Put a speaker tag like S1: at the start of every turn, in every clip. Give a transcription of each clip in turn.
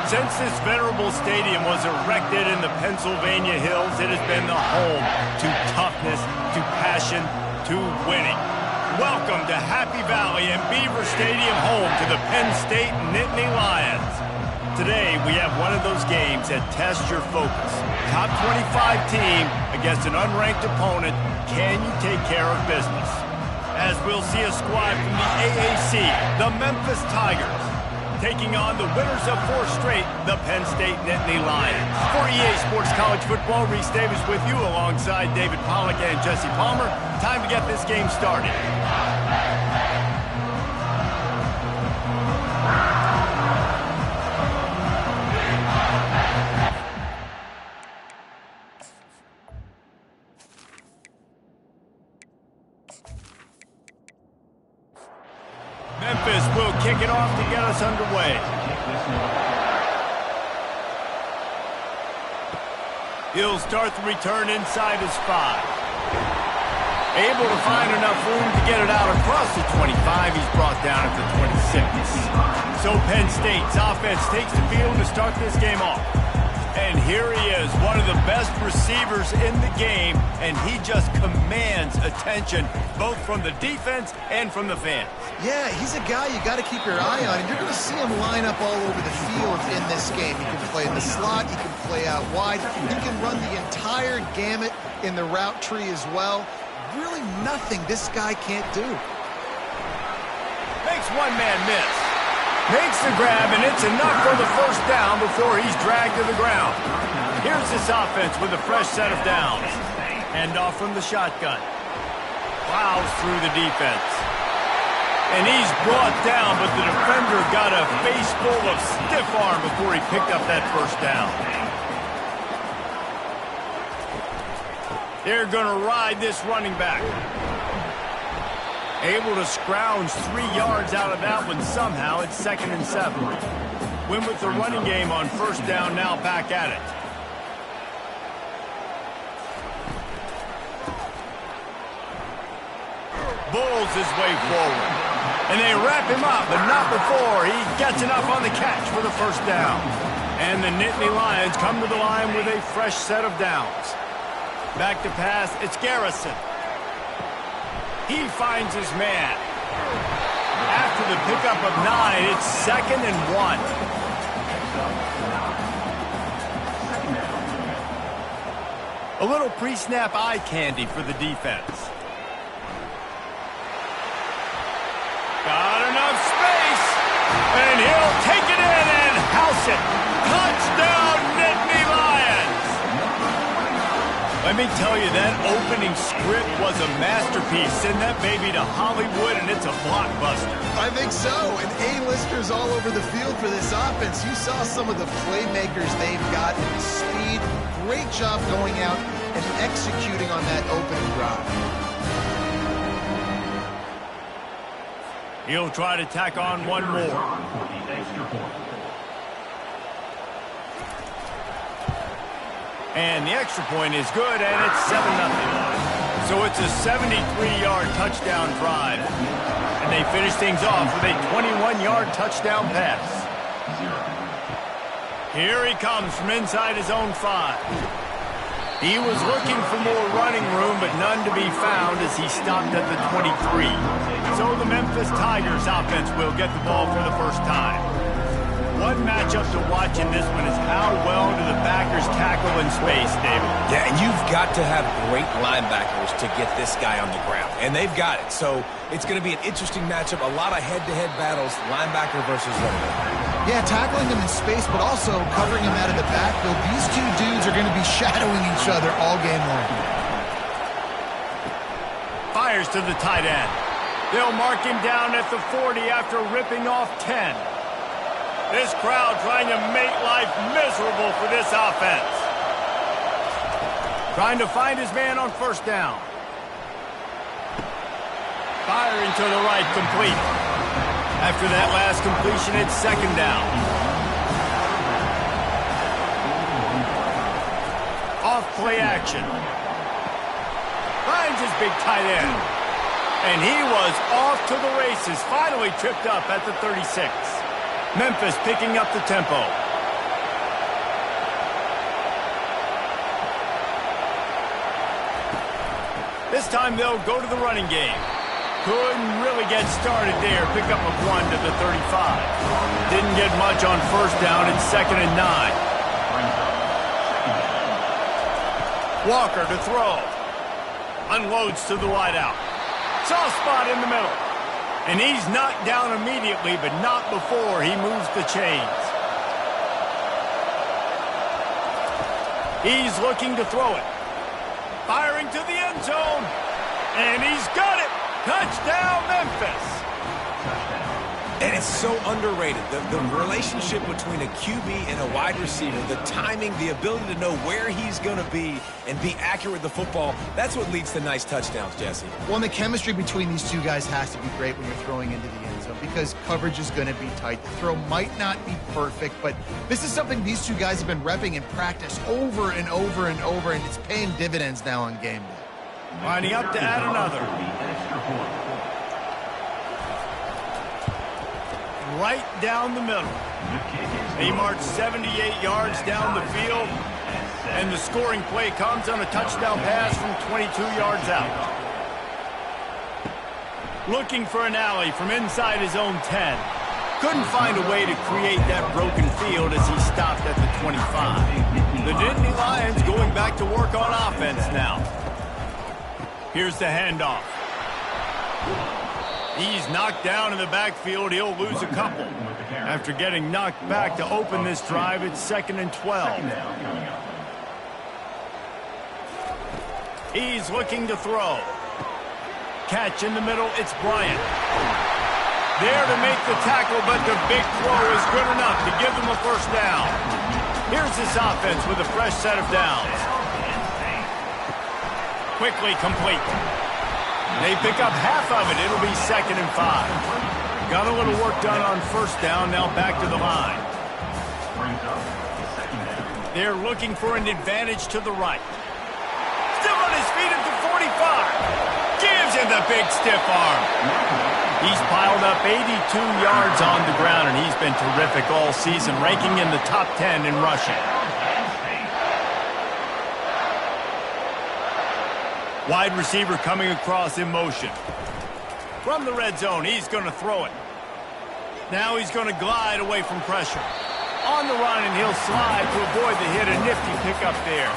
S1: Since this venerable stadium was erected in the Pennsylvania Hills, it has been the home to toughness, to passion, to winning. Welcome to Happy Valley and Beaver Stadium, home to the Penn State Nittany Lions. Today, we have one of those games that tests your focus. Top 25 team against an unranked opponent. Can you take care of business? As we'll see a squad from the AAC, the Memphis Tigers, taking on the winners of 4 straight, the Penn State Nittany Lions. For EA Sports College Football, Reese Davis with you alongside David Pollack and Jesse Palmer. Time to get this game started. Memphis will kick it off to get us underway. He'll start the return inside his 5. Able to find enough room to get it out across the 25. He's brought down at the 26. So Penn State's offense takes the field to start this game off. And here he is, one of the best receivers in the game, and he just commands attention, both from the defense and from the fans.
S2: Yeah, he's a guy you got to keep your eye on, and you're going to see him line up all over the field in this game. He can play in the slot, he can play out wide, he can run the entire gamut in the route tree as well. Really nothing this guy can't do.
S1: Makes one man miss. Makes the grab, and it's enough for the first down before he's dragged to the ground. Here's this offense with a fresh set of downs. Handoff from the shotgun. Plows through the defense. And he's brought down, but the defender got a face full of stiff arm before he picked up that first down. They're going to ride this running back. Able to scrounge 3 yards out of that one somehow. It's 2nd and 7. Win with the running game on first down, now back at it. Bulls his way forward. And they wrap him up, but not before he gets enough on the catch for the first down. And the Nittany Lions come to the line with a fresh set of downs. Back to pass, it's Garrison. He finds his man. After the pickup of 9, it's 2nd and 1. A little pre-snap eye candy for the defense. Got enough space, and he'll take it in and house it. Touchdown, Nittany Lions! Let me tell you, that opening script was a masterpiece. Send that baby to Hollywood, and it's a blockbuster.
S2: I think so, and A-listers all over the field for this offense. You saw some of the playmakers they've got, and the speed. Great job going out and executing on that opening drive.
S1: He'll try to tack on one more. And the extra point is good, and it's 7-0. So it's a 73-yard touchdown drive. And they finish things off with a 21-yard touchdown pass. Here he comes from inside his own 5. He was looking for more running room, but none to be found as he stopped at the 23. So the Memphis Tigers offense will get the ball for the first time. One matchup to watch in this one is how well do the backers tackle in space, David?
S3: Yeah, and you've got to have great linebackers to get this guy on the ground, and they've got it. So it's going to be an interesting matchup, a lot of head-to-head battles, linebacker versus running back.
S2: Yeah, tackling him in space, but also covering him out of the backfield. These two dudes are going to be shadowing each other all game long.
S1: Fires to the tight end. They'll mark him down at the 40 after ripping off 10. This crowd trying to make life miserable for this offense. Trying to find his man on first down. Firing to the right, complete. After that last completion, it's 2nd down. Off play action. Finds his big tight end. And he was off to the races, finally tripped up at the 36. Memphis picking up the tempo. This time they'll go to the running game. Couldn't really get started there. Pick up a 1 to the 35. Didn't get much on first down. It's 2nd and 9. Walker to throw. Unloads to the wideout. Soft spot in the middle. And he's knocked down immediately, but not before he moves the chains. He's looking to throw it. Firing to the end zone. And he's got it. Touchdown, Memphis.
S3: And it's so underrated. The relationship between a QB and a wide receiver, the timing, the ability to know where he's going to be and be accurate with the football, that's what leads to nice touchdowns, Jesse.
S2: Well, and the chemistry between these two guys has to be great when you're throwing into the end zone because coverage is going to be tight. The throw might not be perfect, but this is something these two guys have been repping in practice over and over and over, and it's paying dividends now on game day.
S1: Lining up to add another. Right down the middle. He marched 78 yards down the field, and the scoring play comes on a touchdown pass from 22 yards out. Looking for an alley from inside his own 10. Couldn't find a way to create that broken field as he stopped at the 25. The Nittany Lions going back to work on offense now. Here's the handoff. He's knocked down in the backfield. He'll lose a couple. After getting knocked back to open this drive, it's 2nd and 12. He's looking to throw. Catch in the middle. It's Bryant. There to make the tackle, but the big throw is good enough to give them a first down. Here's this offense with a fresh set of downs. Quickly complete. They pick up half of it. It'll be 2nd and 5. Got a little work done on first down. Now back to the line. They're looking for an advantage to the right. Still on his feet at the 45. Gives him the big stiff arm. He's piled up 82 yards on the ground, and he's been terrific all season, ranking in the top 10 in rushing. Wide receiver coming across in motion. From the red zone, he's going to throw it. Now he's going to glide away from pressure. On the run, and he'll slide to avoid the hit. A nifty pickup there.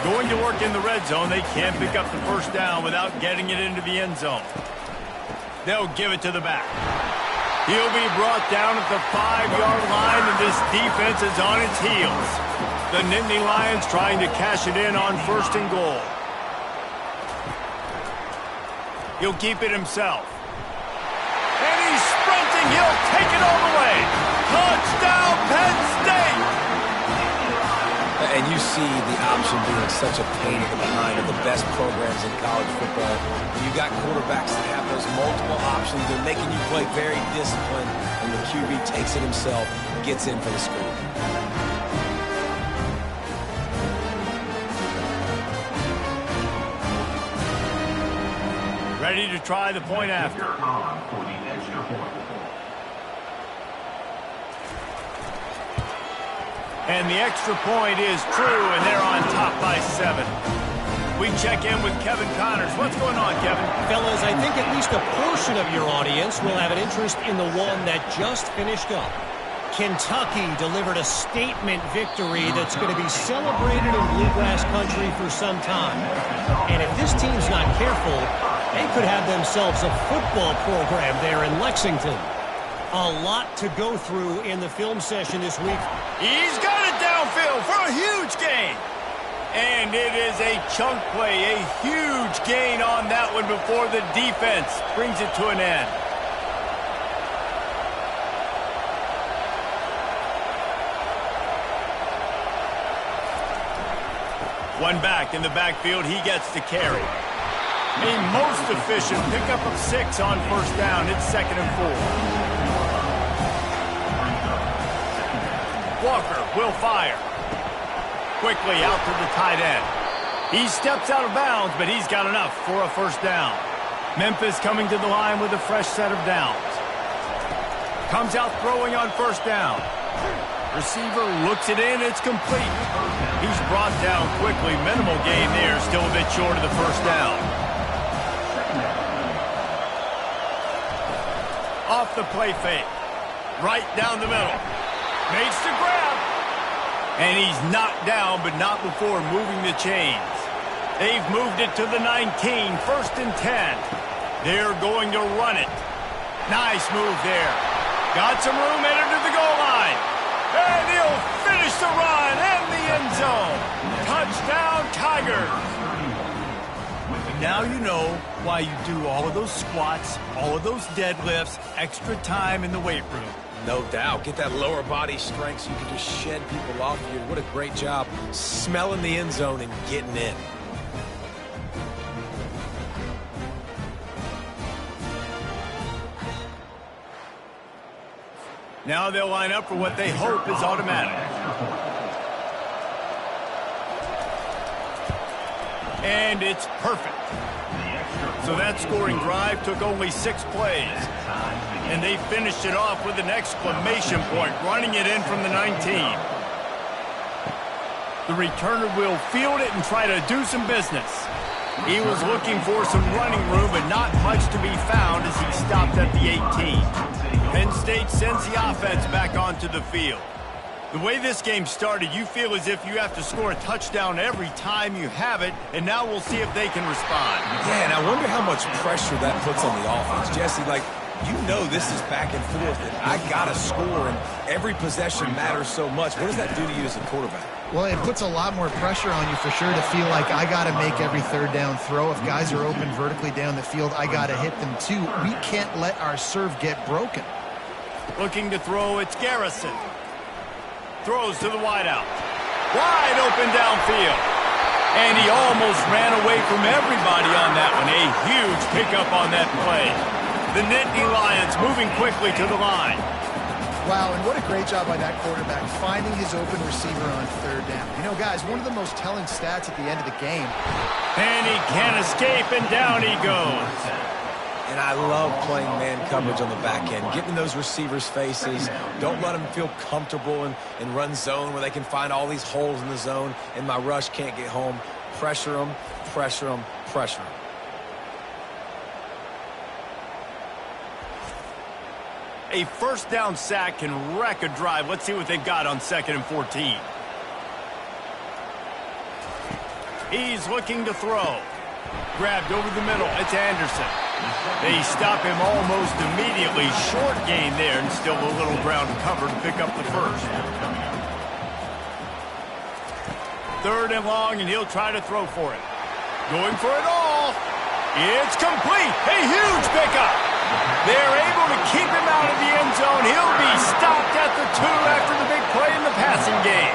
S1: Going to work in the red zone. They can't pick up the first down without getting it into the end zone. They'll give it to the back. He'll be brought down at the 5-yard line, and this defense is on its heels. The Nittany Lions trying to cash it in on 1st and goal. He'll keep it himself. And he's sprinting. He'll take it all the way. Touchdown, Penn State!
S3: And you see the option being such a pain in the behind of the best programs in college football. You got quarterbacks that have those multiple options. They're making you play very disciplined, and the QB takes it himself, gets in for the score.
S1: Ready to try the point after. And the extra point is true, and they're on top by 7. We check in with Kevin Connors. What's going on, Kevin?
S4: Fellas, I think at least a portion of your audience will have an interest in the one that just finished up. Kentucky delivered a statement victory that's going to be celebrated in Bluegrass country for some time. And if this team's not careful, they could have themselves a football program there in Lexington. A lot to go through in the film session this week.
S1: He's got it downfield for a huge gain. And it is a chunk play, a huge gain on that one before the defense brings it to an end. One back in the backfield, he gets to carry. A most efficient pickup of 6 on first down. It's 2nd and 4. Walker will fire. Quickly out to the tight end. He steps out of bounds, but he's got enough for a first down. Memphis coming to the line with a fresh set of downs. Comes out throwing on first down. Receiver looks it in. It's complete. He's brought down quickly. Minimal gain there. Still a bit short of the first down. off the play fake. Right down the middle. Makes the grab. And he's knocked down, but not before moving the chains. They've moved it to the 19, 1st and 10. They're going to run it. Nice move there. Got some room, headed to the goal line. And he'll finish the run in the end zone. Touchdown, Tigers. Now you know why you do all of those squats, all of those deadlifts, extra time in the weight room.
S3: No doubt. Get that lower body strength so you can just shed people off you. What a great job smelling the end zone and getting in.
S1: Now they'll line up for what they hope is automatic. And it's perfect. So that scoring drive took only 6 plays. And they finished it off with an exclamation point, running it in from the 19. The returner will field it and try to do some business. He was looking for some running room, but not much to be found as he stopped at the 18. Penn State sends the offense back onto the field. The way this game started, you feel as if you have to score a touchdown every time you have it, and now we'll see if they can respond.
S3: Yeah, and I wonder how much pressure that puts on the offense. Jesse, like, you know this is back and forth, and I got to score, and every possession matters so much. What does that do to you as a quarterback?
S2: Well, it puts a lot more pressure on you for sure to feel like I got to make every third down throw. If guys are open vertically down the field, I got to hit them too. We can't let our serve get broken.
S1: Looking to throw, it's Garrison. Throws to the wideout. Wide open downfield. And he almost ran away from everybody on that one. A huge pickup on that play. The Nittany Lions moving quickly to the line.
S2: Wow, and what a great job by that quarterback, finding his open receiver on third down. You know, guys, one of the most telling stats at the end of the game.
S1: And he can't escape, and down he goes.
S3: And I love playing man coverage on the back end, getting those receivers' faces. Don't let them feel comfortable in run zone where they can find all these holes in the zone, and my rush can't get home. Pressure them, pressure them, pressure them.
S1: A first down sack can wreck a drive. Let's see what they've got on 2nd and 14. He's looking to throw. Grabbed over the middle. It's Anderson. They stop him almost immediately. Short gain there, and still a little ground cover to pick up the first. 3rd and long, and he'll try to throw for it. Going for it all. It's complete. A huge pickup. They're able to keep him out of the end zone. He'll be stopped at the 2 after the big play in the passing game.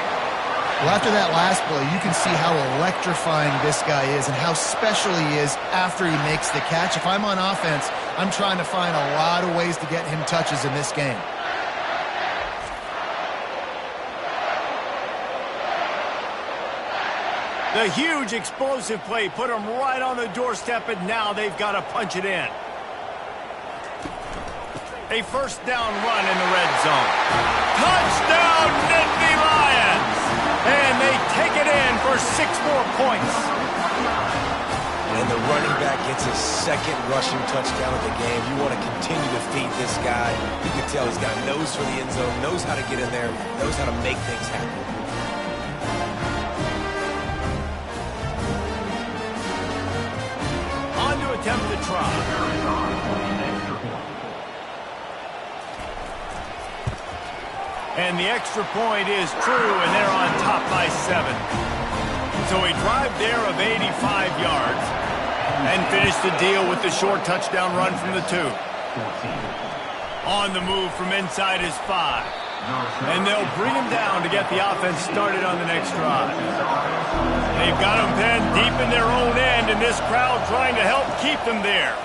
S2: Well, after that last play, you can see how electrifying this guy is and how special he is after he makes the catch. If I'm on offense, I'm trying to find a lot of ways to get him touches in this game.
S1: The huge explosive play put him right on the doorstep, and now they've got to punch it in. A first down run in the red zone. Touchdown, Nittany Lions! And they take it in for 6 more points.
S3: And the running back gets his 2nd rushing touchdown of the game. You want to continue to feed this guy. You can tell he's got a nose for the end zone, knows how to get in there, knows how to make things happen.
S1: On to attempt the try. And the extra point is true, and they're on top by 7. So a drive there of 85 yards. And finish the deal with the short touchdown run from the 2. On the move from inside is 5. And they'll bring him down to get the offense started on the next drive. They've got him pinned deep in their own end, and this crowd trying to help keep them there.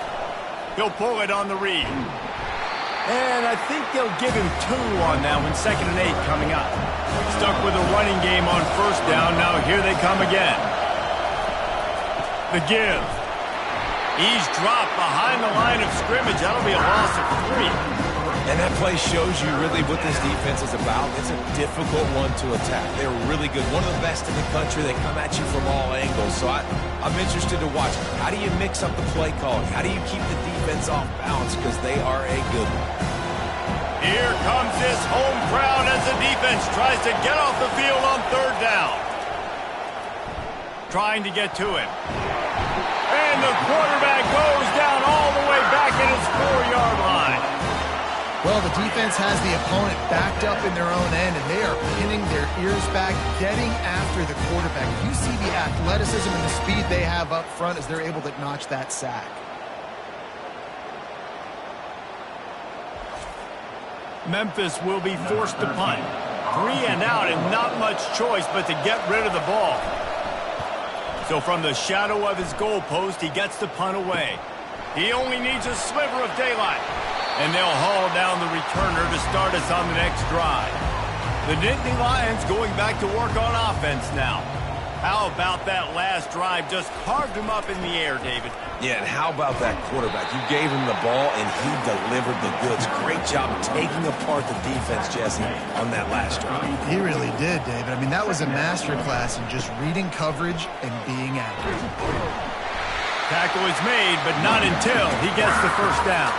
S1: He'll pull it on the read. And I think they'll give him 2 on that one, 2nd and 8 coming up. Stuck with a running game on first down. Now here they come again. The give. He's dropped behind the line of scrimmage. That'll be a loss of 3.
S3: And that play shows you really what this defense is about. It's a difficult one to attack. They're really good. One of the best in the country. They come at you from all angles. So I'm interested to watch. How do you mix up the play calling? How do you keep the defense off balance? Because they are a good one.
S1: Here comes this home crowd as the defense tries to get off the field on third down. Trying to get to it. And the quarterback goes down all the way back at his 4-yard line.
S2: Well, the defense has the opponent backed up in their own end, and they are pinning their ears back, getting after the quarterback. You see the athleticism and the speed they have up front as they're able to notch that sack.
S1: Memphis will be forced to punt. 3 and out and not much choice but to get rid of the ball. So from the shadow of his goalpost, he gets the punt away. He only needs a sliver of daylight. And they'll haul down the returner to start us on the next drive. The Nittany Lions going back to work on offense now. How about that last drive? Just carved him up in the air, David.
S3: Yeah, and how about that quarterback? You gave him the ball, and he delivered the goods. Great job taking apart the defense, Jesse, on that last drive.
S2: He really did, David. I mean, that was a masterclass in just reading coverage and being accurate.
S1: Tackle is made, but not until he gets the first down.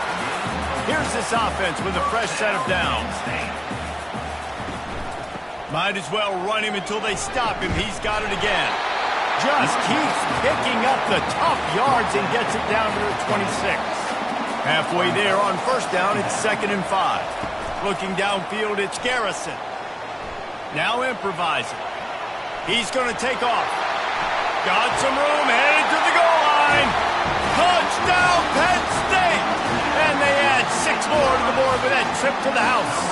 S1: Here's this offense with a fresh set of downs. Might as well run him until they stop him. He's got it again. Just keeps picking up the tough yards and gets it down to the 26. Halfway there on first down, it's 2nd and 5. Looking downfield, it's Garrison. Now improvising. He's going to take off. Got some room, headed to the goal line. Touchdown, Penn State! And they add 6 more to the board with that trip to the house.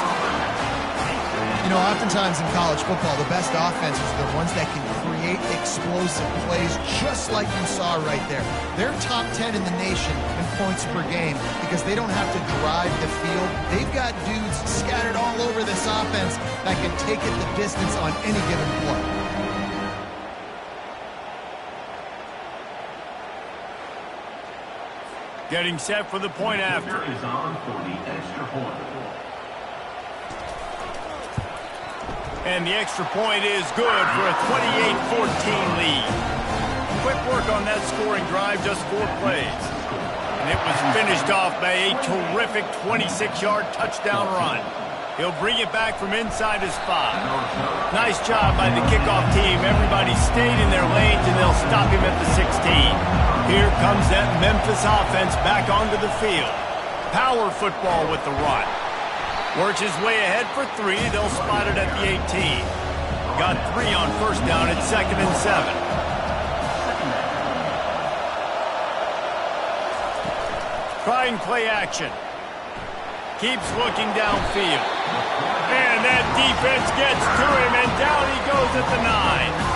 S2: You know, oftentimes in college football, the best offenses are the ones that can create explosive plays just like you saw right there. They're top 10 in the nation in points per game because they don't have to drive the field. They've got dudes scattered all over this offense that can take it the distance on any given play.
S1: Getting set for the point after.
S5: Is on for the extra point.
S1: And the extra point is good for a 28-14 lead. Quick work on that scoring drive, just 4 plays. And it was finished off by a terrific 26-yard touchdown run. He'll bring it back from inside his 5. Nice job by the kickoff team. Everybody stayed in their lanes, and they'll stop him at the 16. Here comes that Memphis offense back onto the field. Power football with the run. Works his way ahead for 3. They'll spot it at the 18. Got 3 on first down at 2nd and 7. Trying play action. Keeps looking downfield. And that defense gets to him, and down he goes at the 9.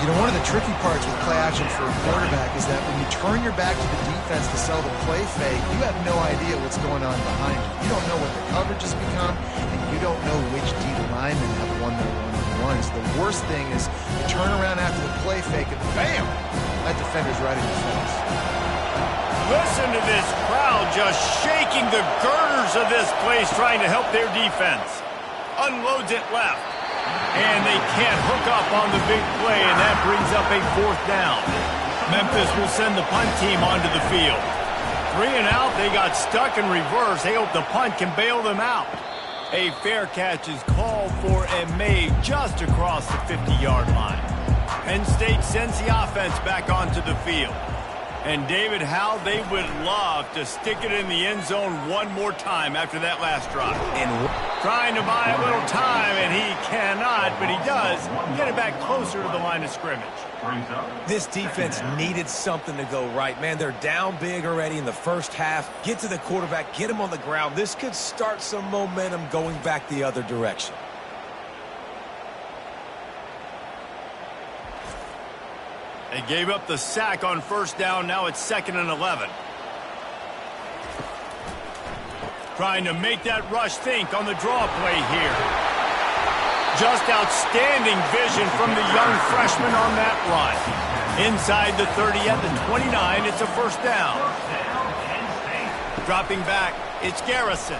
S2: You know, one of the tricky parts with play action for a quarterback is that when you turn your back to the defense to sell the play fake, you have no idea what's going on behind you. You don't know what the coverage has become, and you don't know which D linemen have won their one-on-ones. The worst thing is you turn around after the play fake, and bam! That defender's right in your face.
S1: Listen to this crowd just shaking the girders of this place, trying to help their defense. Unloads it left. And they can't hook up on the big play, and that brings up a 4th down. Memphis will send the punt team onto the field. 3 and out, they got stuck in reverse. They hope the punt can bail them out. A fair catch is called for and made just across the 50-yard line. Penn State sends the offense back onto the field. And David, how they would love to stick it in the end zone one more time after that last drive.
S3: And
S1: trying to buy a little time, and he cannot, but he does get it back closer to the line of scrimmage.
S3: this defense needed something to go right. Man, they're down big already in the first half. Get to the quarterback, get him on the ground. This could start some momentum going back the other direction.
S1: They gave up the sack on first down. Now it's 2nd and 11. Trying to make that rush think on the draw play here. Just outstanding vision from the young freshman on that run. Inside the 30 at the 29, it's a first down. Dropping back, it's Garrison.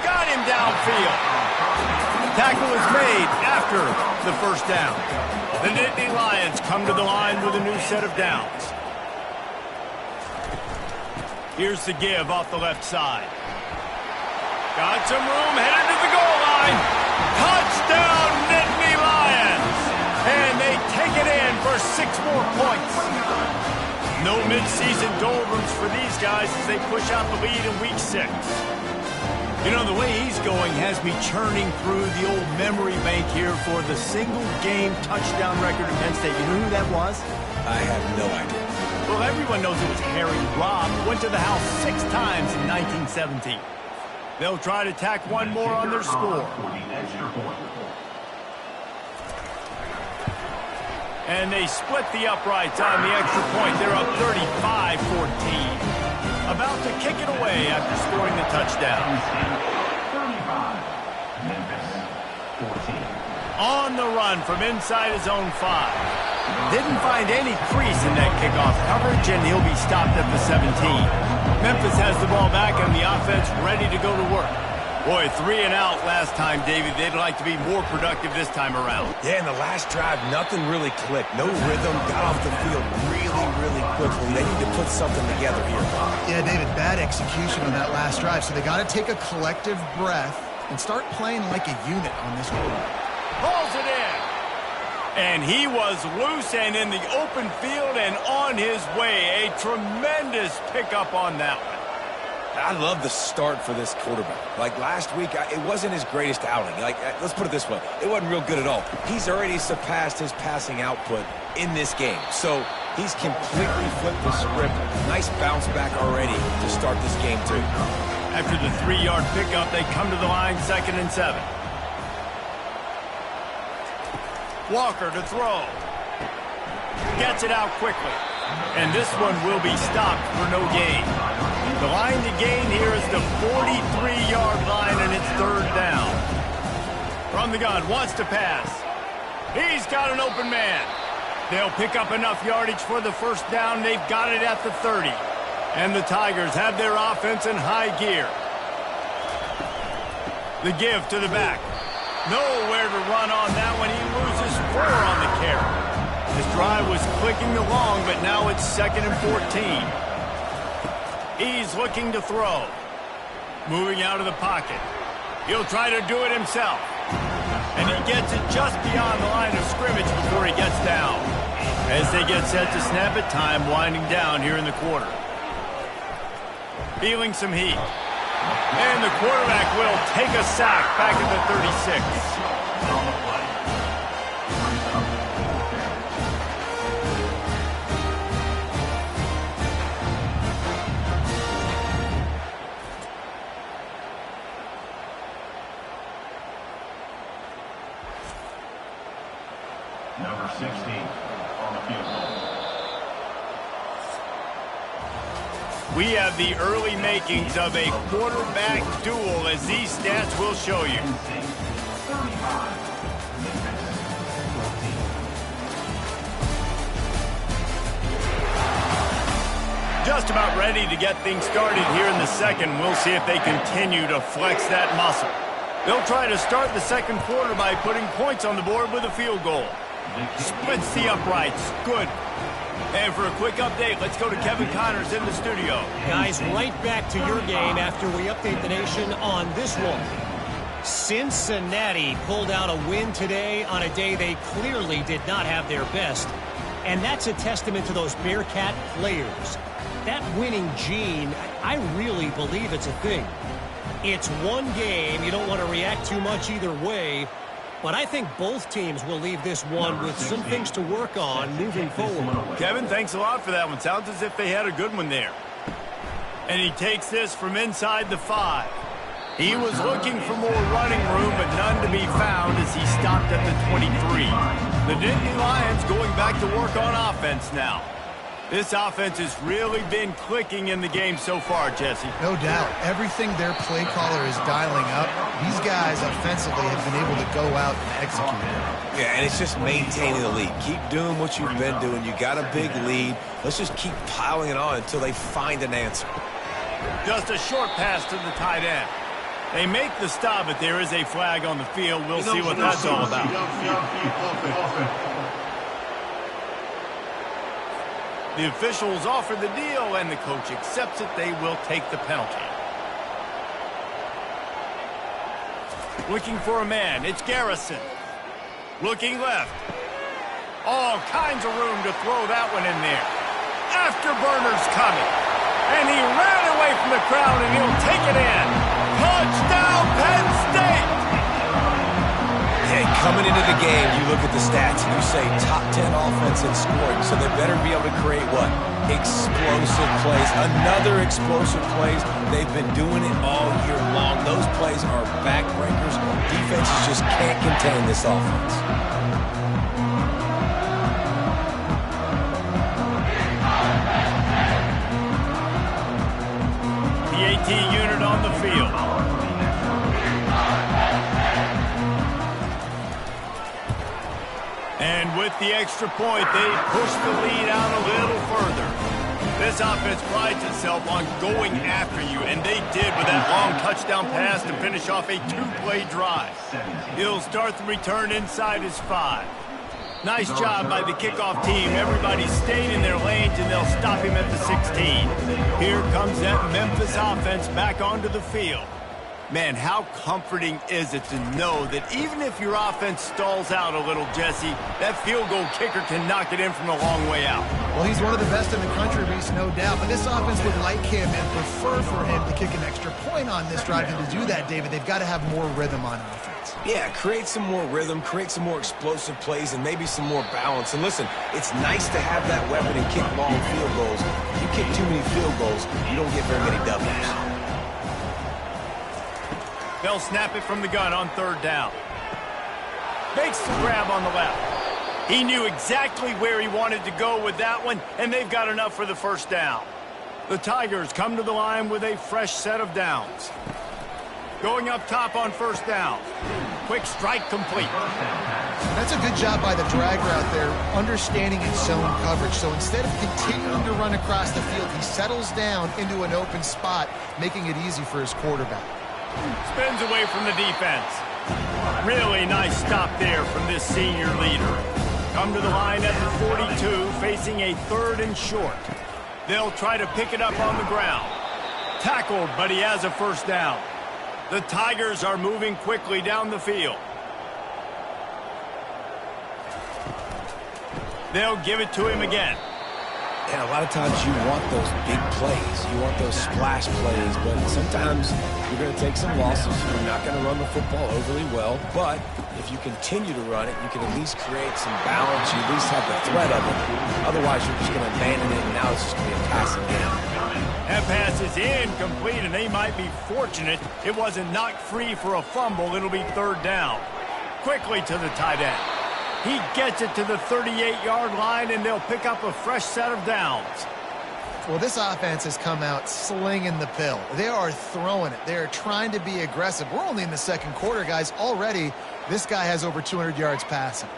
S1: Got him downfield. Tackle is made after the first down. The Nittany Lions come to the line with a new set of downs. Here's the give off the left side. Got some room, headed to the goal line. Touchdown, Nittany Lions. And they take it in for 6 more points. No mid-season doldrums for these guys as they push out the lead in week 6. You know, the way he's going has me churning through the old memory bank here for the single-game touchdown record in Penn State. You know who that was?
S3: I have no idea.
S1: Well, everyone knows it was Harry Robb. Went to the house 6 times in 1917. They'll try to tack one more on their score. And they split the uprights on the extra point. They're up 35-14. About to kick it away after scoring the touchdown.
S5: 35, Memphis, 14.
S1: On the run from inside his own 5. Didn't find any crease in that kickoff coverage, and he'll be stopped at the 17. Memphis has the ball back and the offense ready to go to work. Boy, 3 and out last time, David. They'd like to be more productive this time around.
S3: Yeah, in the last drive, nothing really clicked. No rhythm, got off the field really quickly. They need to put something together here.
S2: Yeah, David, bad execution on that last drive, so they got to take a collective breath and start playing like a unit on this quarter.
S1: Pulls it in. And he was loose and in the open field and on his way. A tremendous pickup on that one.
S3: I love the start for this quarterback. Like last week, it wasn't his greatest outing. Like, let's put it this way. It wasn't real good at all. He's already surpassed his passing output in this game. So he's completely flipped the script. Nice bounce back already to start this game, too.
S1: After the 3-yard pickup, they come to the line 2nd and 7. Walker to throw. Gets it out quickly. And this one will be stopped for no gain. The line to gain here is the 43-yard line, and it's 3rd down. From the gun, wants to pass. He's got an open man. They'll pick up enough yardage for the 1st down. They've got it at the 30. And the Tigers have their offense in high gear. The give to the back. Nowhere to run on that one. He loses 4 on the carry. His drive was clicking along, but now it's 2nd and 14. He's looking to throw. Moving out of the pocket. He'll try to do it himself. And he gets it just beyond the line of scrimmage before he gets down. As they get set to snap it, time winding down here in the quarter. Feeling some heat. And the quarterback will take a sack back at the 36.
S5: Number 16 on the field goal.
S1: We have the early makings of a quarterback duel, as these stats will show you.
S5: 35, Memphis, 14.
S1: Just about ready to get things started here in the 2nd. We'll see if they continue to flex that muscle. They'll try to start the 2nd quarter by putting points on the board with a field goal. Splits the uprights. Good. And for a quick update, let's go to Kevin Connors in the studio.
S4: Guys, right back to your game after we update the nation on this one. Cincinnati pulled out a win today on a day they clearly did not have their best. And that's a testament to those Bearcat players. That winning gene, I really believe it's a thing. It's one game. You don't want to react too much either way. But I think both teams will leave this one with some things to work on moving forward.
S1: Kevin, thanks a lot for that one. Sounds as if they had a good one there. And he takes this from inside the 5. He was looking for more running room, but none to be found as he stopped at the 23. The Nittany Lions going back to work on offense now. This offense has really been clicking in the game so far, Jesse.
S2: No doubt. Everything their play caller is dialing up, these guys offensively have been able to go out and execute.
S3: Yeah, and it's just maintaining the lead. Keep doing what you've been doing. You got a big lead. Let's just keep piling it on until they find an answer.
S1: Just a short pass to the tight end. They make the stop, but there is a flag on the field. We'll see what that's all about. The officials offer the deal, and the coach accepts it. They will take the penalty. Looking for a man. It's Garrison. Looking left. All kinds of room to throw that one in there. Afterburner's coming. And he ran away from the crowd, and he'll take it in. Touchdown, Penn State!
S3: Hey, coming into the game, you look at the stats, and you say top 10 offense in scoring, so they better be able to create what? Explosive plays. Another explosive plays. They've been doing it all year long. Those plays are backbreakers. Defenses just can't contain this offense.
S1: The AT unit on the field. And with the extra point, they push the lead out a little further. This offense prides itself on going after you, and they did with that long touchdown pass to finish off a two-play drive. He'll start the return inside his 5. Nice job by the kickoff team. Everybody stayed in their lanes, and they'll stop him at the 16. Here comes that Memphis offense back onto the field. Man, how comforting is it to know that even if your offense stalls out a little, Jesse, that field goal kicker can knock it in from a long way out.
S2: Well, he's one of the best in the country, Reese, no doubt. But this offense would like him and prefer for him to kick an extra point on this drive. And to do that, David, they've got to have more rhythm on offense.
S3: Yeah, create some more rhythm, create some more explosive plays, and maybe some more balance. And listen, it's nice to have that weapon and kick long field goals. If you kick too many field goals, you don't get very many W's.
S1: They'll snap it from the gun on 3rd down. Makes the grab on the left. He knew exactly where he wanted to go with that one, and they've got enough for the 1st down. The Tigers come to the line with a fresh set of downs. Going up top on 1st down. Quick strike complete.
S2: That's a good job by the dragger out there, understanding its zone coverage. So instead of continuing to run across the field, he settles down into an open spot, making it easy for his quarterback.
S1: Spins away from the defense. Really nice stop there from this senior leader. Come to the line at the 42, facing a 3rd and short. They'll try to pick it up on the ground. Tackled, but he has a 1st down. The Tigers are moving quickly down the field. They'll give it to him again.
S3: And a lot of times you want those big plays. You want those splash plays, but sometimes you're going to take some losses. You're not going to run the football overly well, but if you continue to run it, you can at least create some balance. You at least have the threat of it. Otherwise, you're just going to abandon it, and now it's just going to be a passing game.
S1: That pass is incomplete, and they might be fortunate it wasn't knocked free for a fumble. It'll be 3rd down. Quickly to the tight end. He gets it to the 38-yard line, and they'll pick up a fresh set of downs.
S2: Well, this offense has come out slinging the pill. They are throwing it. They are trying to be aggressive. We're only in the 2nd quarter, guys. Already, this guy has over 200 yards passing.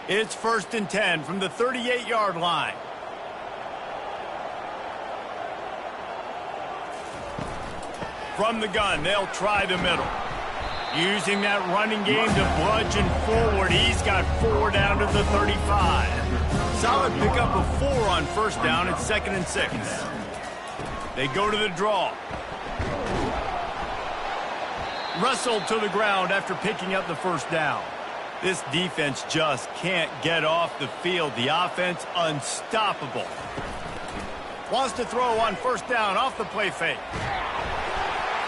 S1: It's 1st and 10 from the 38-yard line. From the gun, they'll try the middle. Using that running game to bludgeon forward. He's got 4 down to the 35. Solid pickup of 4 on 1st down. It's 2nd and 6. They go to the draw. Wrestled to the ground after picking up the 1st down. This defense just can't get off the field. The offense unstoppable. Wants to throw on 1st down off the play fake.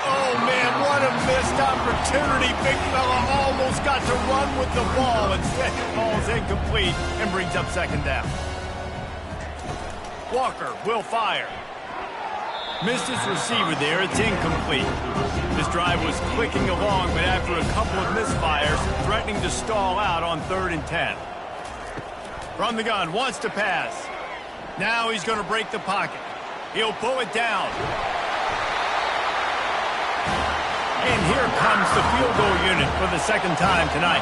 S1: Oh, man, what a missed opportunity. Big fella almost got to run with the ball. Instead, it falls incomplete and brings up 2nd down. Walker will fire. Missed his receiver there. It's incomplete. This drive was clicking along, but after a couple of misfires, threatening to stall out on 3rd and 10. From the gun, wants to pass. Now he's going to break the pocket. He'll pull it down. And here comes the field goal unit for the 2nd time tonight.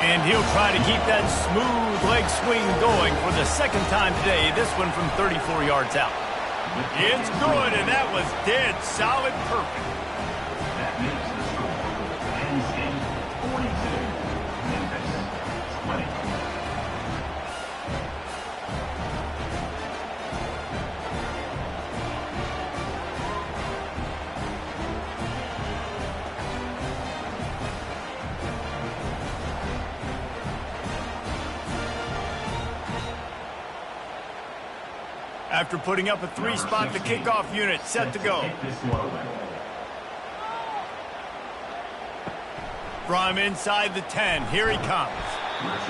S1: And he'll try to keep that smooth leg swing going for the 2nd time today, this one from 34 yards out. It's good, and that was dead solid perfect.
S5: That makes the score Penn State 42, Memphis 20.
S1: After putting up a 3-spot, the kickoff unit set to go. From inside the 10, here he comes.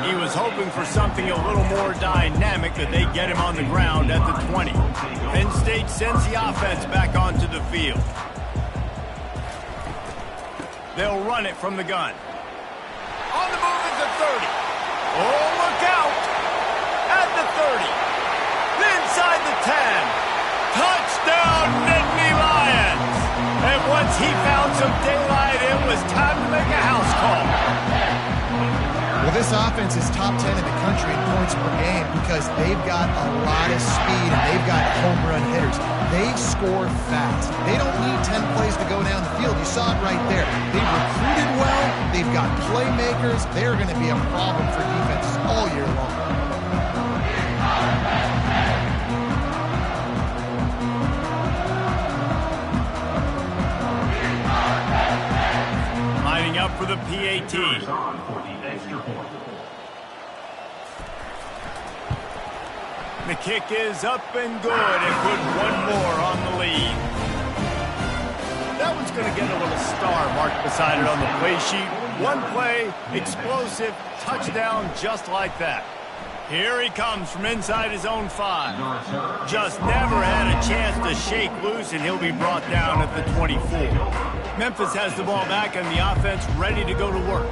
S1: He was hoping for something a little more dynamic, that they get him on the ground at the 20. Penn State sends the offense back onto the field. They'll run it from the gun. On the move at the 30. Oh, look out! At the 30. Inside the 10. Touchdown, Nittany Lions! And once he found some daylight, it was time to make a house call.
S2: Well, this offense is top 10 in the country in points per game because they've got a lot of speed and they've got home run hitters. They score fast. They don't need 10 plays to go down the field. You saw it right there. They've recruited well. They've got playmakers. They're going to be a problem for defenses all year long.
S1: Lining up for the PAT. The kick is up and good, and put one more on the lead. That one's going to get a little star marked beside it on the play sheet. One play, explosive, touchdown just like that. Here he comes from inside his own 5. Just never had a chance to shake loose, and he'll be brought down at the 24. Memphis has the ball back and the offense ready to go to work.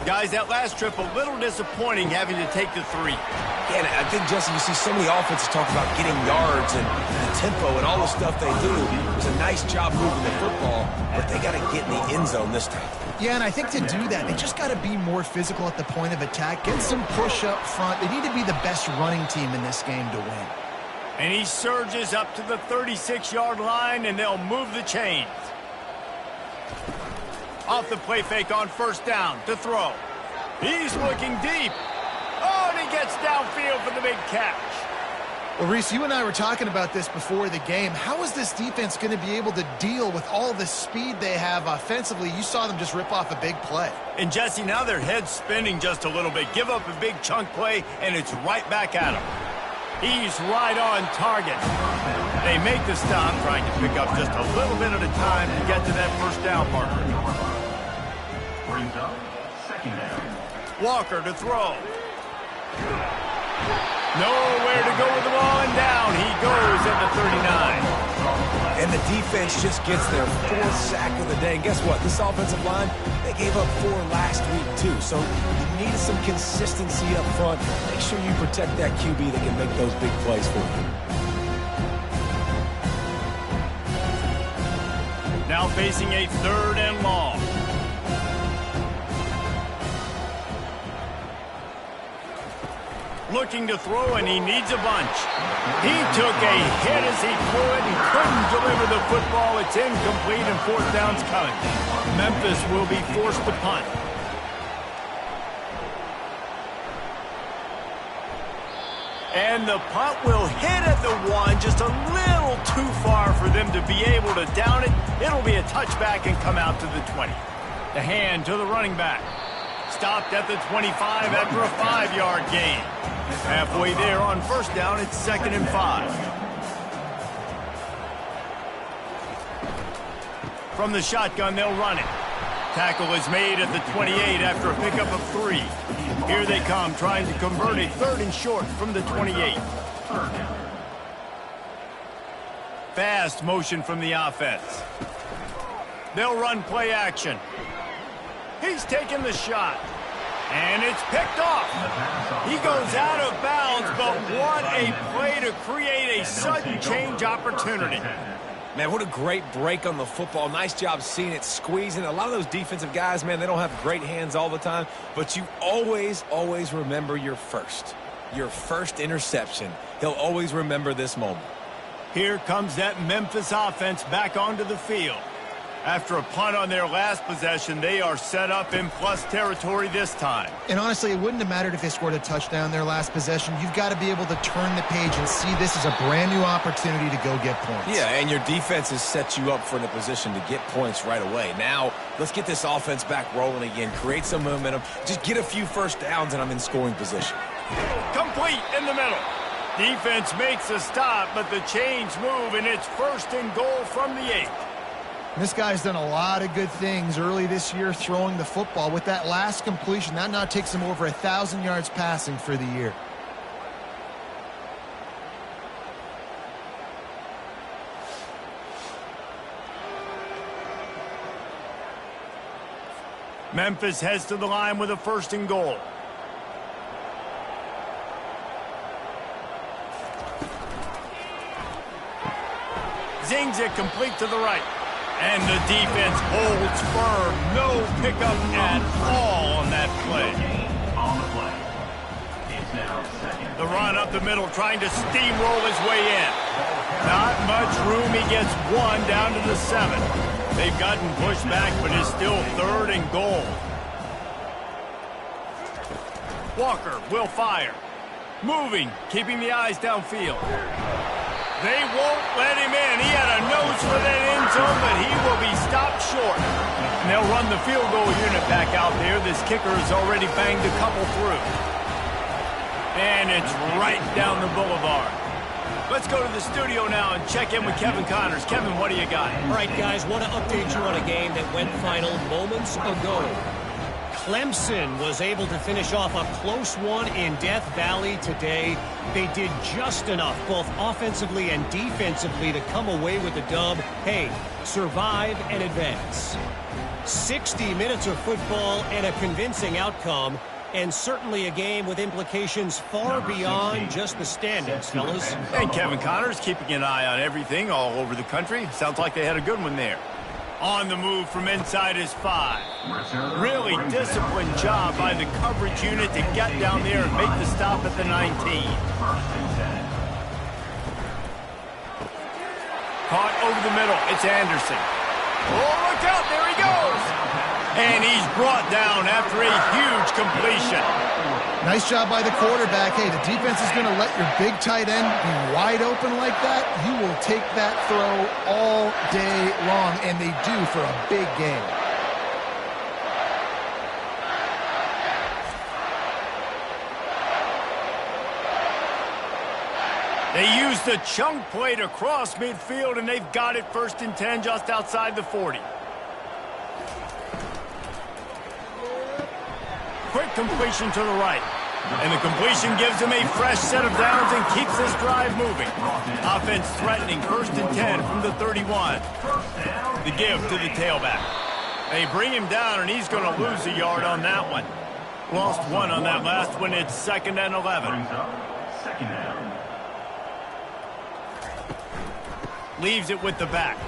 S1: Guys, that last trip a little disappointing having to take the 3.
S3: Yeah, and I think, Jesse, you see so many offenses talk about getting yards and the tempo and all the stuff they do. It was a nice job moving the football, but they got to get in the end zone this time.
S2: Yeah, and I think to do that, they just got to be more physical at the point of attack, get some push up front. They need to be the best running team in this game to win.
S1: And he surges up to the 36-yard line, and they'll move the chains. Off the play fake on first down to throw. He's looking deep. Oh, and he gets downfield for the big catch.
S2: Well, Reese, you and I were talking about this before the game. How is this defense going to be able to deal with all the speed they have offensively? You saw them just rip off a big play.
S1: And, Jesse, now their head's spinning just a little bit. Give up a big chunk play, and it's right back at him. He's right on target. They make the stop, trying to pick up just a little bit at a time to get to that first down marker.
S5: Brings up second down.
S1: Walker to throw. Nowhere to go with the ball, and down he goes at the 39.
S3: And the defense just gets their 4th sack of the day. And guess what? This offensive line, they gave up 4 last week, too. So you need some consistency up front. Make sure you protect that QB that can make those big plays for you.
S1: Now facing a 3rd and long. Looking to throw, and he needs a bunch. He took a hit as he threw it and couldn't deliver the football. It's incomplete, and 4th down's coming. Memphis will be forced to punt. And the punt will hit at the 1, just a little too far for them to be able to down it. It'll be a touchback and come out to the 20. The hand to the running back. Stopped at the 25 after a 5-yard gain. Halfway there on first down, it's 2nd and 5. From the shotgun, they'll run it. Tackle is made at the 28 after a pickup of 3. Here they come, trying to convert a 3rd and short from the 28. Fast motion from the offense. They'll run play action. He's taking the shot. And it's picked off. He goes out of bounds, but what a play to create a sudden change opportunity.
S3: Man, what a great break on the football. Nice job seeing it, squeezing. A lot of those defensive guys, man, they don't have great hands all the time, but you always, always remember your first interception. He'll always remember this moment.
S1: Here comes that Memphis offense back onto the field. After a punt on their last possession, they are set up in plus territory this time.
S2: And honestly, it wouldn't have mattered if they scored a touchdown their last possession. You've got to be able to turn the page and see this is a brand new opportunity to go get points.
S3: Yeah, and your defense has set you up for the position to get points right away. Now, let's get this offense back rolling again, create some momentum, just get a few first downs, and I'm in scoring position.
S1: Complete in the middle. Defense makes a stop, but the chains move, and it's 1st and goal from the 8.
S2: This guy's done a lot of good things early this year throwing the football. With that last completion, that now takes him over 1,000 yards passing for the year.
S1: Memphis heads to the line with a 1st and goal. Zings it complete to the right. And the defense holds firm. No pickup at all on that play.
S5: On the play. It's now 2nd.
S1: The run up the middle, trying to steamroll his way in. Not much room. He gets 1 down to the 7. They've gotten pushed back, but it's still 3rd and goal. Walker will fire. Moving, keeping the eyes downfield. They won't let him in. He had a nose for that end zone, but he will be stopped short. And they'll run the field goal unit back out there. This kicker has already banged a couple through. And it's right down the boulevard. Let's go to the studio now and check in with Kevin Connors. Kevin, what do you got?
S4: All right, guys, want to update you on a game that went final moments ago. Clemson was able to finish off a close one in Death Valley today. They did just enough, both offensively and defensively, to come away with the dub. Hey, survive and advance. 60 minutes of football and a convincing outcome, and certainly a game with implications far beyond just the standings, fellas.
S1: And Kevin Connors keeping an eye on everything all over the country. Sounds like they had a good one there. On the move from inside his 5. Really disciplined job by the coverage unit to get down there and make the stop at the 19. Caught over the middle. It's Anderson. Oh, look out. There he goes. And he's brought down after a huge completion.
S2: Nice job by the quarterback. Hey, the defense is going to let your big tight end be wide open like that. You will take that throw all day long, and they do for a big game.
S1: They use the chunk play to cross midfield, and they've got it 1st and 10 just outside the 40. Quick completion to the right. And the completion gives him a fresh set of downs and keeps this drive moving. Offense threatening 1st and 10 from the 31. The give to the tailback. They bring him down, and he's going to lose a yard on that one. Lost 1 on that last one. It's 2nd and 11.
S5: 2nd down.
S1: Leaves it with the back.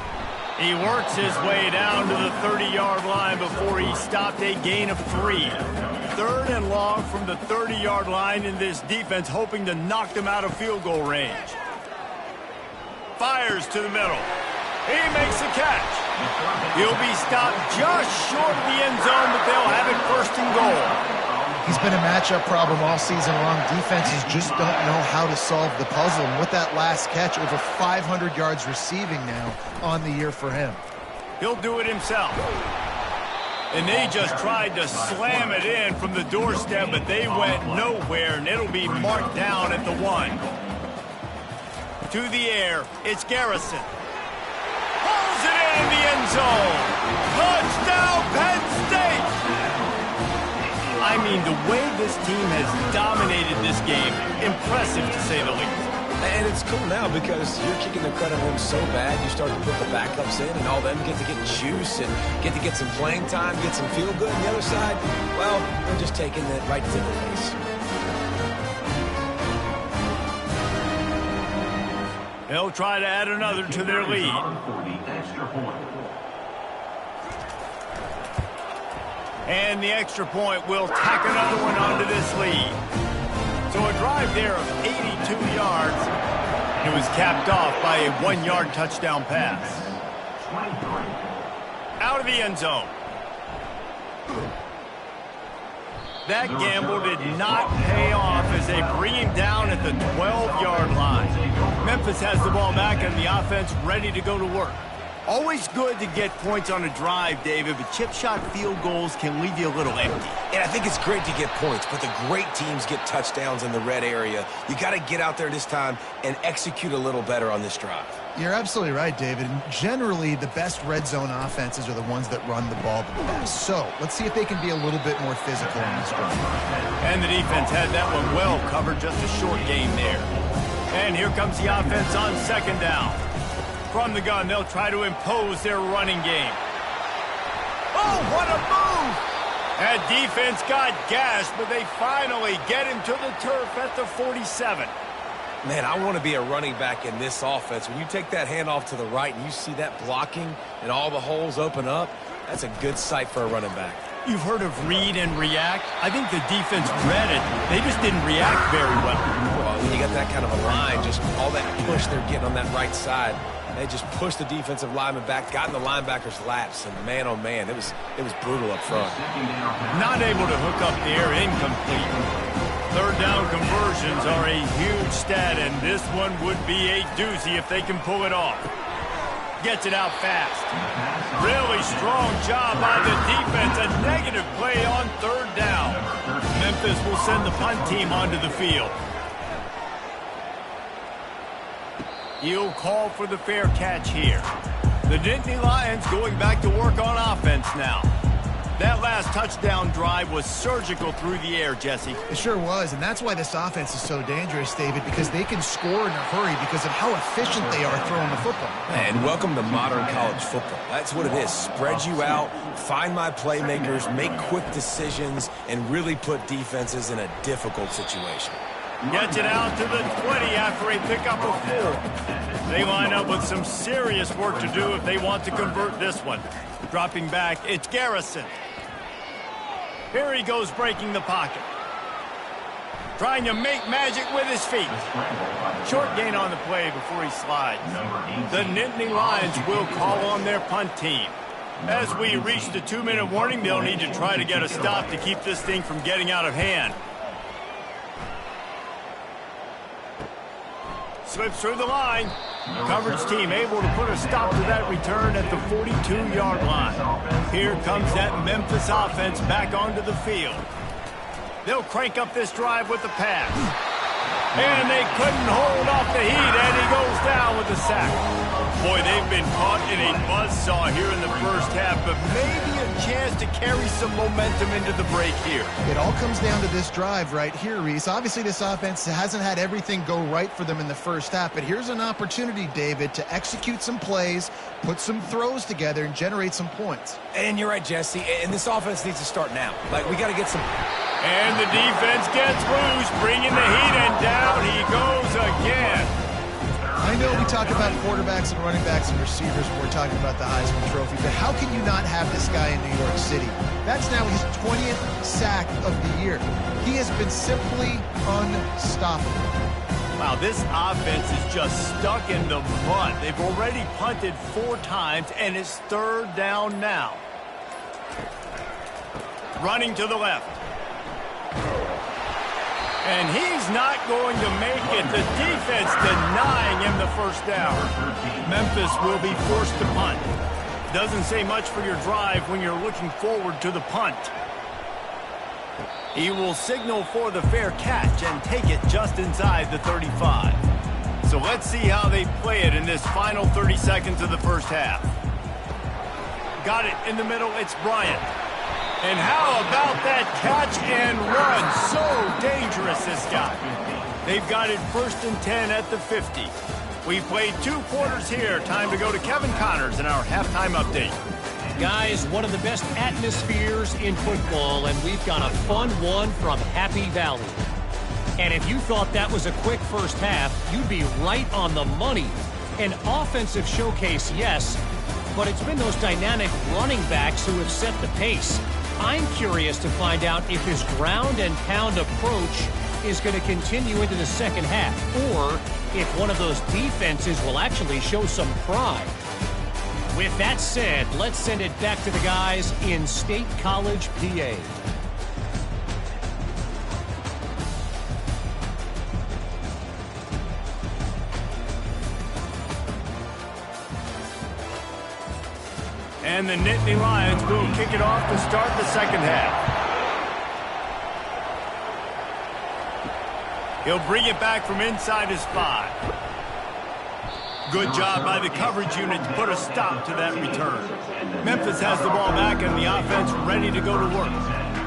S1: He works his way down to the 30-yard line before he stopped, a gain of 3. 3rd and long from the 30-yard line, in this defense hoping to knock them out of field goal range. Fires to the middle. He makes the catch. He'll be stopped just short of the end zone, but they'll have it 1st and goal.
S2: He's been a matchup problem all season long. Defenses just don't know how to solve the puzzle. And with that last catch, over 500 yards receiving now on the year for him.
S1: He'll do it himself. And they just tried to slam it in from the doorstep, but they went nowhere, and it'll be marked down at the 1. To the air, it's Garrison. Pulls it in the end zone. Touchdown, Penn State! I mean, the way this team has dominated this game, impressive to say the least.
S3: And it's cool now because you're kicking the credit home so bad, you start to put the backups in, and all them get to get juice and get to get some playing time, get some feel good. On the other side, well, they're just taking it right to the face.
S1: They'll try to add another to their lead. And the extra point will tack another one onto this lead. So a drive there of 82 yards. And it was capped off by a 1-yard touchdown pass. Out of the end zone. That gamble did not pay off as they bring him down at the 12-yard line. Memphis has the ball back and the offense ready to go to work. Always good to get points on a drive, David, but chip shot field goals can leave you a little empty.
S3: And I think it's great to get points, but the great teams get touchdowns in the red area. You got to get out there this time and execute a little better on this drive.
S2: You're absolutely right, David. Generally, the best red zone offenses are the ones that run the ball the best. So let's see if they can be a little bit more physical in this drive.
S1: And the defense had that one well covered, just a short game there. And here comes the offense on second down. From the gun, they'll try to impose their running game. Oh, what a move! That defense got gashed, but they finally get him to the turf at the 47.
S3: Man, I want to be a running back in this offense. When you take that handoff to the right and you see that blocking and all the holes open up, that's a good sight for a running back.
S1: You've heard of read and react. I think the defense read it. They just didn't react very well.
S3: Well, when you got that kind of a line, just all that push they're getting on that right side, they just pushed the defensive lineman back, got in the linebacker's laps, and man, oh man, it was brutal up front.
S1: Not able to hook up there, incomplete. Third down conversions are a huge stat, and this one would be a doozy if they can pull it off. Gets it out fast. Really strong job by the defense. A negative play on third down. Memphis will send the punt team onto the field. He'll call for the fair catch here. The Nittany Lions going back to work on offense now. That last touchdown drive was surgical through the air, Jesse.
S2: It sure was, and that's why this offense is so dangerous, David, because they can score in a hurry because of how efficient they are throwing the football.
S3: And welcome to modern college football. That's what it is. Spread you out, find my playmakers, make quick decisions, and really put defenses in a difficult situation.
S1: Gets it out to the 20 after a pickup of 4. They line up with some serious work to do if they want to convert this one. Dropping back, it's Garrison. Here he goes breaking the pocket. Trying to make magic with his feet. Short gain on the play before he slides. The Nittany Lions will call on their punt team. As we reach the 2-minute warning, they'll need to try to get a stop to keep this thing from getting out of hand. Slips through the line. Coverage team able to put a stop to that return at the 42-yard line. Here comes that Memphis offense back onto the field. They'll crank up this drive with the pass. And they couldn't hold off the heat, and he goes down with the sack. Boy, they've been caught in a buzzsaw here in the first half, but maybe a chance to carry some momentum into the break here.
S2: It all comes down to this drive right here, Reese. Obviously, this offense hasn't had everything go right for them in the first half, but here's an opportunity, David, to execute some plays, put some throws together, and generate some points.
S3: And you're right, Jesse, and this offense needs to start now. Like, we got to get some...
S1: And the defense gets loose, bringing the heat, and down he goes again.
S2: I know we talk about quarterbacks and running backs and receivers when we're talking about the Heisman Trophy, but how can you not have this guy in New York City? That's now his 20th sack of the year. He has been simply unstoppable.
S1: Wow, this offense is just stuck in the mud. They've already punted 4 times, and it's third down now. Running to the left. And he's not going to make it. The defense denying him the first down. Memphis will be forced to punt. Doesn't say much for your drive when you're looking forward to the punt. He will signal for the fair catch and take it just inside the 35. So let's see how they play it in this final 30 seconds of the first half. Got it in the middle. It's Bryant. And how about that catch and run? So dangerous, this guy. They've got it 1st and 10 at the 50. We've played 2 quarters here. Time to go to Kevin Connors in our halftime update.
S4: Guys, one of the best atmospheres in football, and we've got a fun one from Happy Valley. And if you thought that was a quick first half, you'd be right on the money. An offensive showcase, yes, but it's been those dynamic running backs who have set the pace. I'm curious to find out if his ground and pound approach is going to continue into the second half, or if one of those defenses will actually show some pride. With that said, let's send it back to the guys in State College, PA.
S1: And the Nittany Lions will kick it off to start the second half. He'll bring it back from inside his 5. Good job by the coverage unit to put a stop to that return. Memphis has the ball back and the offense ready to go to work.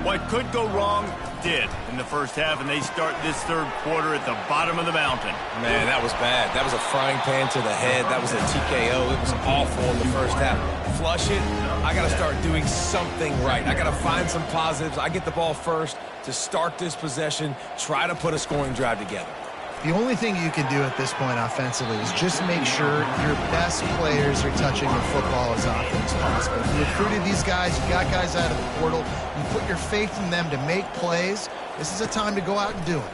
S1: What could go wrong did in the first half, and they start this third quarter at the bottom of the mountain.
S3: Man, that was bad. That was a frying pan to the head. That was a TKO. It was awful in the first half. Flush it. I got to start doing something right. I got to find some positives. I get the ball first to start this possession, try to put a scoring drive together.
S2: The only thing you can do at this point offensively is just make sure your best players are touching the football as often as possible. You recruited these guys, you got guys out of the portal, you put your faith in them to make plays. This is a time to go out and do it.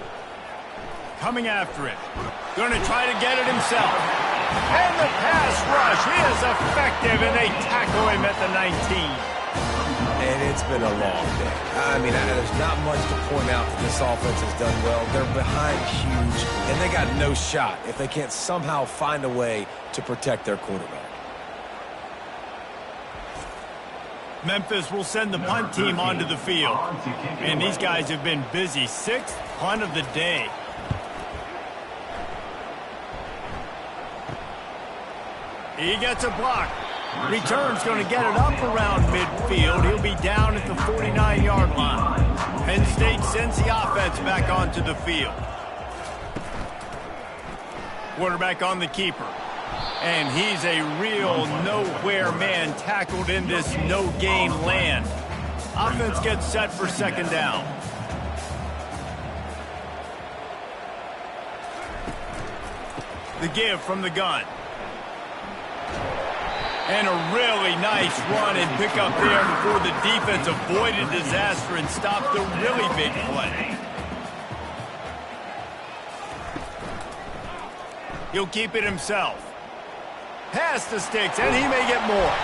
S1: Coming after it. Going to try to get it himself. And the pass rush. He is effective, and they tackle him at the 19.
S3: And it's been a long day. I mean, there's not much to point out that this offense has done well. They're behind huge, and they got no shot if they can't somehow find a way to protect their quarterback.
S1: Memphis will send the punt team onto the field. And these guys have been busy. 6th punt of the day. He gets a block. Return's going to get it up around midfield. He'll be down at the 49-yard line. Penn State sends the offense back onto the field. Quarterback on the keeper. And he's a real nowhere man tackled in this no-gain land. Offense gets set for second down. The give from the gun. And a really nice run and pick up there before the defense avoided disaster and stopped the really big play. He'll keep it himself. Pass the sticks, and he may get more.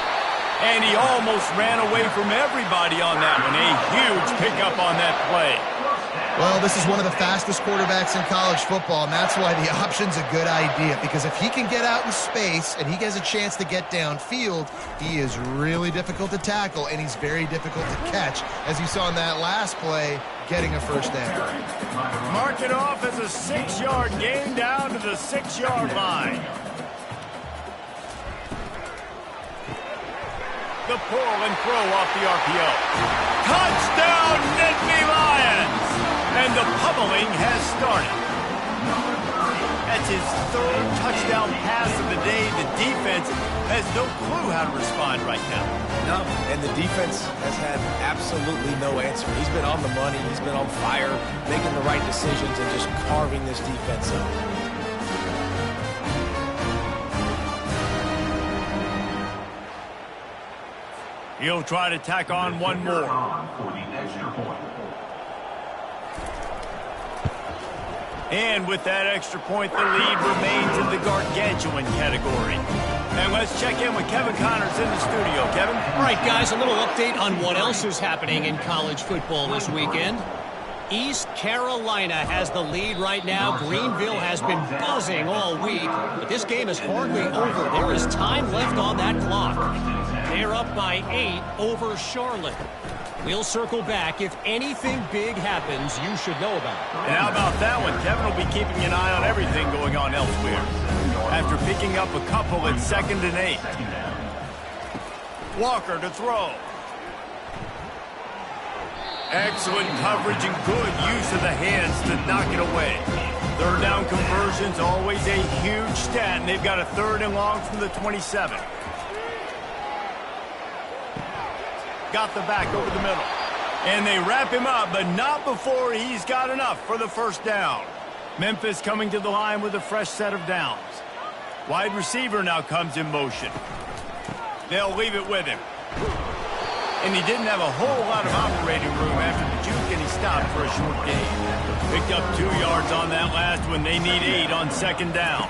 S1: And he almost ran away from everybody on that one. A huge pickup on that play.
S2: Well, this is one of the fastest quarterbacks in college football, and that's why the option's a good idea. Because if he can get out in space and he has a chance to get downfield, he is really difficult to tackle, and he's very difficult to catch. As you saw in that last play, getting a first down.
S1: Mark it off as a 6-yard gain down to the 6-yard line. The pull and throw off the RPO. Touchdown, Nittany Lions! And the pummeling has started. That's his 3rd touchdown pass of the day. The defense has no clue how to respond right now.
S3: No, and the defense has had absolutely no answer. He's been on the money. He's been on fire, making the right decisions and just carving this defense up.
S1: He'll try to tack on one more. And with that extra point, the lead remains in the gargantuan category. And let's check in with Kevin Connors in the studio. Kevin?
S4: All right, guys, a little update on what else is happening in college football this weekend. East Carolina has the lead right now. Greenville has been buzzing all week, but this game is hardly over. There is time left on that clock. They're up by 8 over Charlotte. We'll circle back. If anything big happens, you should know about it.
S1: And how about that one? Kevin will be keeping an eye on everything going on elsewhere. After picking up a couple at 2nd and 8. Walker to throw. Excellent coverage and good use of the hands to knock it away. 3rd down conversions, always a huge stat, and they've got a 3rd and long from the 27. Got the back over the middle. And they wrap him up, but not before he's got enough for the first down. Memphis coming to the line with a fresh set of downs. Wide receiver now comes in motion. They'll leave it with him. And he didn't have a whole lot of operating room after the juke, and he stopped for a short gain. Picked up 2 yards on that last one. They need 8 on 2nd down.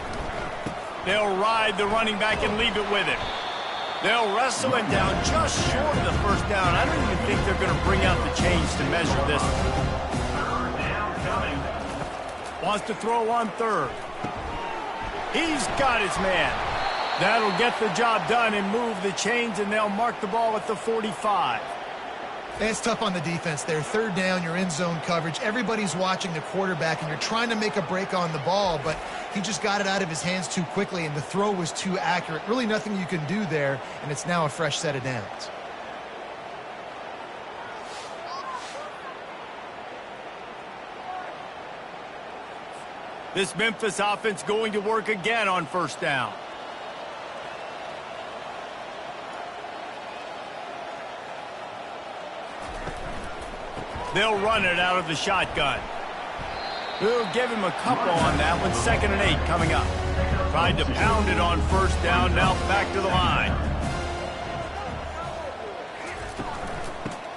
S1: They'll ride the running back and leave it with him. They'll wrestle him down just short of the first down. I don't even think they're going to bring out the chains to measure this. Wants to throw on 3rd. He's got his man. That'll get the job done and move the chains, and they'll mark the ball at the 45.
S2: It's tough on the defense there. Third down, you're in zone coverage. Everybody's watching the quarterback, and you're trying to make a break on the ball, but he just got it out of his hands too quickly, and the throw was too accurate. Really nothing you can do there, and it's now a fresh set of downs.
S1: This Memphis offense going to work again on first down. They'll run it out of the shotgun. We'll give him a couple on that one. 2nd and 8 coming up. Tried to pound it on first down. Now back to the line.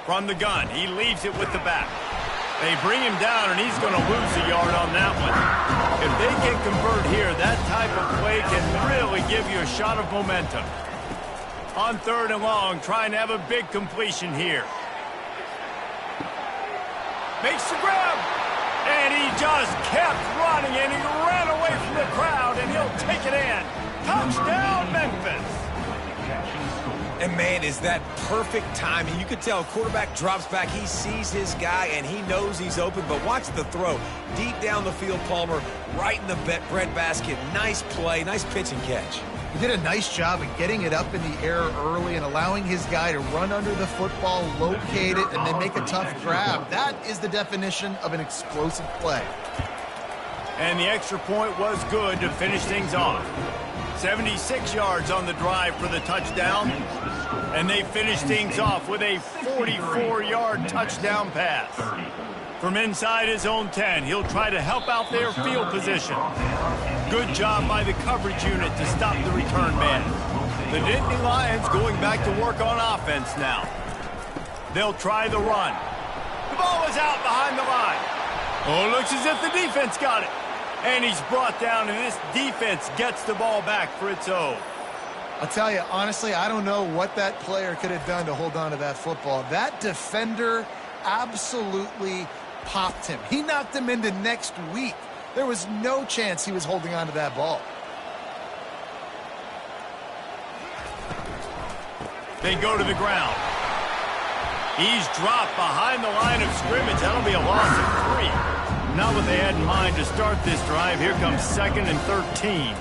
S1: From the gun, he leaves it with the back. They bring him down, and he's going to lose a yard on that one. If they can convert here, that type of play can really give you a shot of momentum. On 3rd and long, trying to have a big completion here. Makes the grab, and he just kept running, and he ran away from the crowd, and he'll take it in. Touchdown, Memphis.
S3: And, man, is that perfect timing. You could tell quarterback drops back. He sees his guy, and he knows he's open. But watch the throw. Deep down the field, Palmer, right in the breadbasket. Nice play, nice pitch and catch.
S2: He did a nice job of getting it up in the air early and allowing his guy to run under the football, locate it, and then make a tough grab. That is the definition of an explosive play.
S1: And the extra point was good to finish things off. 76 yards on the drive for the touchdown. And they finish things off with a 44-yard touchdown pass. From inside his own 10, he'll try to help out their field position. Good job by the coverage unit to stop the return man. The Nittany Lions going back to work on offense now. They'll try the run. The ball is out behind the line. Oh, looks as if the defense got it. And he's brought down, and this defense gets the ball back for its own.
S2: I'll tell you, honestly, I don't know what that player could have done to hold on to that football. That defender absolutely popped him. He knocked him into next week. There was no chance he was holding on to that ball.
S1: They go to the ground. He's dropped behind the line of scrimmage. That'll be a loss of 3. Not what they had in mind to start this drive. Here comes 2nd and 13.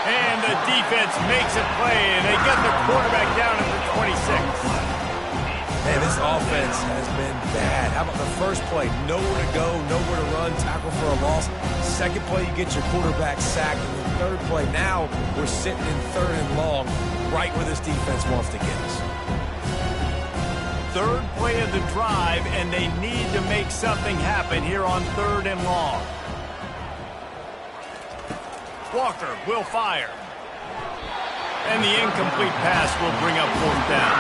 S1: And the defense makes a play, and they get the quarterback down at the 26.
S3: Man, this offense has been bad. How about the first play? Nowhere to go, nowhere to run, tackle for a loss. Second play, you get your quarterback sacked. And the third play, now we're sitting in 3rd and long, right where this defense wants to get us.
S1: 3rd play of the drive, and they need to make something happen here on 3rd and long. Walker will fire. And the incomplete pass will bring up 4th down.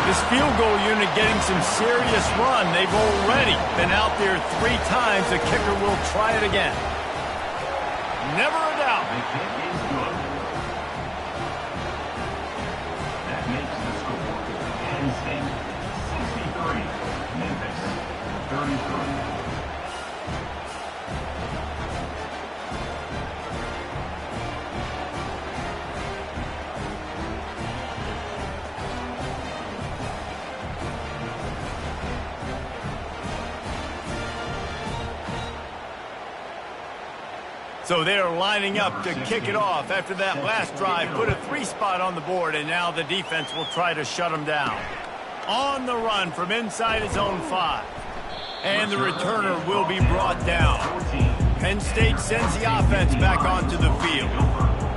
S1: This field goal unit getting some serious run. They've already been out there 3 times. The kicker will try it again. Never a doubt.
S5: That makes the score Penn State 63, Memphis 33.
S1: So they're lining up to kick it off after that last drive. Put a 3 spot on the board, and now the defense will try to shut them down. On the run from inside his own 5. And the returner will be brought down. Penn State sends the offense back onto the field.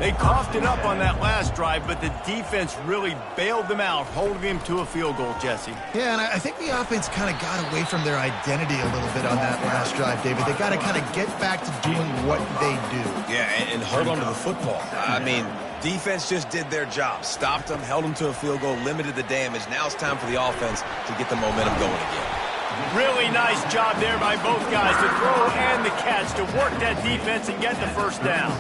S1: They coughed it up on that last drive, but the defense really bailed them out, holding them to a field goal, Jesse.
S2: Yeah, and I think the offense kind of got away from their identity a little bit on that last drive, David. They got to kind of get back to doing what they do.
S3: Yeah, and hold on to the football. I mean, defense just did their job. Stopped them, held them to a field goal, limited the damage. Now it's time for the offense to get the momentum going again.
S1: Really nice job there by both guys, the throw and the catch, to work that defense and get the first down.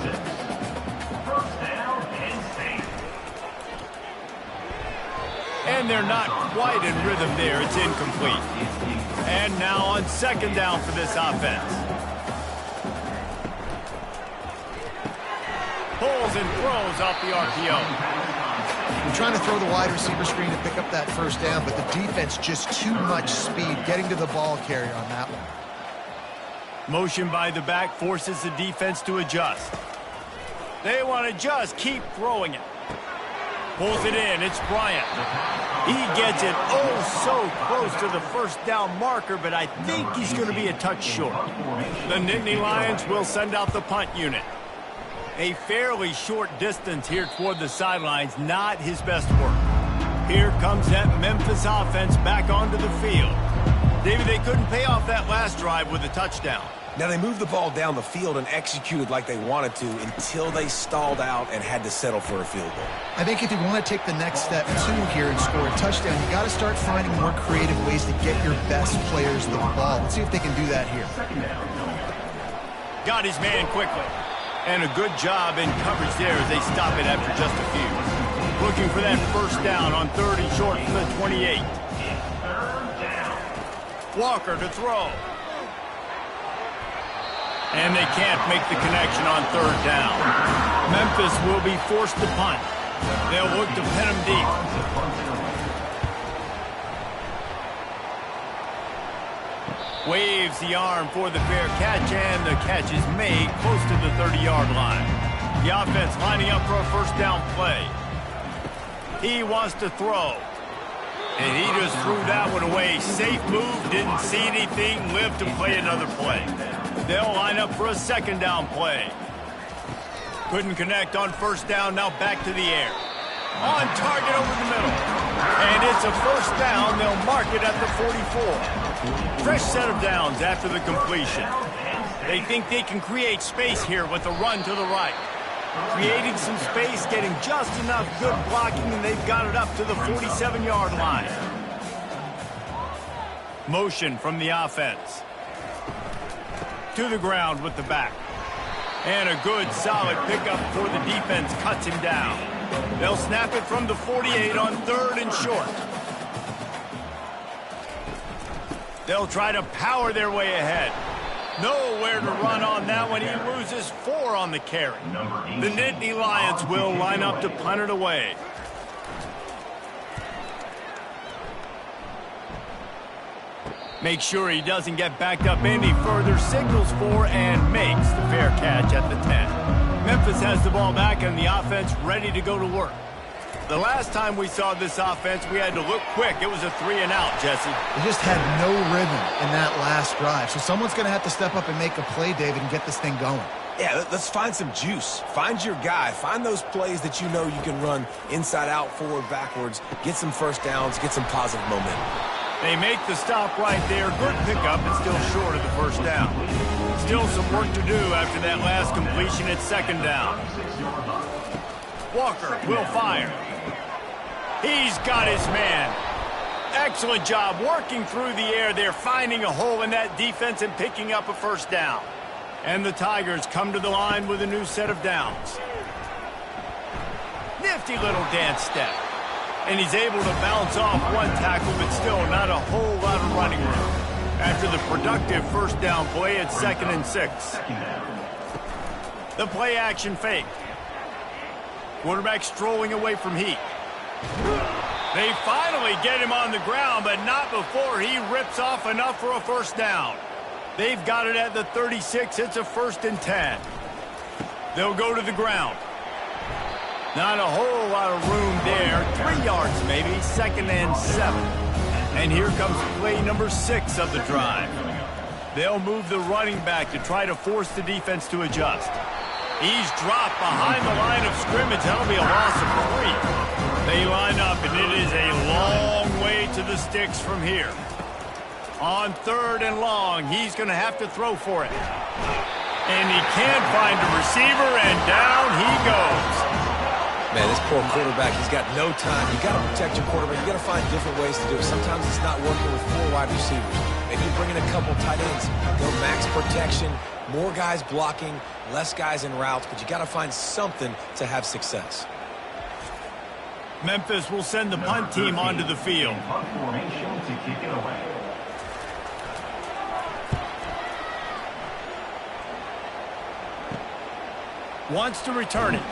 S1: And they're not quite in rhythm there. It's incomplete. And now on 2nd down for this offense. Pulls and throws off the RPO.
S2: You're trying to throw the wide receiver screen to pick up that first down, but the defense just too much speed getting to the ball carrier on that one.
S1: Motion by the back forces the defense to adjust. They want to just keep throwing it. Pulls it in. It's Bryant. He gets it so close to the first down marker, but I think he's going to be a touch short. The Nittany Lions will send out the punt unit. A fairly short distance here toward the sidelines, not his best work. Here comes that Memphis offense back onto the field. David, they couldn't pay off that last drive with a touchdown.
S3: Now, they moved the ball down the field and executed like they wanted to until they stalled out and had to settle for a field goal.
S2: I think if you want to take the next step, too, here and score a touchdown, you got to start finding more creative ways to get your best players the ball. Let's see if they can do that here.
S1: Got his man quickly. And a good job in coverage there as they stop it after just a few. Looking for that first down on 3rd and short from the 28. Walker to throw. And they can't make the connection on 3rd down. Memphis will be forced to punt. They'll look to pin him deep. Waves the arm for the fair catch, and the catch is made close to the 30-yard line. The offense lining up for a first down play. He wants to throw. And he just threw that one away. Safe move, didn't see anything, lived to play another play. They'll line up for a second down play. Couldn't connect on first down, now back to the air. On target over the middle. And it's a first down, they'll mark it at the 44. Fresh set of downs after the completion. They think they can create space here with a run to the right. Creating some space, getting just enough good blocking, and they've got it up to the 47-yard line. Motion from the offense. To the ground with the back. And a good, solid pickup for the defense cuts him down. They'll snap it from the 48 on 3rd and short. They'll try to power their way ahead. Nowhere to run on that one. He loses 4 on the carry. The Nittany Lions will line up to punt it away. Make sure he doesn't get backed up any further. Signals for and makes the fair catch at the 10. Memphis has the ball back and the offense ready to go to work. The last time we saw this offense, we had to look quick. It was a 3-and-out, Jesse.
S2: They just had no rhythm in that last drive. So someone's going to have to step up and make a play, David, and get this thing going.
S3: Yeah, let's find some juice. Find your guy. Find those plays that you know you can run inside out, forward, backwards. Get some first downs. Get some positive momentum.
S1: They make the stop right there. Good pickup, but still short of the first down. Still some work to do after that last completion at second down. Walker will fire. He's got his man. Excellent job working through the air there, finding a hole in that defense and picking up a first down. And the Tigers come to the line with a new set of downs. Nifty little dance step. And he's able to bounce off one tackle, but still not a whole lot of running room. After the productive first down play, it's 2nd and 6. The play action fake. Quarterback strolling away from heat. They finally get him on the ground, but not before he rips off enough for a first down. They've got it at the 36. It's a 1st and 10. They'll go to the ground. Not a whole lot of room there. 3 yards maybe. 2nd and 7. And here comes play number 6 of the drive. They'll move the running back to try to force the defense to adjust. He's dropped behind the line of scrimmage. That'll be a loss of 3. They line up, and it is a long way to the sticks from here. On 3rd and long, he's going to have to throw for it. And he can't find a receiver, and down he goes.
S3: Man, this poor quarterback, he's got no time. You got to protect your quarterback. You got to find different ways to do it. Sometimes it's not working with 4 wide receivers. Maybe you bring in a couple tight ends. Go max protection, more guys blocking, less guys in routes, but you got to find something to have success.
S1: Memphis will send the punt team onto the field.
S5: Punt formation to kick it away.
S1: Wants to return it.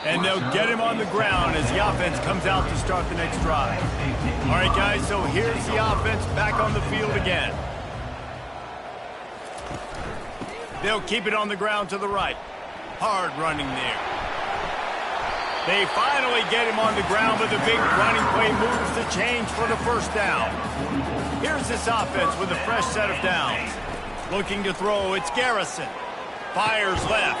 S1: And they'll get him on the ground as the offense comes out to start the next drive. All right, guys, so here's the offense back on the field again. They'll keep it on the ground to the right. Hard running there. They finally get him on the ground, but the big running play moves the change for the first down. Here's this offense with a fresh set of downs. Looking to throw, it's Garrison. Fires left.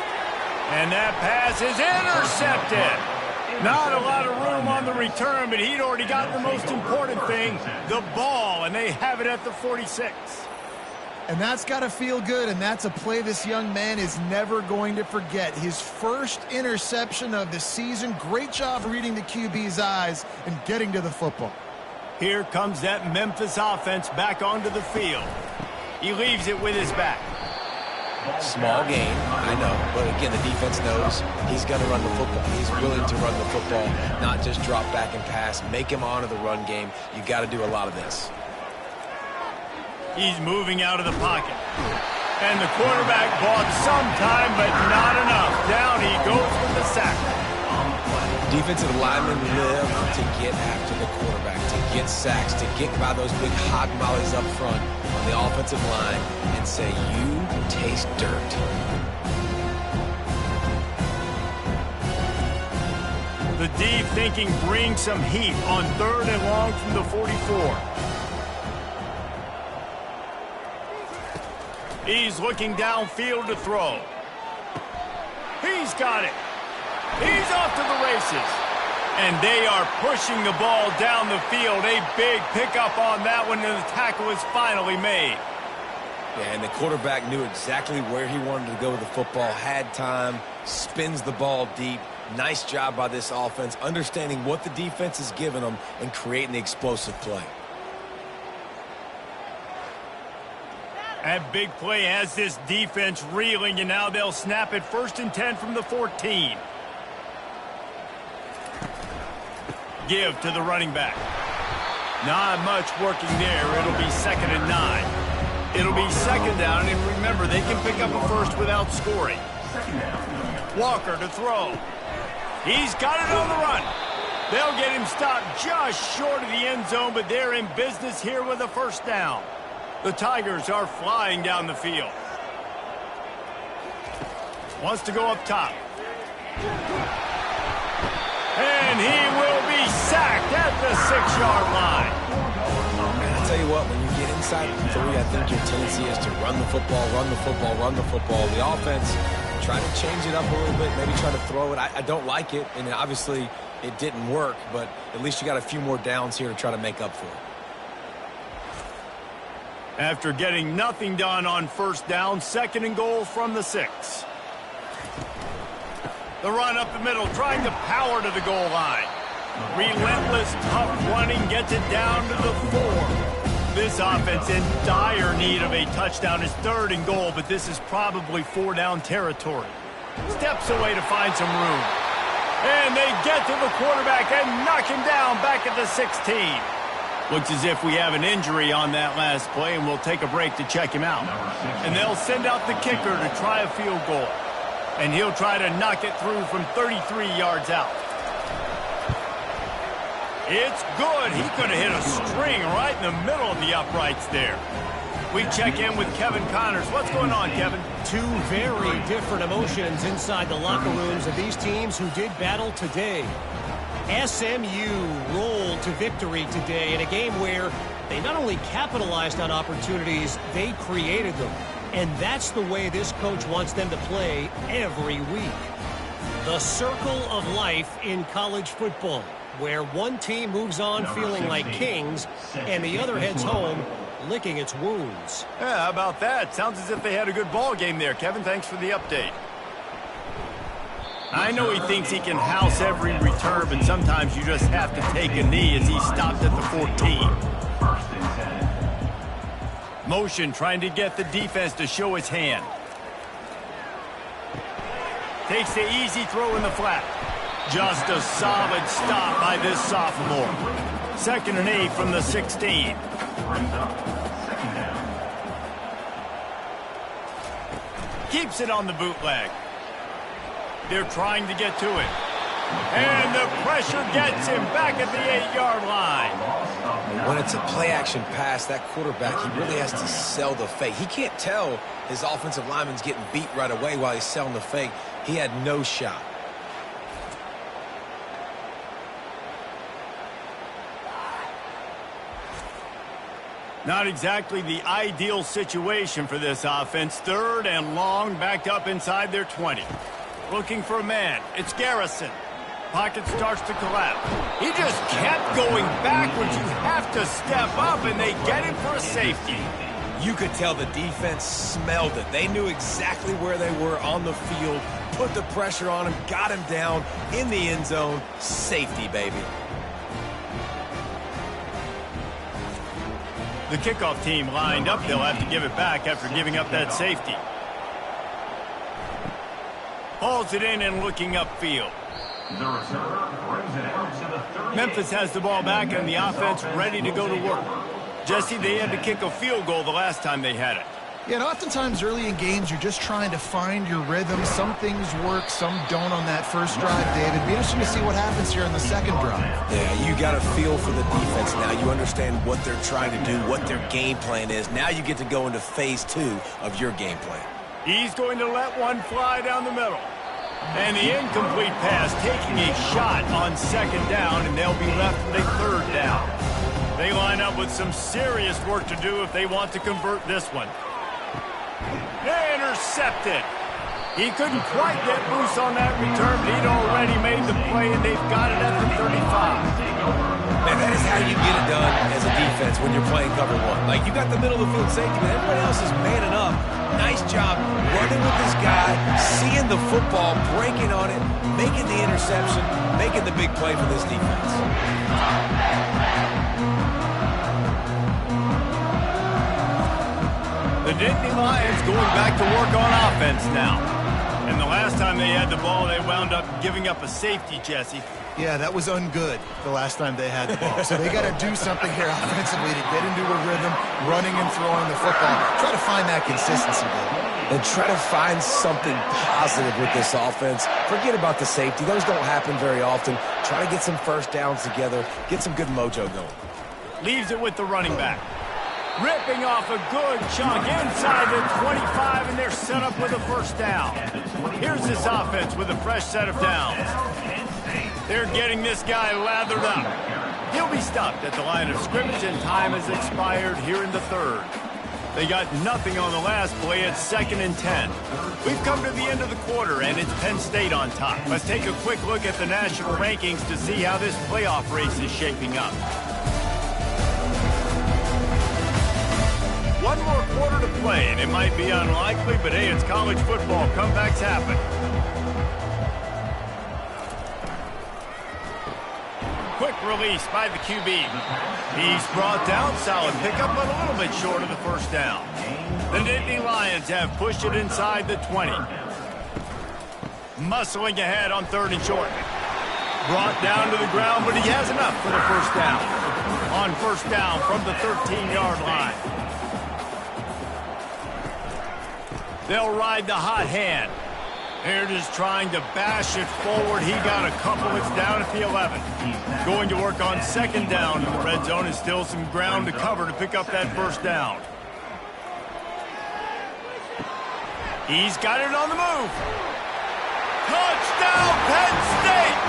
S1: And that pass is intercepted. Not a lot of room on the return, but he'd already got the most important thing, the ball, and they have it at the 46.
S2: And that's got to feel good, and that's a play this young man is never going to forget. His first interception of the season. Great job reading the QB's eyes and getting to the football.
S1: Here comes that Memphis offense back onto the field. He leaves it with his back.
S3: Small gain, I know, but again, the defense knows he's going to run the football. He's willing to run the football, not just drop back and pass, make him honor the run game. You got to do a lot of this.
S1: He's moving out of the pocket. And the quarterback bought some time, but not enough. Down he goes with the sack.
S3: Defensive linemen live to get after the quarterback, to get sacks, to get by those big hog mollies up front on the offensive line and say, you taste dirt.
S1: The deep thinking brings some heat on 3rd and long from the 44. He's looking downfield to throw. He's got it. He's off to the races. And they are pushing the ball down the field. A big pickup on that one, and the tackle is finally made.
S3: Yeah, and the quarterback knew exactly where he wanted to go with the football, had time, spins the ball deep. Nice job by this offense, understanding what the defense is giving them and creating the explosive play.
S1: That big play has this defense reeling, and now they'll snap it 1st and 10 from the 14. Give to the running back. Not much working there. It'll be 2nd and 9. It'll be 2nd down, and remember, they can pick up a first without scoring. Walker to throw. He's got it on the run. They'll get him stopped just short of the end zone, but they're in business here with a first down. The Tigers are flying down the field. Wants to go up top. And he will be sacked at the 6-yard line.
S3: And I'll tell you what, when you get inside of 3, I think your tendency is to run the football, run the football, run the football. The offense, try to change it up a little bit, maybe try to throw it. I don't like it, and obviously it didn't work, but at least you got a few more downs here to try to make up for it.
S1: After getting nothing done on first down, 2nd and goal from the 6. The run up the middle, trying to power to the goal line. Relentless, tough running gets it down to the 4. This offense in dire need of a touchdown. Is 3rd and goal, but this is probably 4-down territory. Steps away to find some room. And they get to the quarterback and knock him down back at the 16. Looks as if we have an injury on that last play, and we'll take a break to check him out. And they'll send out the kicker to try a field goal. And he'll try to knock it through from 33 yards out. It's good. He could have hit a string right in the middle of the uprights there. We check in with Kevin Connors. What's going on, Kevin?
S4: 2 very different emotions inside the locker rooms of these teams who did battle today. SMU rolled to victory today in a game where they not only capitalized on opportunities, they created them. And that's the way this coach wants them to play every week. The circle of life in college football, where one team moves on feeling like kings and the other heads home licking its wounds.
S1: Yeah, how about that? Sounds as if they had a good ball game there. Kevin, thanks for the update. I know he thinks he can house every return, but sometimes you just have to take a knee as he stopped at the 14. Motion trying to get the defense to show his hand. Takes the easy throw in the flat. Just a solid stop by this sophomore. 2nd and 8 from the 16. Keeps it on the bootleg. They're trying to get to it. And the pressure gets him back at the 8-yard line.
S3: When it's a play-action pass, that quarterback, he really has to sell the fake. He can't tell his offensive lineman's getting beat right away while he's selling the fake. He had no shot.
S1: Not exactly the ideal situation for this offense. 3rd and long, backed up inside their 20. Looking for a man. It's Garrison. Pocket starts to collapse. He just kept going backwards. You have to step up, and they get him for a safety.
S3: You could tell the defense smelled it. They knew exactly where they were on the field, put the pressure on him, got him down in the end zone. Safety, baby.
S1: The kickoff team lined up. They'll have to give it back after giving up that safety. Hauls it in and looking upfield.
S5: The returner brings it out to the 38.
S1: Memphis has the ball back and the offense ready to go to work. Jesse, they had to kick a field goal the last time they had it.
S2: Yeah, and oftentimes early in games, you're just trying to find your rhythm. Some things work, some don't on that first drive, David. Be interesting to see what happens here in the second drive.
S3: Yeah, you got a feel for the defense now. You understand what they're trying to do, what their game plan is. Now you get to go into phase 2 of your game plan.
S1: He's going to let one fly down the middle. And the incomplete pass taking a shot on 2nd down, and they'll be left with a 3rd down. They line up with some serious work to do if they want to convert this one. Intercepted. He couldn't quite get loose on that return, but he'd already made the play, and they've got it at the 35.
S3: Man, that is how you get it done as a defense when you're playing cover 1. Like, you got the middle of the field safety, but everybody else is manning up. Nice job running with this guy, seeing the football, breaking on it, making the interception, making the big play for this defense.
S1: The Nittany Lions going back to work on offense now. And the last time they had the ball, they wound up giving up a safety, Jesse.
S2: Yeah, that was ungood the last time they had the ball. So they got to do something here offensively to get into a rhythm, running and throwing the football. Try to find that consistency, David.
S3: And try to find something positive with this offense. Forget about the safety. Those don't happen very often. Try to get some first downs together, get some good mojo going.
S1: Leaves it with the running back. Ripping off a good chunk inside the 25, and they're set up with a 1st down. Here's this offense with a fresh set of downs. They're getting this guy lathered up. He'll be stopped at the line of scrimmage, and time has expired here in the 3rd. They got nothing on the last play. It's 2nd and 10. We've come to the end of the quarter, and it's Penn State on top. Let's take a quick look at the national rankings to see how this playoff race is shaping up. One more quarter to play, and it might be unlikely, but hey, it's college football. Comebacks happen. Quick release by the QB. He's brought down. Solid pickup, but a little bit short of the 1st down. The Nittany Lions have pushed it inside the 20. Muscling ahead on 3rd and short. Brought down to the ground, but he has enough for the 1st down. On 1st down from the 13-yard line. They'll ride the hot hand. They're just trying to bash it forward. He got a couple. It's down at the 11. Going to work on 2nd down in the red zone, and still some ground to cover to pick up that 1st down. He's got it on the move. Touchdown, Penn State!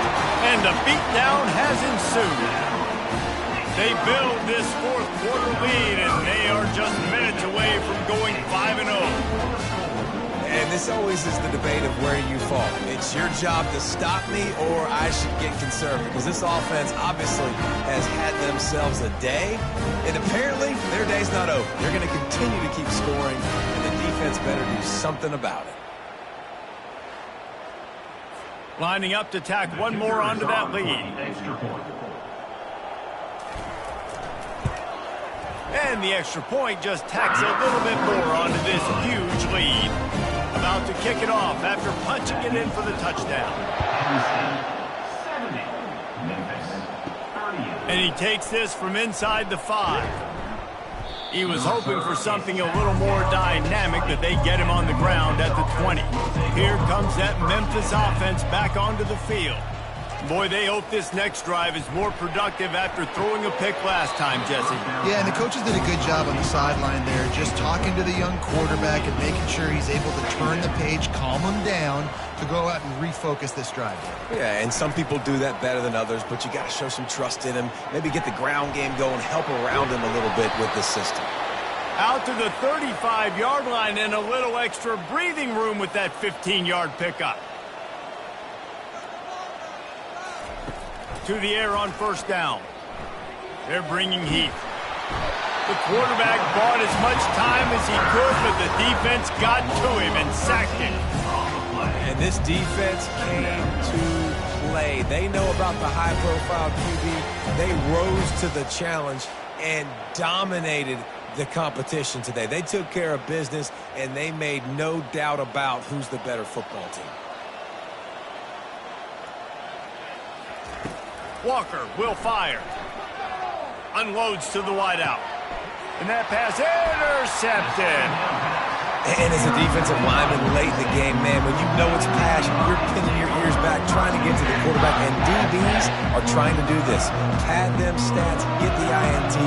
S1: And the beatdown has ensued. They build this 4th quarter lead, and they are just minutes away from going 5-0.
S3: And this always is the debate of where you fall. It's your job to stop me, or I should get conservative. Because this offense obviously has had themselves a day, and apparently their day's not over. They're going to continue to keep scoring, and the defense better do something about it.
S1: Lining up to tack one more onto that lead. And the extra point just tacks a little bit more onto this huge lead. About to kick it off after punching it in for the touchdown. And he takes this from inside the 5. He was hoping for something a little more dynamic, that they get him on the ground at the 20. Here comes that Memphis offense back onto the field. Boy, they hope this next drive is more productive after throwing a pick last time, Jesse.
S2: Yeah, and the coaches did a good job on the sideline there, just talking to the young quarterback and making sure he's able to turn the page, calm him down, to go out and refocus this drive.
S3: Yeah, and some people do that better than others, but you got to show some trust in him. Maybe get the ground game going, help around him a little bit with this system.
S1: Out to the 35-yard line and a little extra breathing room with that 15-yard pickup. To the air on first down. They're bringing heat. The quarterback bought as much time as he could, but the defense got to him and sacked him.
S3: And this defense came to play. They know about the high-profile QB. They rose to the challenge and dominated the competition today. They took care of business, and they made no doubt about who's the better football team.
S1: Walker will fire. Unloads to the wideout. And that pass intercepted.
S3: And as a defensive lineman late in the game, man, when you know it's passion, you're pinning your ears back, trying to get to the quarterback. And DBs are trying to do this. Pad them stats, get the INT.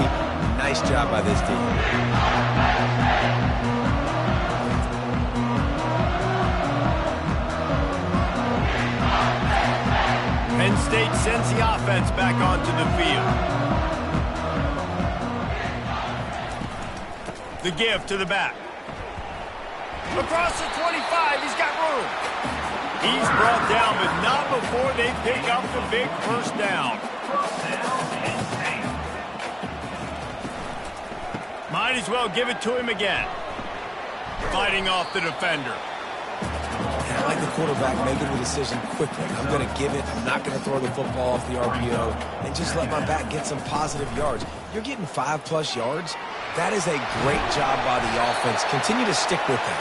S3: Nice job by this team.
S1: Penn State sends the offense back onto the field. The give to the back. Across the 25, he's got room. He's brought down, but not before they pick up the big first down. Might as well give it to him again. Fighting off the defender.
S3: I like the quarterback making the decision quickly. I'm going to give it. I'm not going to throw the football off the RPO and just let my back get some positive yards. You're getting 5+ yards. That is a great job by the offense. Continue to stick with that.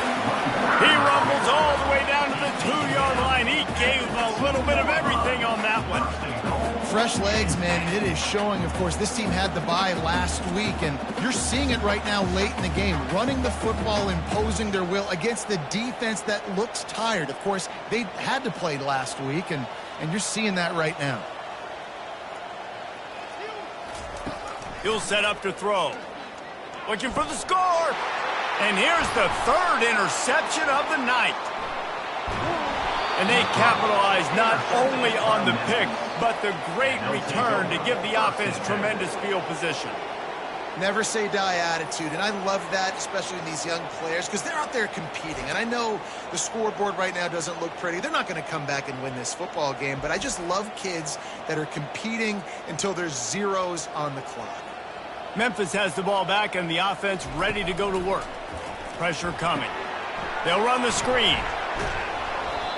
S1: He rumbles all the way down to the 2-yard line. He gave a little bit of everything on that one.
S2: Fresh legs, man, and it is showing. Of course, this team had the bye last week, and you're seeing it right now late in the game. Running the football, imposing their will against the defense that looks tired. Of course, they had to play last week, and you're seeing that right now.
S1: He'll set up to throw. Looking for the score. And here's the third interception of the night. And they capitalize not only on the pick, but the great return to give the offense tremendous field position.
S2: Never say die attitude, and I love that, especially in these young players, because they're out there competing. And I know the scoreboard right now doesn't look pretty. They're not going to come back and win this football game, but I just love kids that are competing until there's zeros on the clock.
S1: Memphis has the ball back and the offense ready to go to work. Pressure coming. They'll run the screen.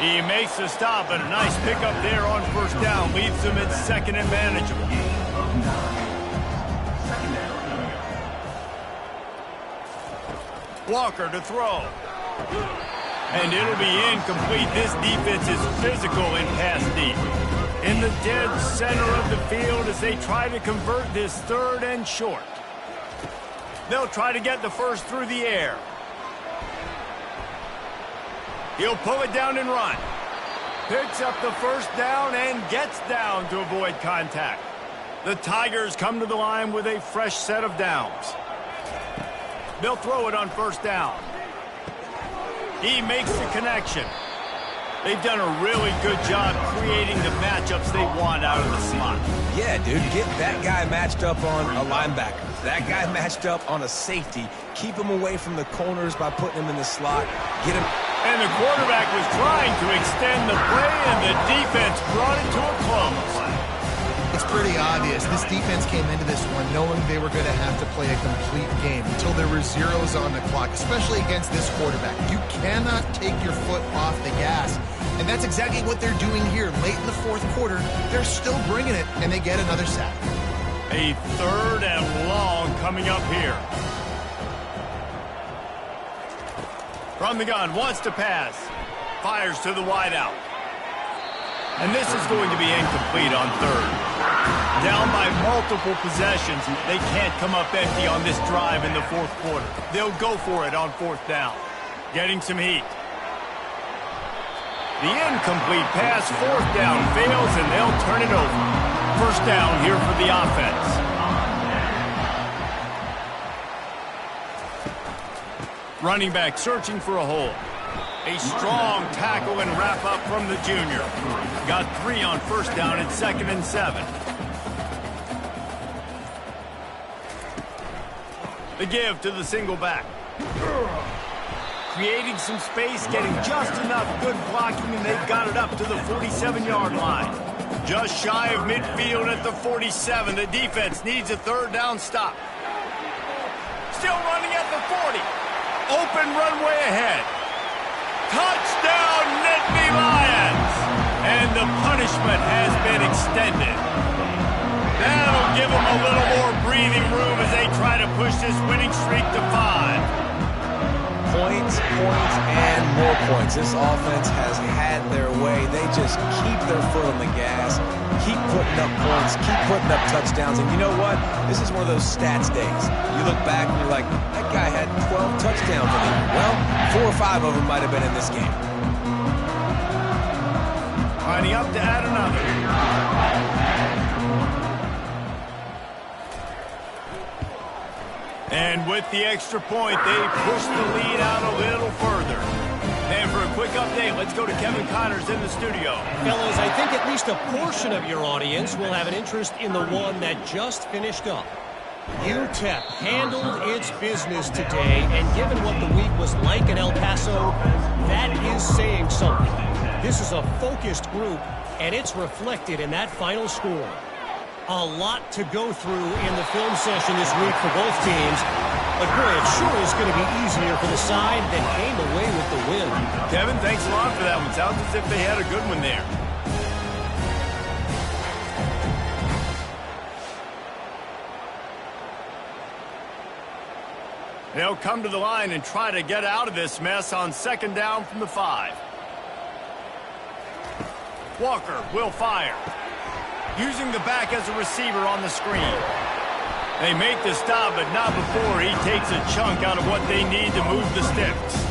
S1: He makes the stop, but a nice pickup there on first down. Leaves them at second and manageable. Walker to throw. And it'll be incomplete. This defense is physical and pass deep. In the dead center of the field as they try to convert this third and short. They'll try to get the first through the air. He'll pull it down and run. Picks up the first down and gets down to avoid contact. The Tigers come to the line with a fresh set of downs. They'll throw it on first down. He makes the connection. They've done a really good job creating the matchups they want out of the slot.
S3: Yeah, dude, get that guy matched up on a linebacker. That guy matched up on a safety. Keep him away from the corners by putting him in the slot. Get him.
S1: And the quarterback was trying to extend the play, and the defense brought it to a close.
S2: It's pretty obvious. This defense came into this one knowing they were going to have to play a complete game until there were zeros on the clock, especially against this quarterback. You cannot take your foot off the gas, and that's exactly what they're doing here. Late in the fourth quarter, they're still bringing it, and they get another sack.
S1: A third and long coming up here. From the gun, wants to pass. Fires to the wideout. And this is going to be incomplete on third. Down by multiple possessions, they can't come up empty on this drive in the fourth quarter. They'll go for it on fourth down. Getting some heat. The incomplete pass, fourth down, fails, and they'll turn it over. First down here for the offense. Running back searching for a hole. A strong tackle and wrap up from the junior. Got 3 on first down at 2nd and 7. The give to the single back. Creating some space, getting just enough good blocking, and they've got it up to the 47-yard line. Just shy of midfield at the 47. The defense needs a third down stop. Still running at the 40. Open runway ahead. Touchdown, Nittany Lions! And the punishment has been extended. That'll give them a little more breathing room as they try to push this winning streak to 5.
S3: Points, and more points. This offense has had their way. They just keep their foot on the gas, keep putting up points, keep putting up touchdowns. And you know what? This is one of those stats days. You look back and you're like, that guy had 12 touchdowns in the year. Well, 4 or 5 of them might have been in this game.
S1: Lining up to add another. And with the extra point, they push the lead out a little further. And for a quick update, let's go to Kevin Connors in the studio.
S4: Fellas, I think at least a portion of your audience will have an interest in the one that just finished up. UTEP handled its business today, and given what the week was like in El Paso, that is saying something. This is a focused group, and it's reflected in that final score. A lot to go through in the film session this week for both teams. But, boy, it sure is going to be easier for the side that came away with the win.
S1: Kevin, thanks a lot for that one. Sounds as if they had a good one there. They'll come to the line and try to get out of this mess on 2nd down from the 5. Walker will fire. Using the back as a receiver on the screen. They make the stop, but not before he takes a chunk out of what they need to move the sticks.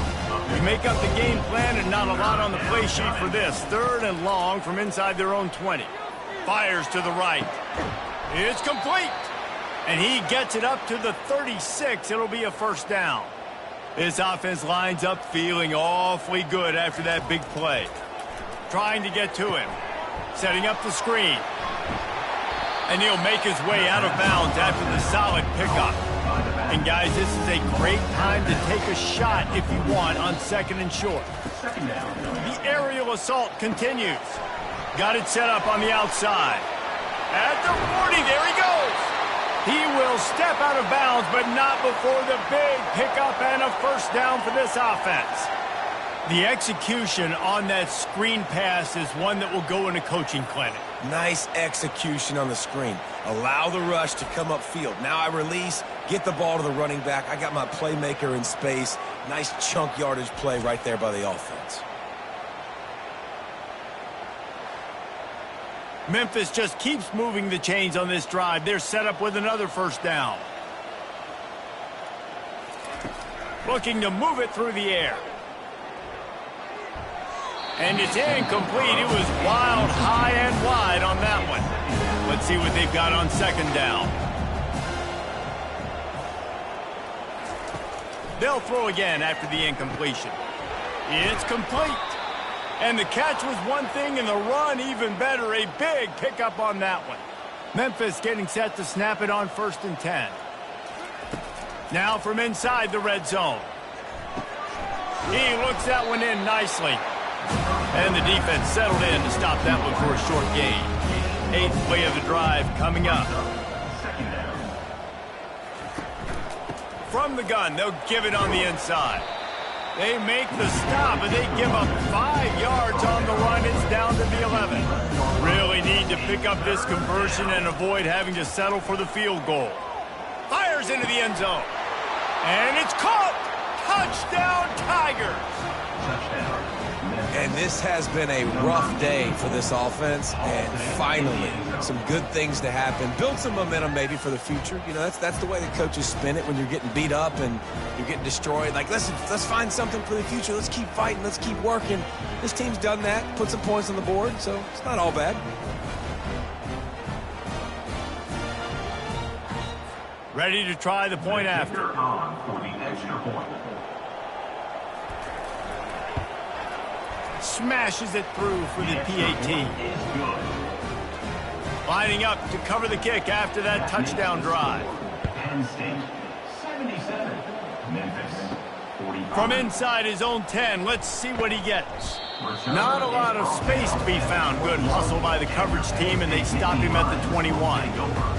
S1: We make up the game plan and not a lot on the play sheet for this. 3rd and long from inside their own 20. Fires to the right. It's complete. And he gets it up to the 36. It'll be a first down. This offense lines up feeling awfully good after that big play. Trying to get to him. Setting up the screen. And he'll make his way out of bounds after the solid pickup. And, guys, this is a great time to take a shot if you want on 2nd and short. The aerial assault continues. Got it set up on the outside. At the 40, there he goes. He will step out of bounds, but not before the big pickup and a first down for this offense. The execution on that screen pass is one that will go in a coaching clinic.
S3: Nice execution on the screen. Allow the rush to come upfield. Now I release, get the ball to the running back. I got my playmaker in space. Nice chunk yardage play right there by the offense.
S1: Memphis just keeps moving the chains on this drive. They're set up with another first down. Looking to move it through the air. And it's incomplete. It was wild, high, and wide on that one. Let's see what they've got on 2nd down. They'll throw again after the incompletion. It's complete. And the catch was one thing, and the run even better. A big pickup on that one. Memphis getting set to snap it on 1st and 10. Now from inside the red zone. He looks that one in nicely. And the defense settled in to stop that one for a short gain. 8th play of the drive coming up. From the gun, they'll give it on the inside. They make the stop, and they give up 5 yards on the run. It's down to the 11. Really need to pick up this conversion and avoid having to settle for the field goal. Fires into the end zone. And it's caught! Touchdown, Tigers!
S3: And this has been a rough day for this offense, and finally, some good things to happen. Build some momentum maybe for the future. You know, that's the way the coaches spin it when you're getting beat up and you're getting destroyed. Like, listen, let's find something for the future. Let's keep fighting. Let's keep working. This team's done that, put some points on the board, so it's not all bad.
S1: Ready to try the point after.
S5: On for the extra point.
S1: Smashes it through for the PAT.
S5: Is good.
S1: Lining up to cover the kick after that touchdown drive.
S5: Penn State, 77. Memphis, 45.
S1: From inside his own 10, let's see what he gets. Not a lot of space to be found. Good hustle by the coverage team, and they stop him at the 21.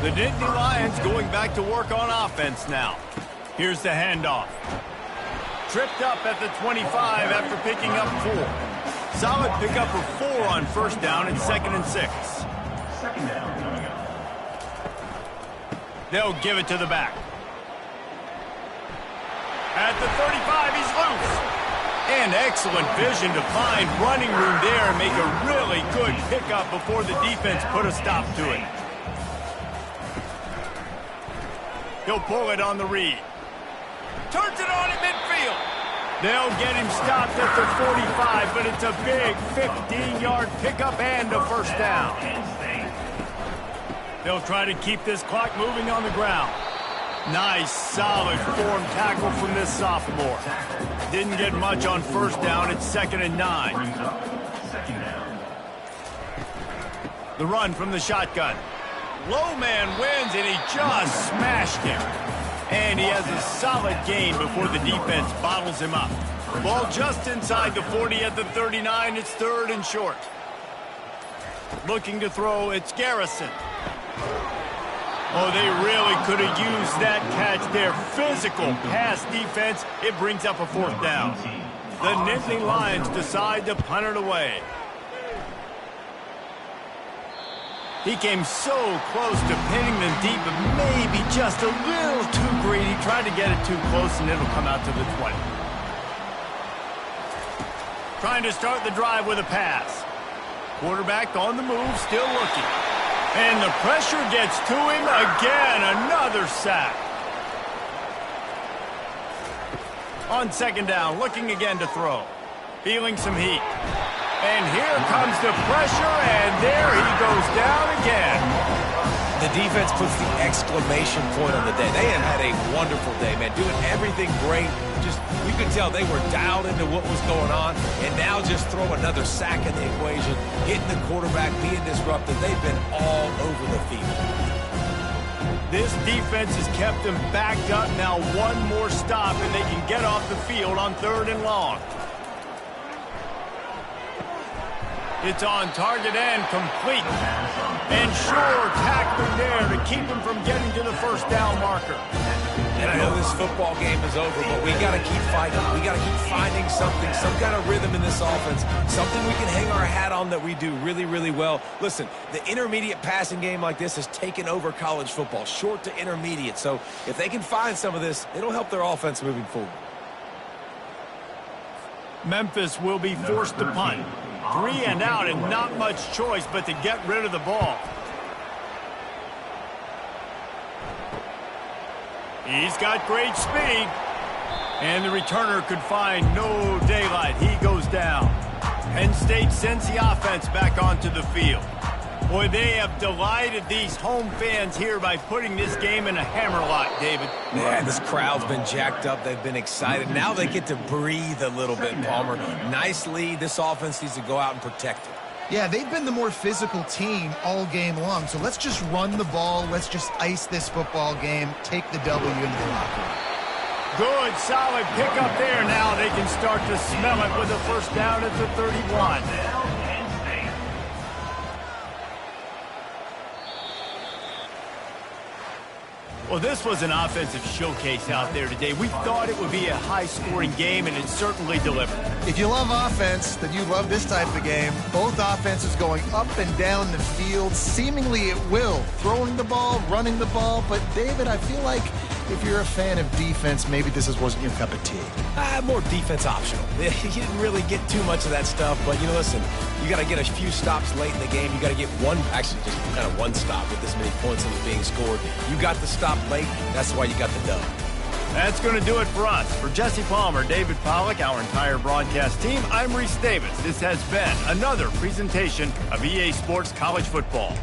S1: The Nittany Lions going back to work on offense now. Here's the handoff. Tripped up at the 25 after picking up 4. Solid pickup for 4 on first down and 2nd and 6.
S5: Second down coming up.
S1: They'll give it to the back. At the 35, he's loose. And excellent vision to find running room there and make a really good pickup before the defense put a stop to it. He'll pull it on the read. Turns it on at midfield. They'll get him stopped at the 45, but it's a big 15-yard pickup and a first down. They'll try to keep this clock moving on the ground. Nice, solid form tackle from this sophomore. Didn't get much on first down. It's 2nd and 9.
S5: Brings up second down.
S1: The run from the shotgun. Low man wins, and he just smashed him. And he has a solid gain before the defense bottles him up. Ball just inside the 40 at the 39. It's 3rd and short. Looking to throw, it's Garrison. Oh, they really could have used that catch there. Physical pass defense. It brings up a 4th down. The Nittany Lions decide to punt it away. He came so close to pinning them deep, but maybe just a little too greedy. Tried to get it too close, and it'll come out to the 20. Trying to start the drive with a pass. Quarterback on the move, still looking. And the pressure gets to him again. Another sack. On 2nd down, looking again to throw. Feeling some heat. And here comes the pressure, and there he goes down again.
S3: The defense puts the exclamation point on the day. They have had a wonderful day, man, doing everything great. Just, you could tell they were dialed into what was going on, and now just throw another sack in the equation, hitting the quarterback, being disrupted. They've been all over the field.
S1: This defense has kept them backed up. Now one more stop, and they can get off the field on 3rd and long. It's on target and complete. And sure tackling there to keep him from getting to the first down marker.
S3: And I know this football game is over, but we got to keep fighting. We got to keep finding something, some kind of rhythm in this offense, something we can hang our hat on that we do really, really well. Listen, the intermediate passing game like this has taken over college football, short to intermediate. So if they can find some of this, it'll help their offense moving forward.
S1: Memphis will be forced to punt. 3 and out, and not much choice but to get rid of the ball. He's got great speed. And the returner could find no daylight. He goes down. Penn State sends the offense back onto the field. Boy, they have delighted these home fans here by putting this game in a hammerlock, David.
S3: Yeah, this crowd's been jacked up. They've been excited. Now they get to breathe a little bit, Palmer. Nice lead. This offense needs to go out and protect it.
S2: Yeah, they've been the more physical team all game long. So let's just run the ball. Let's just ice this football game. Take the W into the locker room.
S1: Good, solid pickup there. Now they can start to smell it with a first down at the 31. Well, this was an offensive showcase out there today. We thought it would be a high-scoring game, and it certainly delivered.
S2: If you love offense, then you love this type of game. Both offenses going up and down the field, seemingly at will. Throwing the ball, running the ball. But, David, I feel like if you're a fan of defense, maybe wasn't your cup of tea.
S3: More defense optional. You didn't really get too much of that stuff, but, listen, you got to get a few stops late in the game. You got to get just kind of one stop with this many points that was being scored. You got the stop late. That's why you got the dub.
S1: That's going to do it for us. For Jesse Palmer, David Pollack, our entire broadcast team, I'm Reese Davis. This has been another presentation of EA Sports College Football.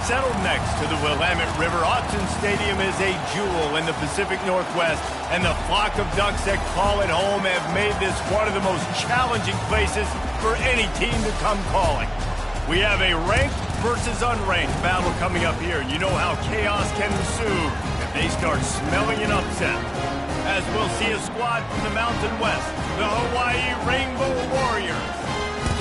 S1: Settled next to the Willamette River, Autzen Stadium is a jewel in the Pacific Northwest, and the flock of ducks that call it home have made this one of the most challenging places for any team to come calling. We have a ranked versus unranked battle coming up here, and you know how chaos can ensue if they start smelling an upset. As we'll see a squad from the Mountain West, the Hawaii Rainbow Warriors,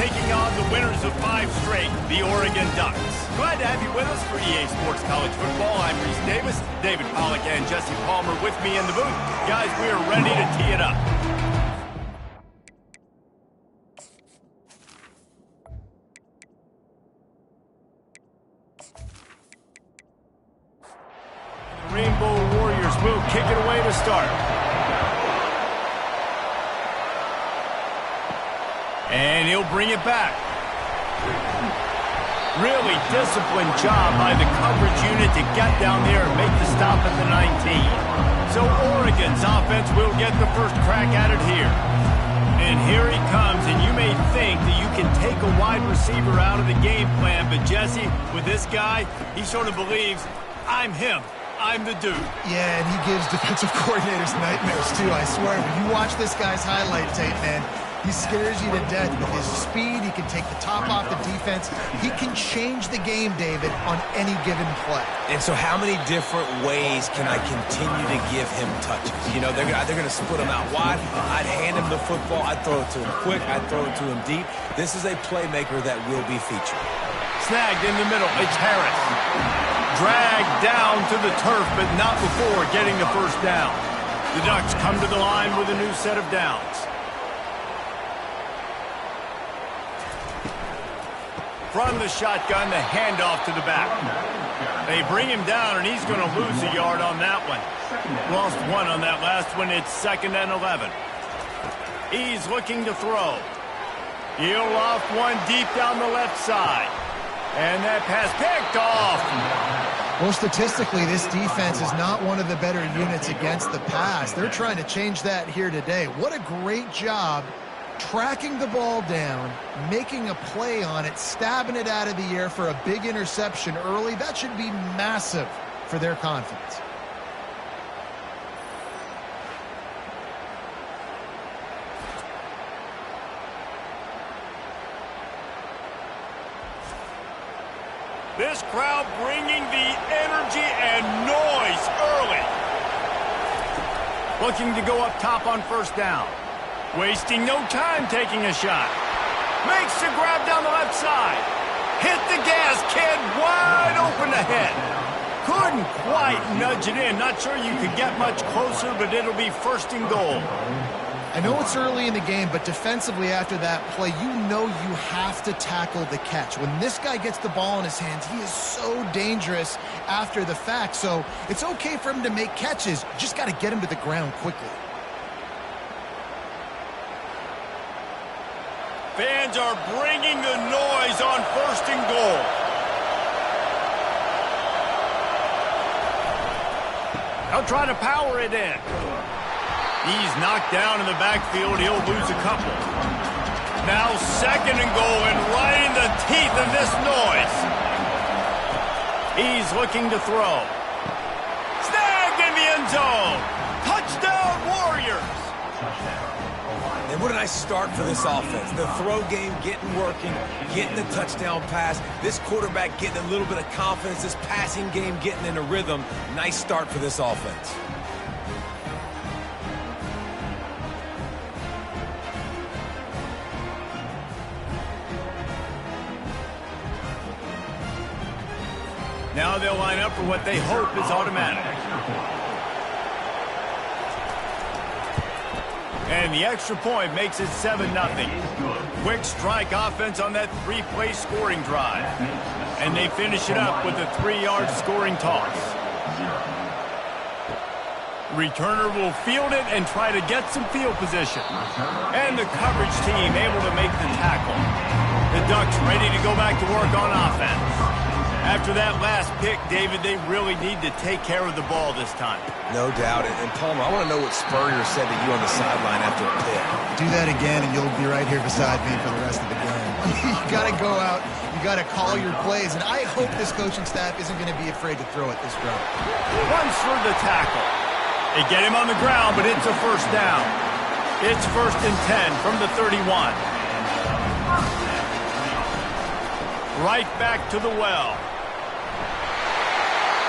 S1: taking on the winners of 5 straight, the Oregon Ducks. Glad to have you with us for EA Sports College Football. I'm Reese Davis, David Pollack and Jesse Palmer with me in the booth. Guys, we are ready to tee it up. The Rainbow Warriors will kick it away to start. And he'll bring it back. Really disciplined job by the coverage unit to get down there and make the stop at the 19. So Oregon's offense will get the first crack at it here. And here he comes, and you may think that you can take a wide receiver out of the game plan, but Jesse, with this guy, he sort of believes, I'm him. I'm the dude.
S2: Yeah, and he gives defensive coordinators nightmares, too, I swear. When you watch this guy's highlight tape, man, he scares you to death with his speed. He can take the top off the defense. He can change the game, David, on any given play.
S3: And so how many different ways can I continue to give him touches? You know, they're going to split him out wide. I'd hand him the football. I'd throw it to him quick. I'd throw it to him deep. This is a playmaker that will be featured.
S1: Snagged in the middle. It's Harris. Dragged down to the turf, but not before getting the first down. The Ducks come to the line with a new set of downs. From the shotgun, the handoff to the back. They bring him down, and he's going to lose a yard on that one. Lost 1 on that last one. It's 2nd and 11. He's looking to throw. He'll loft one deep down the left side. And that pass picked off.
S2: Well, statistically, this defense is not one of the better units against the pass. They're trying to change that here today. What a great job tracking the ball down, making a play on it, stabbing it out of the air for a big interception early. That should be massive for their confidence.
S1: This crowd bringing the energy and noise early. Looking to go up top on first down. Wasting no time taking a shot. Makes the grab down the left side. Hit the gas, kid. Wide open ahead. Couldn't quite nudge it in. Not sure you could get much closer, but it'll be 1st and goal.
S2: I know it's early in the game, but defensively after that play, you know you have to tackle the catch. When this guy gets the ball in his hands, he is so dangerous after the fact. So it's okay for him to make catches. Just got to get him to the ground quickly.
S1: Fans are bringing the noise on 1st and goal. They'll try to power it in. He's knocked down in the backfield. He'll lose a couple. Now 2nd and goal, and right in the teeth of this noise. He's looking to throw. Snagged in the end zone. Touchdown, Warriors.
S3: And what a nice start for this offense. The throw game getting working, getting the touchdown pass. This quarterback getting a little bit of confidence. This passing game getting in a rhythm. Nice start for this offense.
S1: Now they'll line up for what they hope is automatic. And the extra point makes it 7-0. Quick strike offense on that 3-play scoring drive. And they finish it up with a 3-yard scoring toss. Returner will field it and try to get some field position. And the coverage team able to make the tackle. The Ducks ready to go back to work on offense. After that last pick, David, they really need to take care of the ball this time.
S3: No doubt. And Palmer, I want to know what Spurrier said to you on the sideline after a pick.
S2: Do that again, and you'll be right here beside me for the rest of the game. You got to go out. You got to call your plays. And I hope this coaching staff isn't going to be afraid to throw it this route.
S1: Runs for the tackle. They get him on the ground, but it's a first down. It's 1st and 10 from the 31. Right back to the well.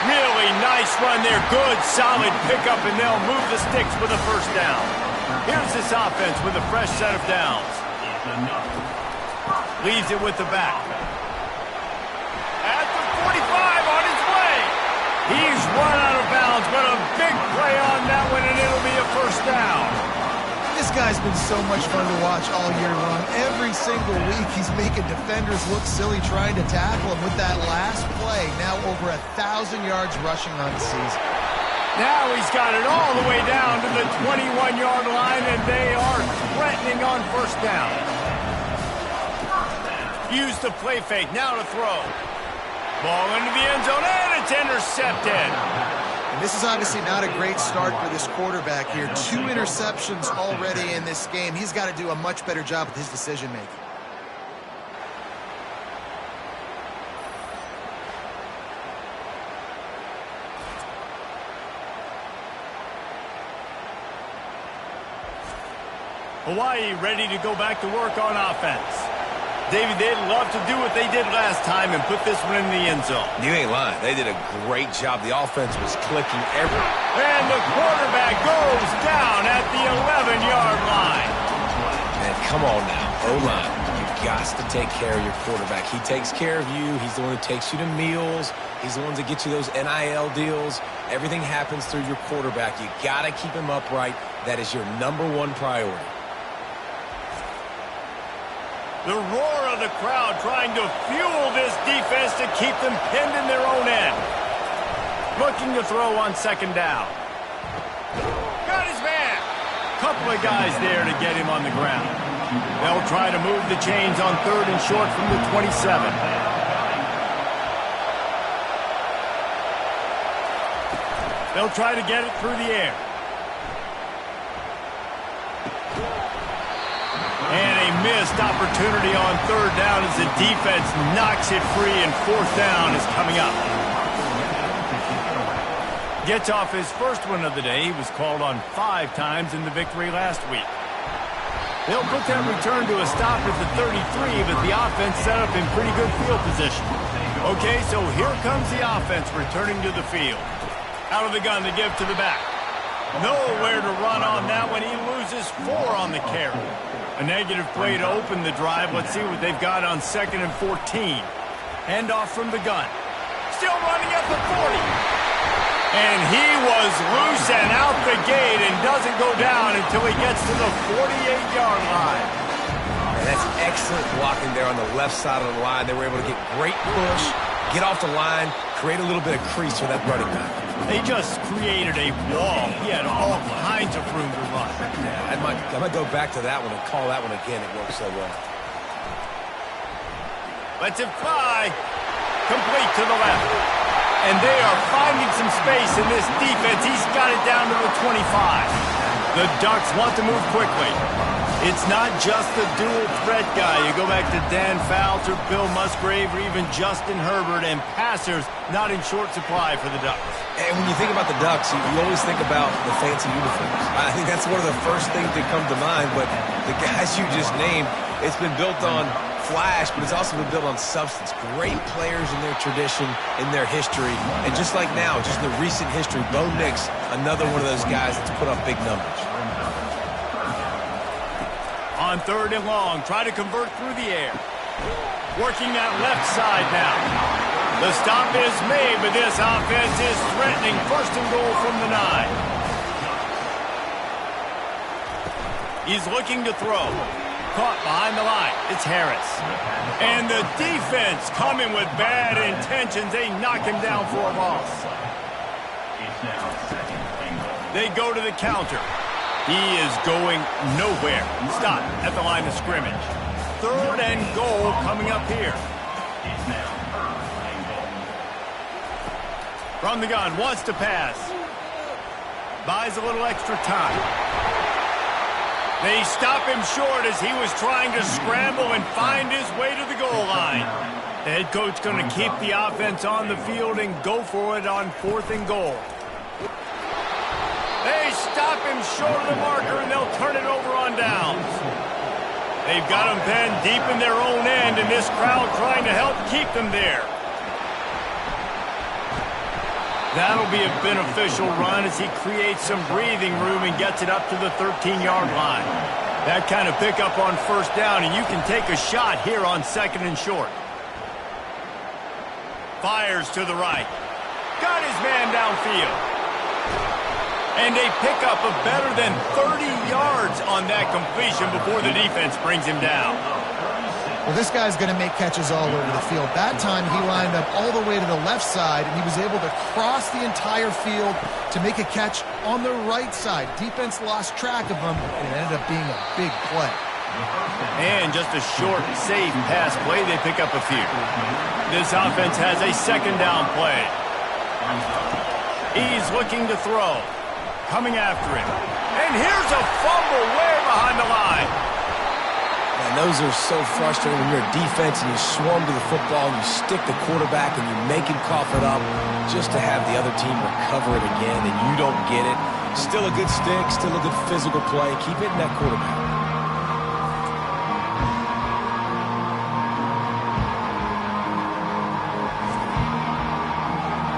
S1: Really nice run there. Good, solid pickup, and they'll move the sticks for the first down. Here's this offense with a fresh set of downs. Leaves it with the back. At the 45 on his way. He's run out of bounds, but a big play on that one, and it'll be a first down.
S2: This guy's been so much fun to watch all year long. Every single week he's making defenders look silly trying to tackle him with that last play. Now over 1,000 yards rushing on the season.
S1: Now he's got it all the way down to the 21-yard line, and they are threatening on first down. Use the play fake, now to throw. Ball into the end zone, and it's intercepted.
S2: And this is obviously not a great start for this quarterback here. 2 interceptions already in this game. He's got to do a much better job with his decision-making.
S1: Hawaii ready to go back to work on offense. David, they'd love to do what they did last time and put this one in the end zone.
S3: You ain't lying. They did a great job. The offense was clicking everywhere.
S1: And the quarterback goes down at the 11-yard line.
S3: Man, come on now. O-line, you've got to take care of your quarterback. He takes care of you. He's the one who takes you to meals. He's the one that gets you those NIL deals. Everything happens through your quarterback. You got to keep him upright. That is your #1 priority.
S1: The roar of the crowd trying to fuel this defense to keep them pinned in their own end. Looking to throw on 2nd down. Got his man. Couple of guys there to get him on the ground. They'll try to move the chains on 3rd and short from the 27. They'll try to get it through the air. And a missed opportunity on 3rd down as the defense knocks it free, and 4th down is coming up. Gets off his first one of the day. He was called on 5 times in the victory last week. They'll put that return to a stop at the 33, but the offense set up in pretty good field position. Okay, so here comes the offense returning to the field. Out of the gun to give to the back. Nowhere to run on that one. He loses 4 on the carry. A negative play to open the drive. Let's see what they've got on 2nd and 14. Handoff from the gun. Still running at the 40. And he was loose and out the gate and doesn't go down until he gets to the 48-yard line.
S3: And that's excellent blocking there on the left side of the line. They were able to get great push, get off the line, create a little bit of crease for that running back.
S1: They just created a wall. He had all kinds of room to run.
S3: Yeah, I might go back to that one and call that one again. It worked so well.
S1: Lets it fly. Complete to the left. And they are finding some space in this defense. He's got it down to the 25. The Ducks want to move quickly. It's not just the dual threat guy. You go back to Dan Fouts or Bill Musgrave or even Justin Herbert, and passers not in short supply for the Ducks.
S3: And when you think about the Ducks, you always think about the fancy uniforms. I think that's one of the first things that come to mind, but the guys you just named, it's been built on flash, but it's also been built on substance. Great players in their tradition, in their history, and just like now, just in the recent history, Bo Nix, another one of those guys that's put up big numbers.
S1: On 3rd and long, try to convert through the air. Working that left side now. The stop is made, but this offense is threatening 1st and goal from the 9. He's looking to throw. Caught behind the line. It's Harris. And the defense coming with bad intentions. They knock him down for a loss. They go to the counter. He is going nowhere. Stop at the line of scrimmage. 3rd and goal coming up here. From the gun, wants to pass. Buys a little extra time. They stop him short as he was trying to scramble and find his way to the goal line. The head coach going to keep the offense on the field and go for it on 4th and goal. They stop him short of the marker, and they'll turn it over on downs. They've got him pinned deep in their own end, and this crowd trying to help keep them there. That'll be a beneficial run as he creates some breathing room and gets it up to the 13-yard line. That kind of pickup on 1st down, and you can take a shot here on 2nd and short. Fires to the right. Got his man downfield. And they pick up a better than 30 yards on that completion before the defense brings him down.
S2: Well, this guy's going to make catches all over the field. That time he lined up all the way to the left side, and he was able to cross the entire field to make a catch on the right side. Defense lost track of him, and it ended up being a big play.
S1: And just a short, safe pass play, they pick up a few. This offense has a 2nd down play. He's looking to throw. Coming after him. And here's a fumble way behind the line.
S3: And those are so frustrating when you're a defense and you swarm to the football and you stick the quarterback and you make him cough it up just to have the other team recover it again and you don't get it. Still a good stick, still a good physical play. Keep hitting that quarterback.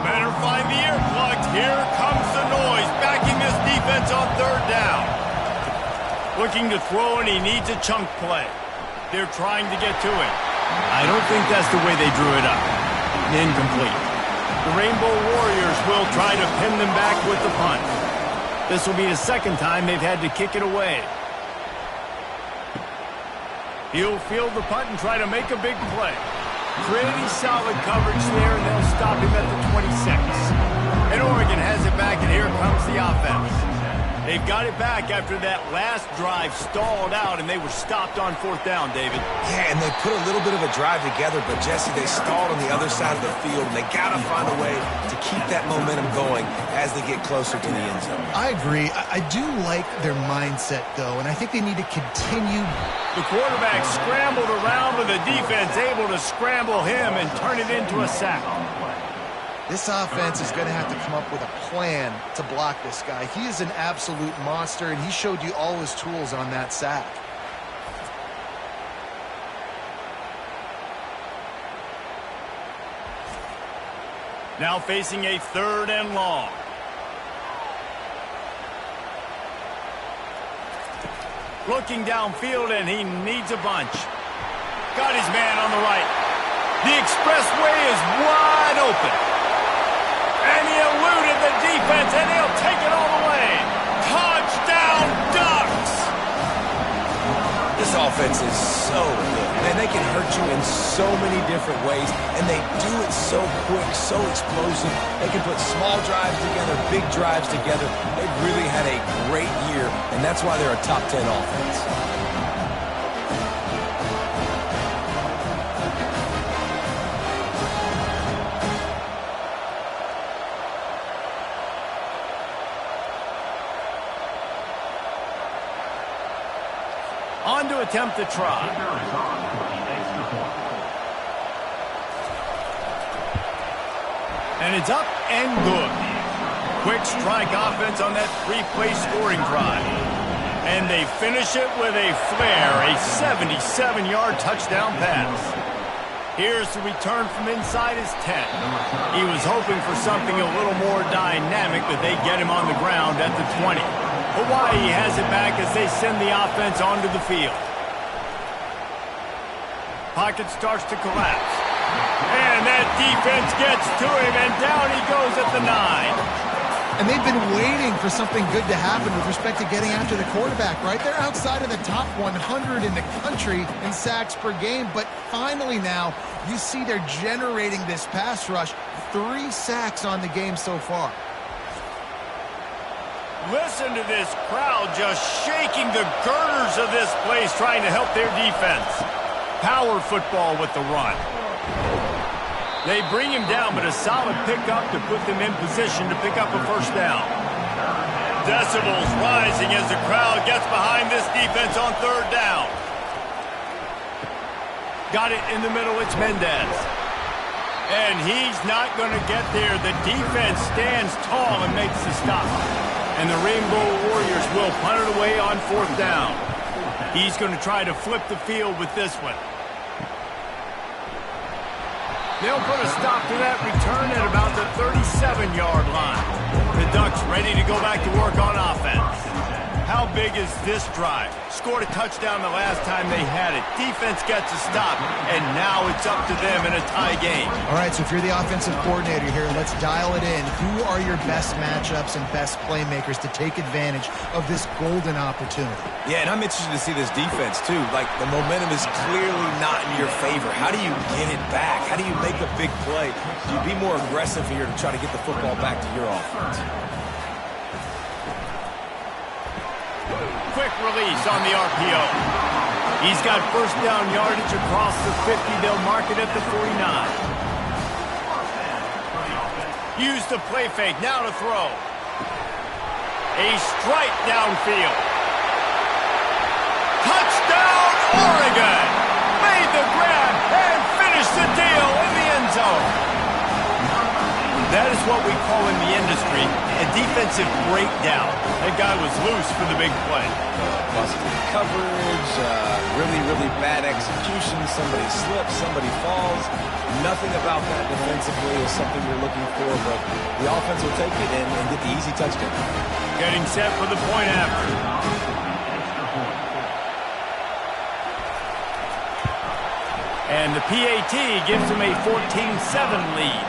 S1: Better find the earplugs. Here comes the noise, backing this defense on 3rd down. Looking to throw, and he needs a chunk play. They're trying to get to him. I don't think that's the way they drew it up. Incomplete. The Rainbow Warriors will try to pin them back with the punt. This will be the 2nd time they've had to kick it away. He'll field the punt and try to make a big play. Pretty solid coverage there, and they'll stop him at the 26. And Oregon has it back, and here comes the offense. They've got it back after that last drive stalled out, and they were stopped on 4th down, David.
S3: Yeah, and they put a little bit of a drive together, but, Jesse, they stalled on the other side of the field, and they got to find a way to keep that momentum going as they get closer to the end zone.
S2: I agree. I do like their mindset, though, and I think they need to continue.
S1: The quarterback scrambled around, but the defense able to scramble him and turn it into a sack.
S2: This offense is going to have to come up with a plan to block this guy. He is an absolute monster, and he showed you all his tools on that sack.
S1: Now facing a 3rd and long. Looking downfield, and he needs a bunch. Got his man on the right. The expressway is wide open. And he eluded the defense, and he'll take it all the way. Touchdown, Ducks!
S3: This offense is so good. Man, they can hurt you in so many different ways, and they do it so quick, so explosive. They can put small drives together, big drives together. They've really had a great year, and that's why they're a top 10 offense.
S1: On to attempt the try. And it's up and good. Quick strike offense on that 3-play scoring drive. And they finish it with a flair, a 77-yard touchdown pass. Here's the return from inside his 10. He was hoping for something a little more dynamic, but they get him on the ground at the 20. Hawaii has it back as they send the offense onto the field. Pocket starts to collapse. And that defense gets to him, and down he goes at the 9.
S2: And they've been waiting for something good to happen with respect to getting after the quarterback, right? They're outside of the top 100 in the country in sacks per game, but finally now you see they're generating this pass rush. 3 sacks on the game so far.
S1: Listen to this crowd just shaking the girders of this place, trying to help their defense. Power football with the run. They bring him down, but a solid pickup to put them in position to pick up a 1st down. decibels rising as the crowd gets behind this defense on third down. Got it in the middle. It's Mendez. And he's not going to get there. The defense stands tall and makes the stop. And the Rainbow Warriors will punt it away on fourth down. He's going to try to flip the field with this one. They'll put a stop to that return at about the 37-yard line. The Ducks ready to go back to work on offense. How big is this drive? Scored a touchdown the last time they had it. Defense gets a stop, and now it's up to them in a tie game.
S2: All right, so if you're the offensive coordinator here, let's dial it in. Who are your best matchups and best playmakers to take advantage of this golden opportunity?
S3: Yeah, and I'm interested to see this defense, too. Like, the momentum is clearly not in your favor. How do you get it back? How do you make a big play? Do you be more aggressive here to try to get the football back to your offense?
S1: Quick release on the RPO. He's got first down yardage across the 50. They'll mark it at the 49. Use the play fake. Now to throw. A strike downfield. Touchdown, Oregon! Made the grab and finished the deal in the end zone. That is what we call in the industry a defensive breakdown. That guy was loose for the big play.
S3: Busted coverage, really bad execution. Somebody slips, somebody falls. Nothing about that defensively is something you're looking for, but the offense will take it and get the easy touchdown.
S1: Getting set for the point after. And the PAT gives him a 14-7 lead.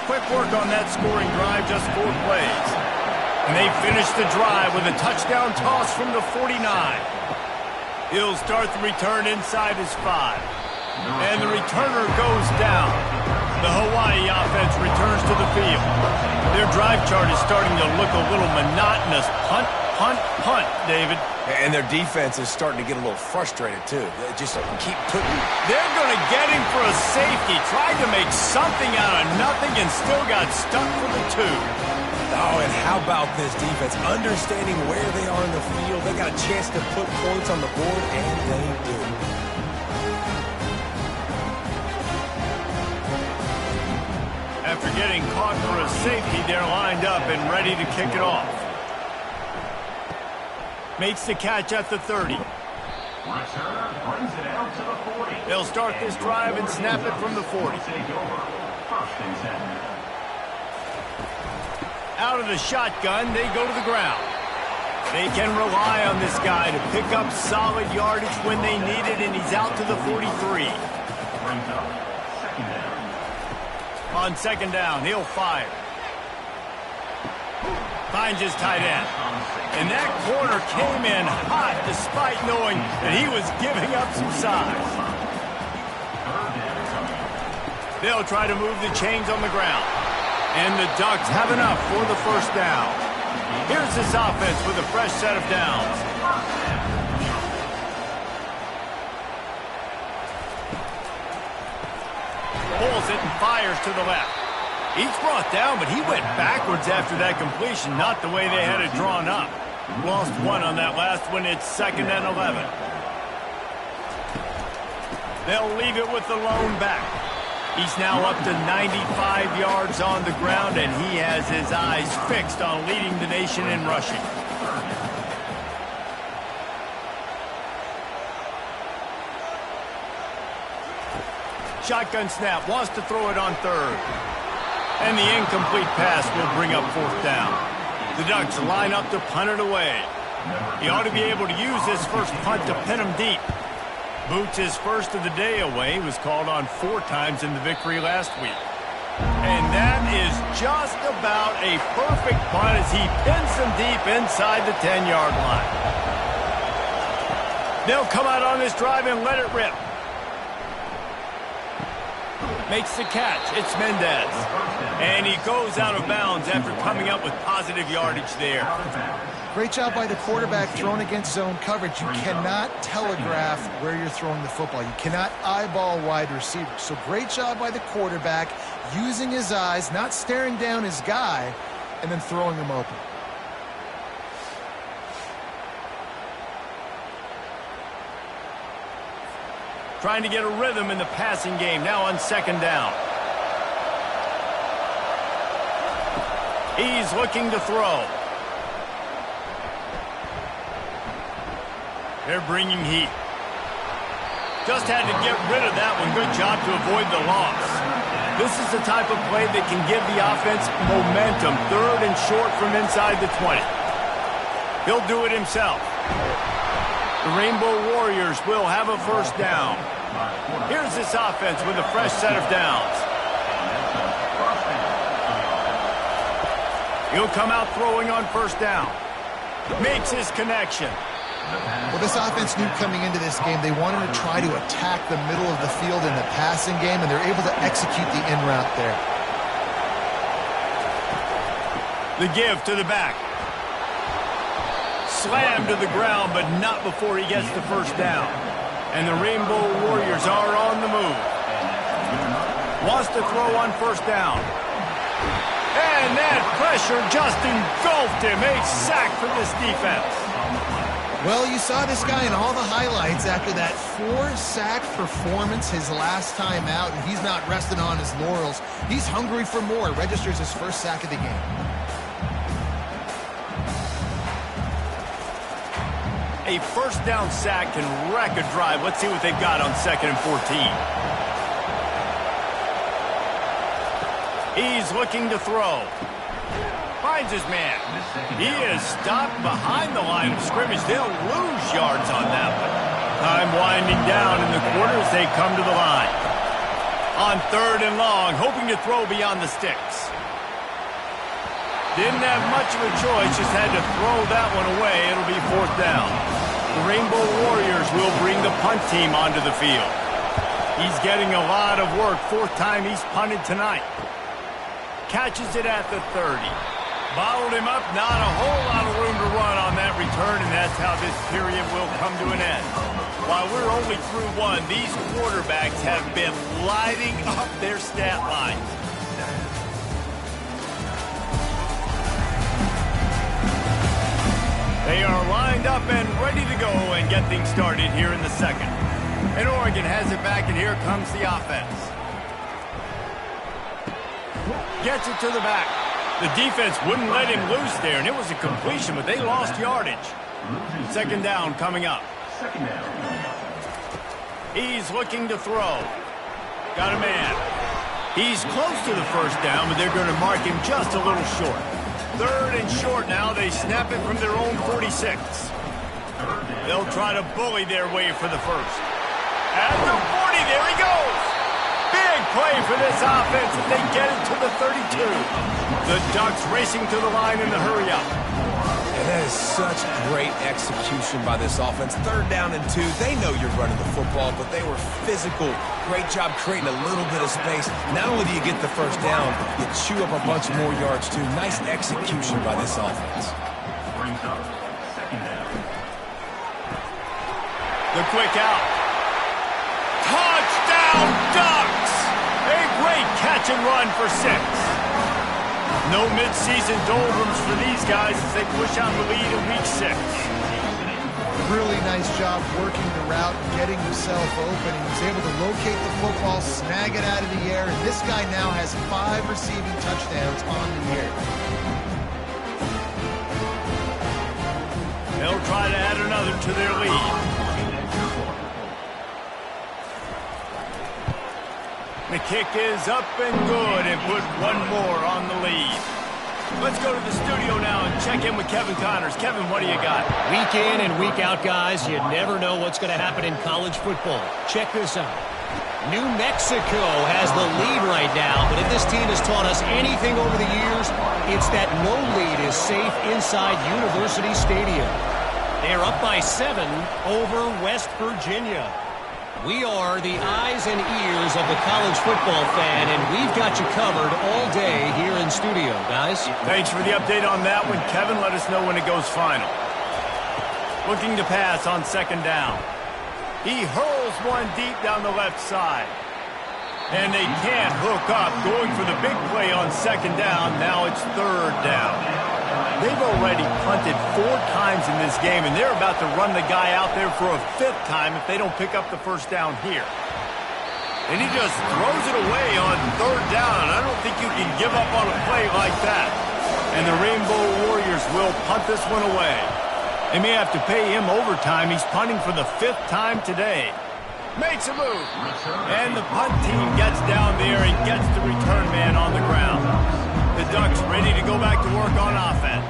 S1: Quick work on that scoring drive, just 4 plays. And they finish the drive with a touchdown toss from the 49. He'll start the return inside his 5. And the returner goes down. The Hawaii offense returns to the field. Their drive chart is starting to look a little monotonous. Punt, punt, punt, David.
S3: And their defense is starting to get a little frustrated, too. They just keep putting...
S1: They're going to get him for a safety. Tried to make something out of nothing and still got stuck for the 2.
S3: Oh, and how about this defense? Understanding where they are in the field. They got a chance to put points on the board, and they do.
S1: After getting caught for a safety, they're lined up and ready to kick it off. Makes the catch at the 30. They'll start this drive and snap it from the 40. Out of the shotgun, they go to the ground. They can rely on this guy to pick up solid yardage when they need it, and he's out to the 43. On second down, he'll fire. Finds his tight end. And that corner came in hot despite knowing that he was giving up some size. They'll try to move the chains on the ground. And the Ducks have enough for the first down. Here's this offense with a fresh set of downs. Pulls it and fires to the left. He's brought down, but he went backwards after that completion, not the way they had it drawn up. Lost 1 on that last one. It's 2nd and 11. They'll leave it with the lone back. He's now up to 95 yards on the ground, and he has his eyes fixed on leading the nation in rushing. Shotgun snap, wants to throw it on third. And the incomplete pass will bring up fourth down. The Ducks line up to punt it away. He ought to be able to use this first punt to pin him deep. Boots his first of the day away, was called on 4 times in the victory last week. And that is just about a perfect punt as he pins them deep inside the 10-yard line. They'll come out on this drive and let it rip. Makes the catch. It's Mendez. And he goes out of bounds after coming up with positive yardage there.
S2: Great job by the quarterback thrown against zone coverage. You cannot telegraph where you're throwing the football. You cannot eyeball wide receivers. So great job by the quarterback using his eyes, not staring down his guy, and then throwing him open.
S1: Trying to get a rhythm in the passing game now on second down. He's looking to throw. They're bringing heat. Just had to get rid of that one. Good job to avoid the loss. This is the type of play that can give the offense momentum. 3rd and short from inside the 20. He'll do it himself. The Rainbow Warriors will have a first down. Here's this offense with a fresh set of downs. He'll come out throwing on first down. Makes his connection.
S2: Well, this offense knew coming into this game they wanted to try to attack the middle of the field in the passing game, and they're able to execute the in route there.
S1: The give to the back. Slammed to the ground, but not before he gets the first down. And the Rainbow Warriors are on the move. Wants to throw on first down. And that pressure just engulfed him. A sack for this defense.
S2: Well, you saw this guy in all the highlights after that 4-sack performance his last time out, and he's not resting on his laurels. He's hungry for more. Registers his first sack of the game.
S1: A first down sack can wreck a drive. Let's see what they've got on 2nd and 14. He's looking to throw. Finds his man. He is stopped behind the line of scrimmage. They'll lose yards on that one. Time winding down in the quarter as they come to the line. On 3rd and long, hoping to throw beyond the sticks. Didn't have much of a choice, just had to throw that one away. It'll be 4th down. The Rainbow Warriors will bring the punt team onto the field. He's getting a lot of work. 4th time he's punted tonight. Catches it at the 30. Bottled him up, not a whole lot of room to run on that return, and that's how this period will come to an end. While we're only through one, these quarterbacks have been lighting up their stat line. They are lined up and ready to go and get things started here in the second. And Oregon has it back, and here comes the offense. Gets it to the back. The defense wouldn't let him loose there, and it was a completion, but they lost yardage. 2nd down coming up. He's looking to throw. Got a man. He's close to the first down, but they're going to mark him just a little short. 3rd and short now. They snap it from their own 46. They'll try to bully their way for the first. At the 40, there he goes. Big play for this offense as they get it to the 32. The Ducks racing to the line in the hurry-up.
S3: And that is such great execution by this offense. 3rd down and 2. They know you're running the football, but they were physical. Great job creating a little bit of space. Not only do you get the first down, you chew up a bunch more yards, too. Nice execution by this offense.
S5: Brings up 2nd down.
S1: The quick out. Touchdown, Ducks! A great catch and run for 6. No midseason doldrums for these guys as they push out the lead in week 6.
S2: Really nice job working the route and getting himself open. He was able to locate the football, snag it out of the air, and this guy now has 5 receiving touchdowns on the year.
S1: They'll try to add another to their lead. The kick is up and good and put one more on the lead. Let's go to the studio now and check in with Kevin Connors. Kevin, what do you got?
S4: Week in and week out, guys, you never know what's going to happen in college football. Check this out. New Mexico has the lead right now, but if this team has taught us anything over the years, it's that no lead is safe inside University Stadium. They're up by 7 over West Virginia. We are the eyes and ears of the college football fan, and we've got you covered all day here in studio, guys.
S1: Thanks for the update on that one, Kevin. Let us know when it goes final. Looking to pass on 2nd down. He hurls one deep down the left side. And they can't hook up. Going for the big play on 2nd down. Now it's 3rd down. They've already punted 4 times in this game, and they're about to run the guy out there for a 5th time if they don't pick up the first down here. And he just throws it away on 3rd down. I don't think you can give up on a play like that. And the Rainbow Warriors will punt this one away. They may have to pay him overtime. He's punting for the 5th time today. Makes a move. And the punt team gets down there and gets the return man on the ground. The Ducks ready to go back to work on offense.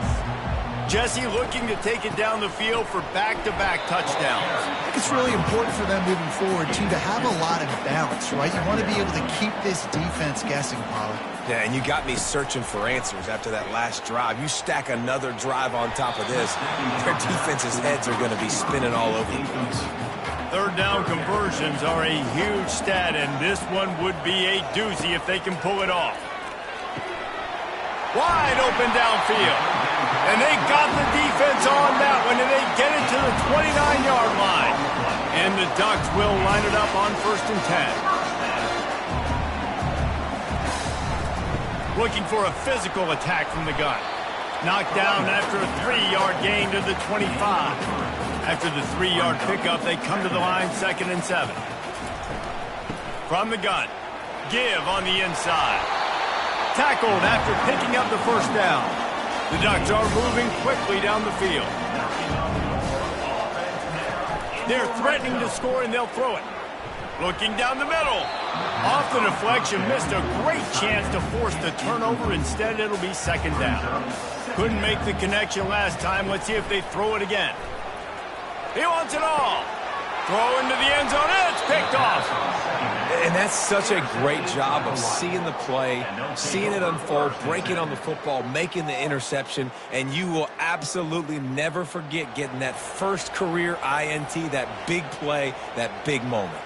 S1: Jesse looking to take it down the field for back-to-back touchdowns.
S2: I think it's really important for them moving forward, too, to have a lot of balance, right? You want to be able to keep this defense guessing, Pollard.
S3: Yeah, and you got me searching for answers after that last drive. You stack another drive on top of this, their defense's heads are going to be spinning all over the place.
S1: 3rd down conversions are a huge stat, and this one would be a doozy if they can pull it off. Wide open downfield. And they got the defense on that one, and they get it to the 29-yard line. And the Ducks will line it up on 1st and 10. Looking for a physical attack from the gun. Knocked down after a 3-yard gain to the 25. After the 3-yard pickup, they come to the line 2nd and 7. From the gun. Give on the inside. Tackled after picking up the 1st down. The Ducks are moving quickly down the field. They're threatening to score, and they'll throw it. Looking down the middle. Off the deflection, missed a great chance to force the turnover. Instead, it'll be 2nd down. Couldn't make the connection last time. Let's see if they throw it again. He wants it all. Throw into the end zone. It's picked off.
S3: And that's such a great job of seeing the play, seeing it unfold, breaking on the football, making the interception, and you will absolutely never forget getting that first career INT, that big play, that big moment.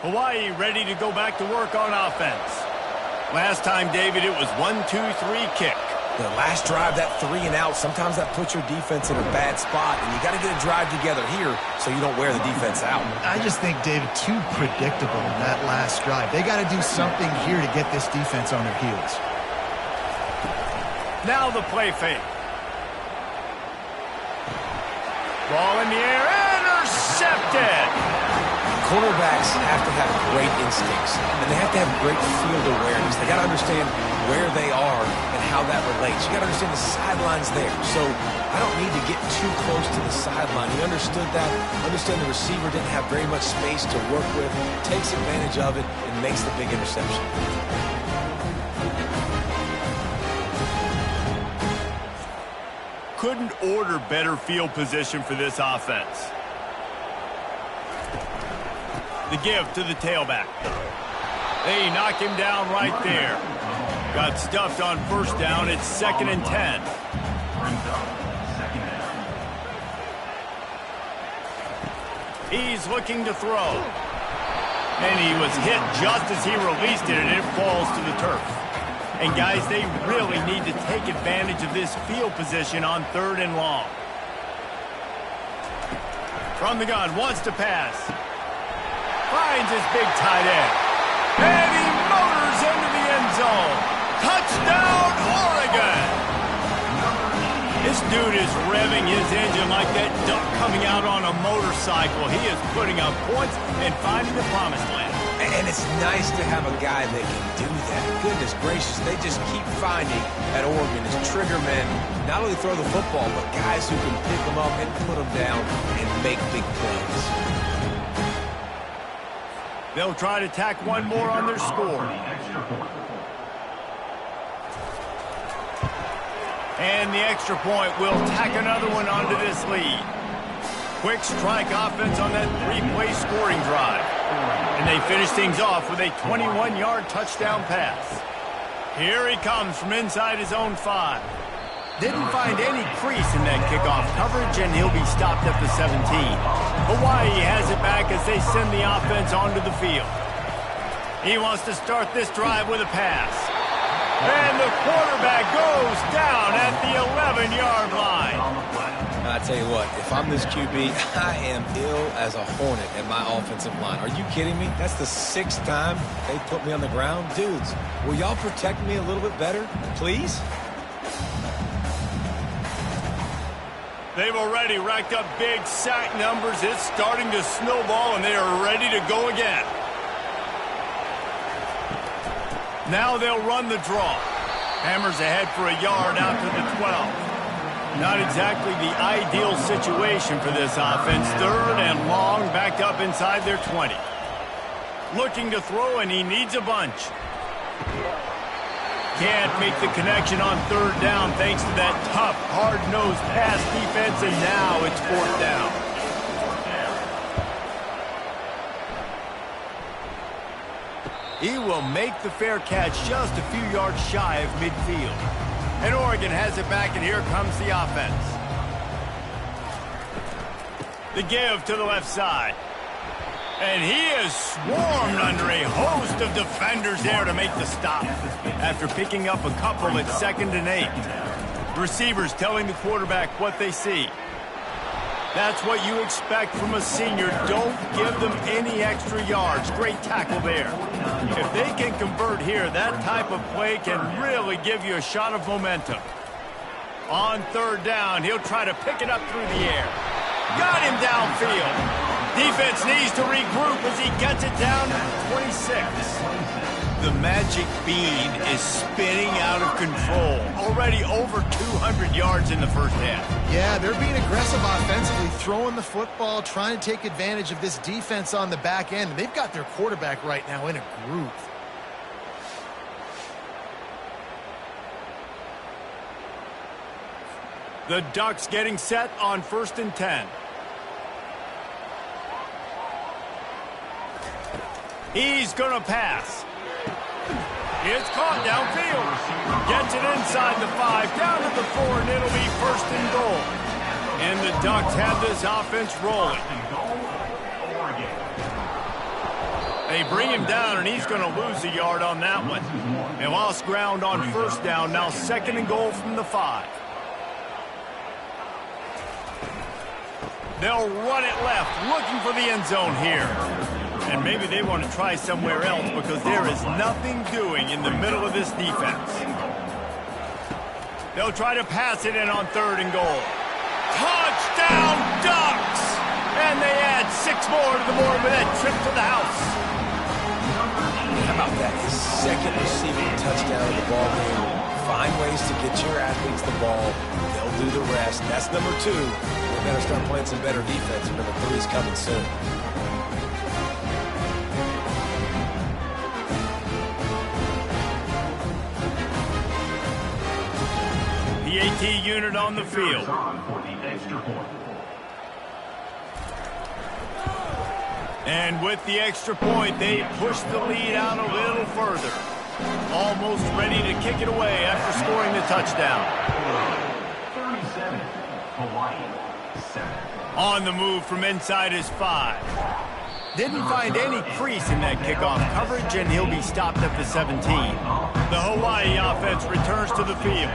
S1: Hawaii ready to go back to work on offense. Last time, David, it was 1-2-3 kick.
S3: The last drive, that 3 and out, sometimes that puts your defense in a bad spot, and you got to get a drive together here so you don't wear the defense out.
S2: I just think, David, too predictable in that last drive. They got to do something here to get this defense on their heels.
S1: Now the play fake. Ball in the air, intercepted.
S3: Quarterbacks have to have great instincts, and they have to have great field awareness. They got to understand where they are and how that relates. You got to understand the sidelines there. So I don't need to get too close to the sideline. He understood that. Understand the receiver didn't have very much space to work with. Takes advantage of it and makes the big interception.
S1: Couldn't order better field position for this offense. The give to the tailback. They knock him down right there. Got stuffed on 1st down. It's 2nd and 10. He's looking to throw. And he was hit just as he released it, and it falls to the turf. And guys, they really need to take advantage of this field position on 3rd and long. From the gun, wants to pass. Finds his big tight end. And he motors into the end zone. Touchdown, Oregon! This dude is revving his engine like that duck coming out on a motorcycle. He is putting up points and finding the promised land.
S3: And it's nice to have a guy that can do that. Goodness gracious, they just keep finding at Oregon as trigger men, not only throw the football, but guys who can pick them up and put them down and make big plays.
S1: They'll try to tack one more on their score. And the extra point will tack another one onto this lead. Quick strike offense on that 3-play scoring drive. And they finish things off with a 21-yard touchdown pass. Here he comes from inside his own 5. Didn't find any crease in that kickoff coverage, and he'll be stopped at the 17. Hawaii has it back as they send the offense onto the field. He wants to start this drive with a pass. And the quarterback goes down at the 11-yard line.
S3: tell you what, if I'm this QB, I am ill as a hornet at my offensive line. Are you kidding me? That's the 6th time they put me on the ground. Dudes, will y'all protect me a little bit better, please?
S1: They've already racked up big sack numbers. It's starting to snowball, and they are ready to go again. Now they'll run the draw. Hammers ahead for a yard out to the 12. Not exactly the ideal situation for this offense. 3rd and long, backed up inside their 20. Looking to throw, and he needs a bunch. Can't make the connection on 3rd down thanks to that tough, hard-nosed pass defense, and now it's 4th down. He will make the fair catch just a few yards shy of midfield. And Oregon has it back, and here comes the offense. The give to the left side. And he is swarmed under a host of defenders there to make the stop after picking up a couple at 2nd and 8. Receivers telling the quarterback what they see. That's what you expect from a senior. Don't give them any extra yards. Great tackle there. If they can convert here, that type of play can really give you a shot of momentum. On 3rd down, he'll try to pick it up through the air. Got him downfield. Defense needs to regroup as he gets it down to the 26. The magic bean is spinning out of control. Already over 200 yards in the first half.
S2: Yeah, they're being aggressive offensively, throwing the football, trying to take advantage of this defense on the back end. And they've got their quarterback right now in a groove.
S1: The Ducks getting set on 1st and 10. He's going to pass. It's caught downfield. Gets it inside the 5, down to the 4, and it'll be 1st and goal. And the Ducks have this offense rolling. They bring him down, and he's going to lose a yard on that one. They lost ground on 1st down, now 2nd and goal from the 5. They'll run it left, looking for the end zone here. And maybe they want to try somewhere else because there is nothing doing in the middle of this defense. They'll try to pass it in on 3rd and goal. Touchdown, Ducks! And they add 6 more to the board with that trip to the house.
S3: How about that? His 2nd receiving touchdown of the ball game. Find ways to get your athletes the ball. They'll do the rest. That's number 2. We better start playing some better defense. Number 3 is coming soon.
S1: The AT unit on the field. And with the extra point, they push the lead out a little further. Almost ready to kick it away after scoring the touchdown.
S5: 37, Hawaii, 7.
S1: On the move from inside his 5. Didn't find any crease in that kickoff coverage, and he'll be stopped at the 17. The Hawaii offense returns to the field.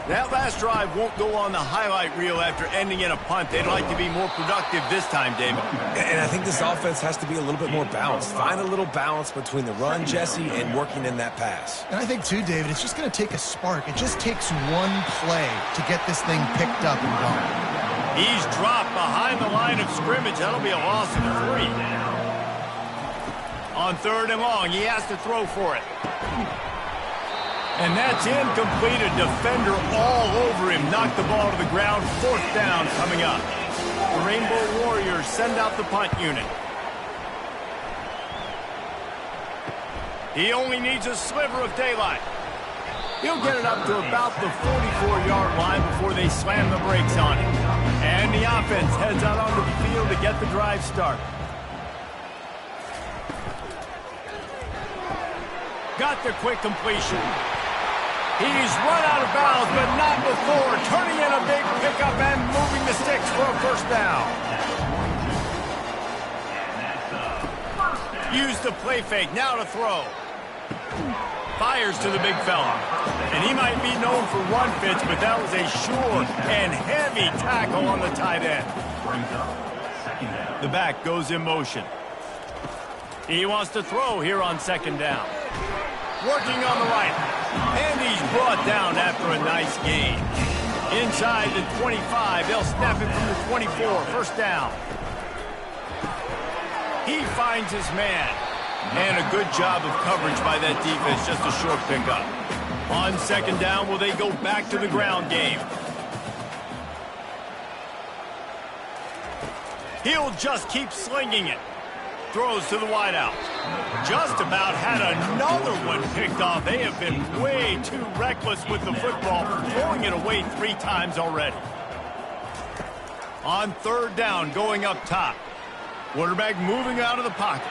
S1: That last drive won't go on the highlight reel after ending in a punt. They'd like to be more productive this time, David.
S3: And I think this offense has to be a little bit more balanced. Find a little balance between the run, Jesse, and working in that pass.
S2: And I think, too, David, it's just going to take a spark. It just takes one play to get this thing picked up and going.
S1: He's dropped behind the line of scrimmage. That'll be a loss of 3. On 3rd and long, he has to throw for it. And that's incomplete. A defender all over him. Knocked the ball to the ground. 4th down coming up. The Rainbow Warriors send out the punt unit. He only needs a sliver of daylight. He'll get it up to about the 44-yard line before they slam the brakes on him. And the offense heads out onto the field to get the drive started. Got the quick completion. He's run out of bounds, but not before. Turning in a big pickup and moving the sticks for a 1st down. Use the play fake. Now to throw. Fires to the big fella. And he might be known for run fits, but that was a sure and heavy tackle on the tight end. The back goes in motion. He wants to throw here on second down. Working on the right. And he's brought down after a nice gain. Inside the 25, they'll snap it from the 24. First down. He finds his man. And a good job of coverage by that defense, just a short pickup. On second down, will they go back to the ground game? He'll just keep slinging it. Throws to the wideout. Just about had another one picked off. They have been way too reckless with the football, throwing it away 3 times already. On third down, going up top. Quarterback moving out of the pocket.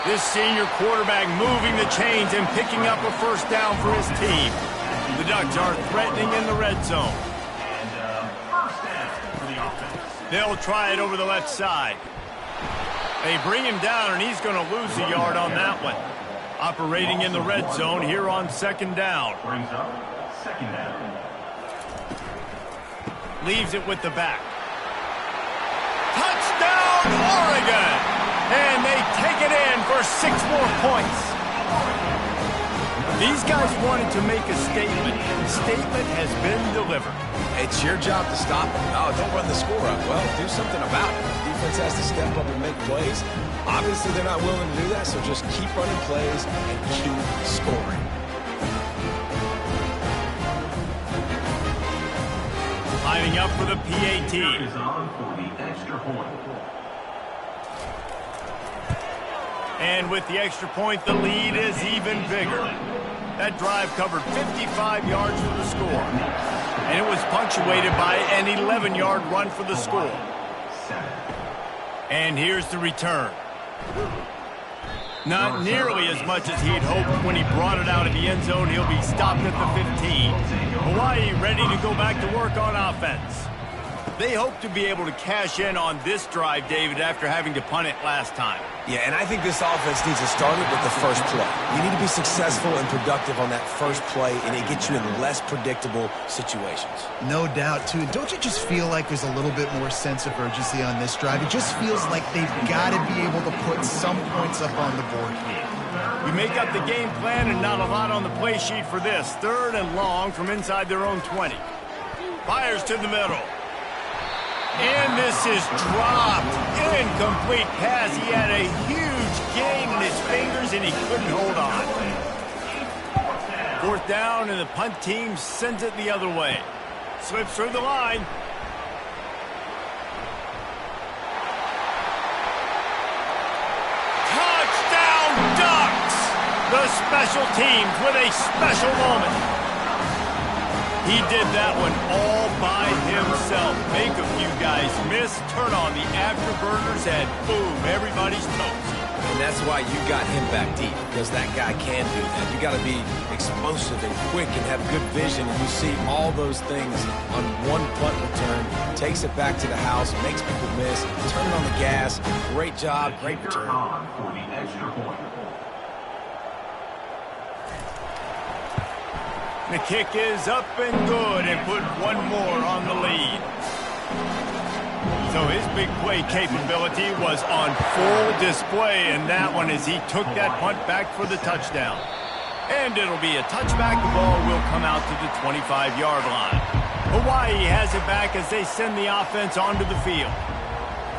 S1: This senior quarterback moving the chains and picking up a first down for his team. The Ducks are threatening in the red zone.
S5: First down for the offense.
S1: They'll try it over the left side. They bring him down, and he's going to lose a yard on that one. Operating in the red zone here on second down.
S5: Brings up second down.
S1: Leaves it with the back. Touchdown, Oregon! And they take it in for 6 more points. These guys wanted to make a statement. The statement has been delivered.
S3: It's your job to stop them. Oh, don't run the score up. Well, do something about it. The defense has to step up and make plays. Obviously, they're not willing to do that, so just keep running plays and keep scoring.
S1: Lining up for the PAT.
S5: Is on for the extra point.
S1: And with the extra point, the lead is even bigger. That drive covered 55 yards for the score. And it was punctuated by an 11-yard run for the score. And here's the return. Not nearly as much as he'd hoped when he brought it out of the end zone. He'll be stopped at the 15. Hawaii ready to go back to work on offense. They hope to be able to cash in on this drive, David, after having to punt it last time.
S3: Yeah, and I think this offense needs to start it with the first play. You need to be successful and productive on that first play, and it gets you in less predictable situations.
S2: No doubt, too. Don't you just feel like there's a little bit more sense of urgency on this drive? It just feels like they've got to be able to put some points up on the board here.
S1: We make up the game plan and not a lot on the play sheet for this. Third and long from inside their own 20. Fires to the middle. And this is dropped. Incomplete pass. He had a huge gain in his fingers, and he couldn't hold on. Fourth down, and the punt team sends it the other way. Slips through the line. Touchdown, Ducks! The special teams with a special moment. He did that one all by himself. Make a few guys miss, turn on the afterburners, and boom, everybody's toast.
S3: And that's why you got him back deep, because that guy can do that. You got to be explosive and quick and have good vision, and you see all those things on one punt return. Takes it back to the house, makes people miss, turning on the gas. Great job, great return.
S5: On for the extra point.
S1: The kick is up and good and put one more on the lead. So his big play capability was on full display in that one as he took that punt back for the touchdown. And it'll be a touchback. The ball will come out to the 25-yard line. Hawaii has it back as they send the offense onto the field.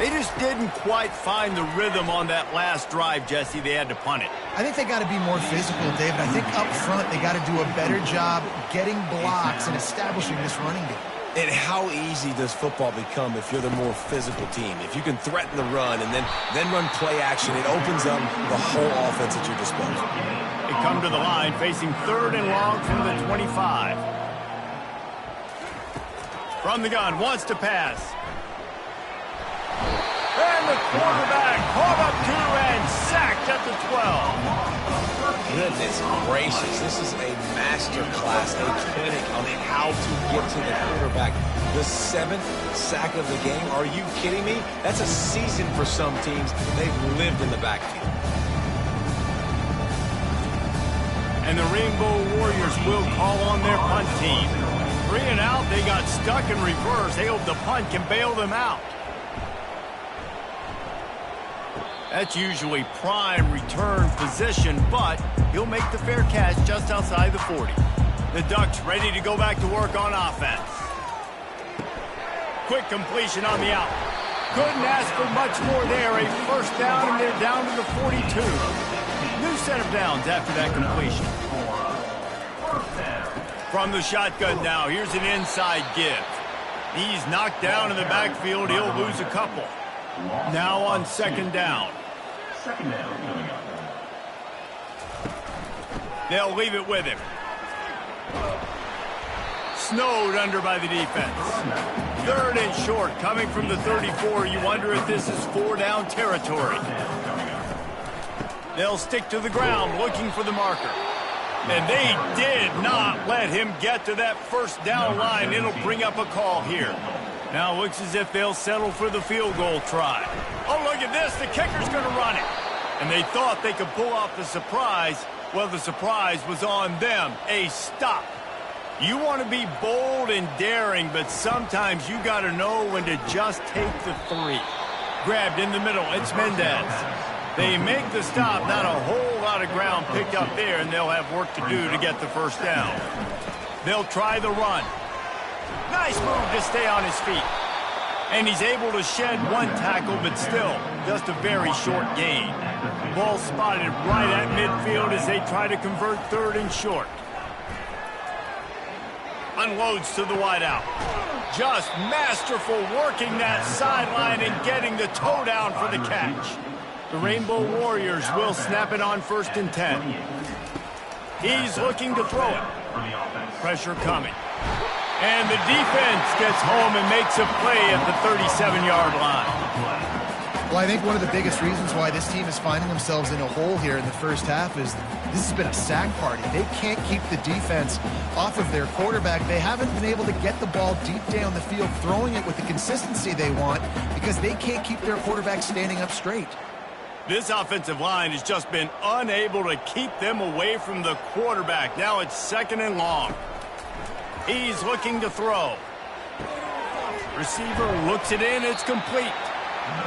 S1: They just didn't quite find the rhythm on that last drive, Jesse. They had to punt it.
S2: I think they got to be more physical, David. I think up front they got to do a better job getting blocks and establishing this running game.
S3: And how easy does football become if you're the more physical team? If you can threaten the run and then run play action, it opens up the whole offense at your disposal.
S1: They come to the line facing third and long from the 25. From the gun, wants to pass. And the quarterback caught up to and sacked at the 12.
S3: Goodness gracious, this is a master class, a clinic on how to get to the quarterback. The 7th sack of the game, are you kidding me? That's a season for some teams. They've lived in the backfield.
S1: And the Rainbow Warriors will call on their punt team. 3 and out, they got stuck in reverse. They hope the punt can bail them out. That's usually prime return position, but he'll make the fair catch just outside the 40. The Ducks ready to go back to work on offense. Quick completion on the out. Couldn't ask for much more there. A first down, and they're down to the 42. New set of downs after that completion. From the shotgun now, here's an inside give. He's knocked down in the backfield. He'll lose a couple. Now on second down. They'll leave it with him. Snowed under by the defense. 3rd and short, coming from the 34. You wonder if this is 4-down territory. They'll stick to the ground, looking for the marker. And they did not let him get to that first down line. It'll bring up a call here. Now it looks as if they'll settle for the field goal try. Oh, look at this. The kicker's going to run it. And they thought they could pull off the surprise. Well, the surprise was on them. A stop. You want to be bold and daring, but sometimes you got to know when to just take the 3. Grabbed in the middle. It's Mendez. They make the stop. Not a whole lot of ground picked up there, and they'll have work to do to get the first down. They'll try the run. Nice move to stay on his feet. And he's able to shed 1 tackle, but still just a very short gain. Ball spotted right at midfield as they try to convert 3rd and short. Unloads to the wideout. Just masterful working that sideline and getting the toe down for the catch. The Rainbow Warriors will snap it on 1st and 10. He's looking to throw it. Pressure coming. And the defense gets home and makes a play at the 37-yard line.
S2: Well, I think one of the biggest reasons why this team is finding themselves in a hole here in the first half is this has been a sack party. They can't keep the defense off of their quarterback. They haven't been able to get the ball deep down the field, throwing it with the consistency they want because they can't keep their quarterback standing up straight.
S1: This offensive line has just been unable to keep them away from the quarterback. Now it's 2nd and long. He's looking to throw. Receiver looks it in. It's complete.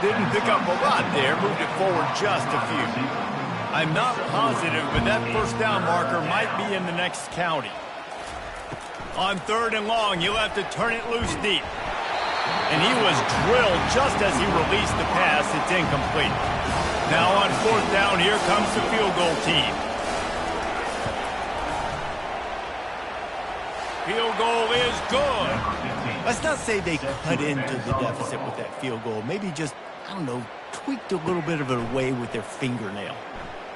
S1: Didn't pick up a lot there. Moved it forward just a few. I'm not positive, but that first down marker might be in the next county. On 3rd and long, you'll have to turn it loose deep. And he was drilled just as he released the pass. It's incomplete. Now on 4th down, here comes the field goal team. Field goal is good. Let's not say they cut into the deficit with that field goal. Maybe just, I don't know, tweaked a little bit of it away with their fingernail.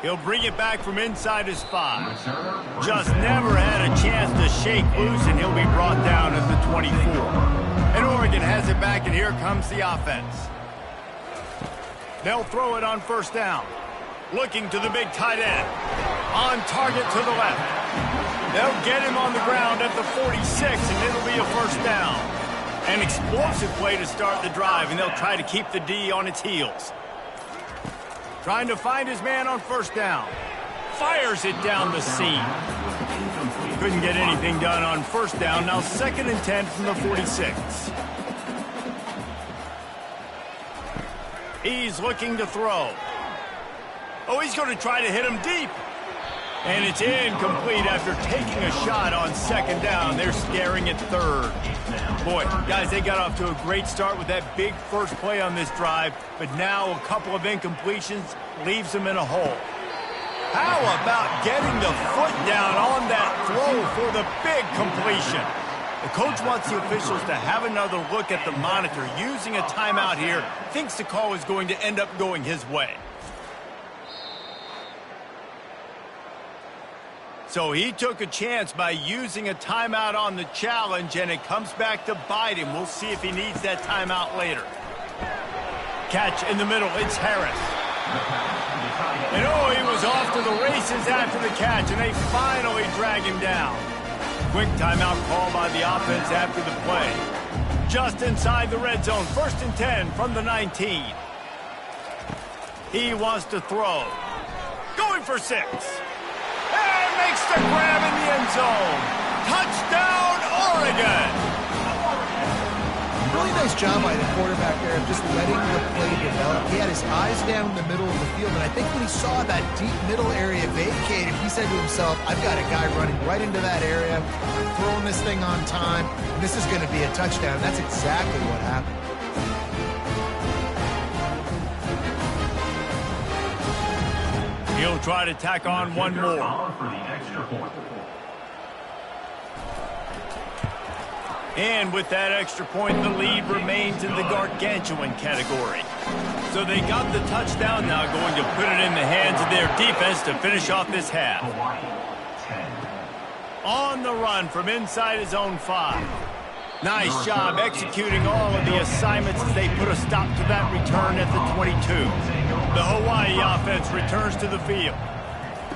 S1: He'll bring it back from inside his 5. Just never had a chance to shake loose, and he'll be brought down at the 24. And Oregon has it back, and here comes the offense. They'll throw it on 1st down. Looking to the big tight end. On target to the left. They'll get him on the ground at the 46, and it'll be a first down. An explosive play to start the drive, and they'll try to keep the D on its heels. Trying to find his man on 1st down. Fires it down the seam. Couldn't get anything done on 1st down. Now 2nd and 10 from the 46. He's looking to throw. Oh, he's going to try to hit him deep. And it's incomplete after taking a shot on 2nd down. They're scaring at 3rd. Boy, guys, they got off to a great start with that big first play on this drive, but now a couple of incompletions leaves them in a hole. How about getting the foot down on that throw for the big completion? The coach wants the officials to have another look at the monitor. Using a timeout here, thinks the call is going to end up going his way. So he took a chance by using a timeout on the challenge, and it comes back to bite him. We'll see if he needs that timeout later. Catch in the middle. It's Harris. And oh, he was off to the races after the catch, and they finally drag him down. Quick timeout call by the offense after the play. Just inside the red zone. 1st and 10 from the 19. He wants to throw. Going for 6. And Makes the grab in the end zone. Touchdown, Oregon.
S2: Really nice job by the quarterback there of just letting the play develop. He had his eyes down in the middle of the field, and I think when he saw that deep middle area vacated, he said to himself, I've got a guy running right into that area, throwing this thing on time, and this is going to be a touchdown. That's exactly what happened.
S1: He'll try to tack on one more.
S5: For the extra point.
S1: And with that extra point, the lead remains in the gargantuan category. So they got the touchdown, now going to put it in the hands of their defense to finish off this half. On the run from inside his own 5. Nice job executing all of the assignments as they put a stop to that return at the 22. The Hawaii offense returns to the field.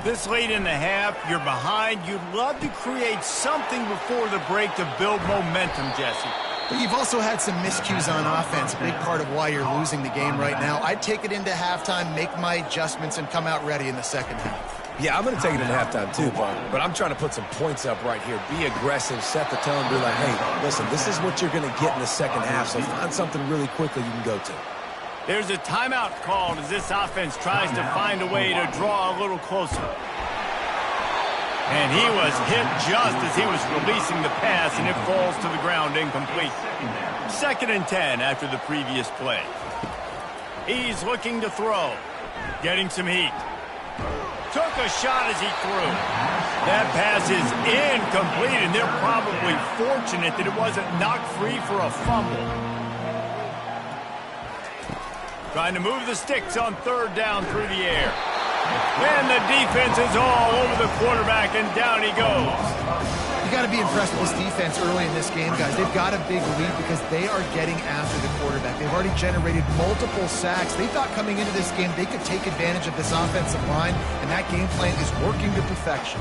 S1: This late in the half, you're behind. You'd love to create something before the break to build momentum, Jesse.
S2: But you've also had some miscues on offense, a big part of why you're losing the game right now. I'd take it into halftime, make my adjustments, and come out ready in the second half.
S3: Yeah, I'm going to take it in halftime too, but I'm trying to put some points up right here. Be aggressive, set the tone, be like, hey, listen, this is what you're going to get in the second half, so find something really quickly you can go to.
S1: There's a timeout called as this offense tries to find a way to draw a little closer. And he was hit just as he was releasing the pass, and it falls to the ground incomplete. 2nd and 10 after the previous play. He's looking to throw. Getting some heat. Took a shot as he threw. That pass is incomplete, and they're probably fortunate that it wasn't knocked free for a fumble. Trying to move the sticks on 3rd down through the air. And the defense is all over the quarterback, and down he goes.
S2: You got to be impressed with this defense early in this game, guys. They've got a big lead because they are getting after the quarterback. They've already generated multiple sacks. They thought coming into this game they could take advantage of this offensive line, and that game plan is working to perfection.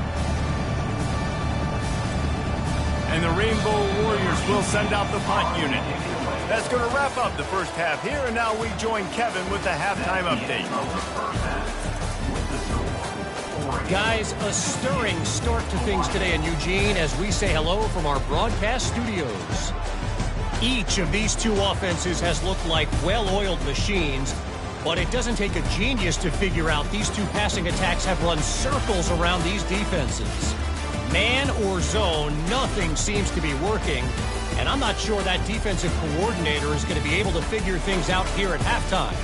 S1: And the Rainbow Warriors will send out the punt unit. That's going to wrap up the first half here, and now we join Kevin with the halftime update.
S4: Guys, a stirring start to things today in Eugene as we say hello from our broadcast studios. Each of these two offenses has looked like well-oiled machines, but it doesn't take a genius to figure out these two passing attacks have run circles around these defenses. Man or zone, nothing seems to be working, and I'm not sure that defensive coordinator is going to be able to figure things out here at halftime.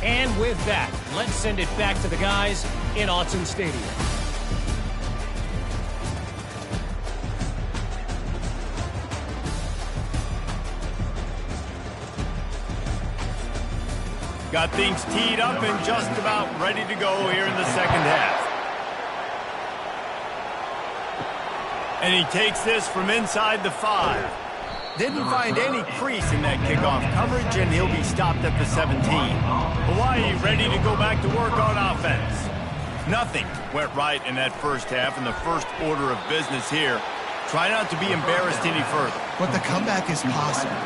S4: And with that, let's send it back to the guys in Autzen Stadium.
S1: Got things teed up and just about ready to go here in the second half. And he takes this from inside the 5. Didn't find any crease in that kickoff coverage, and he'll be stopped at the 17. Hawaii ready to go back to work on offense. Nothing went right in that first half, and the first order of business here. Try not to be embarrassed any further.
S2: But the comeback is possible.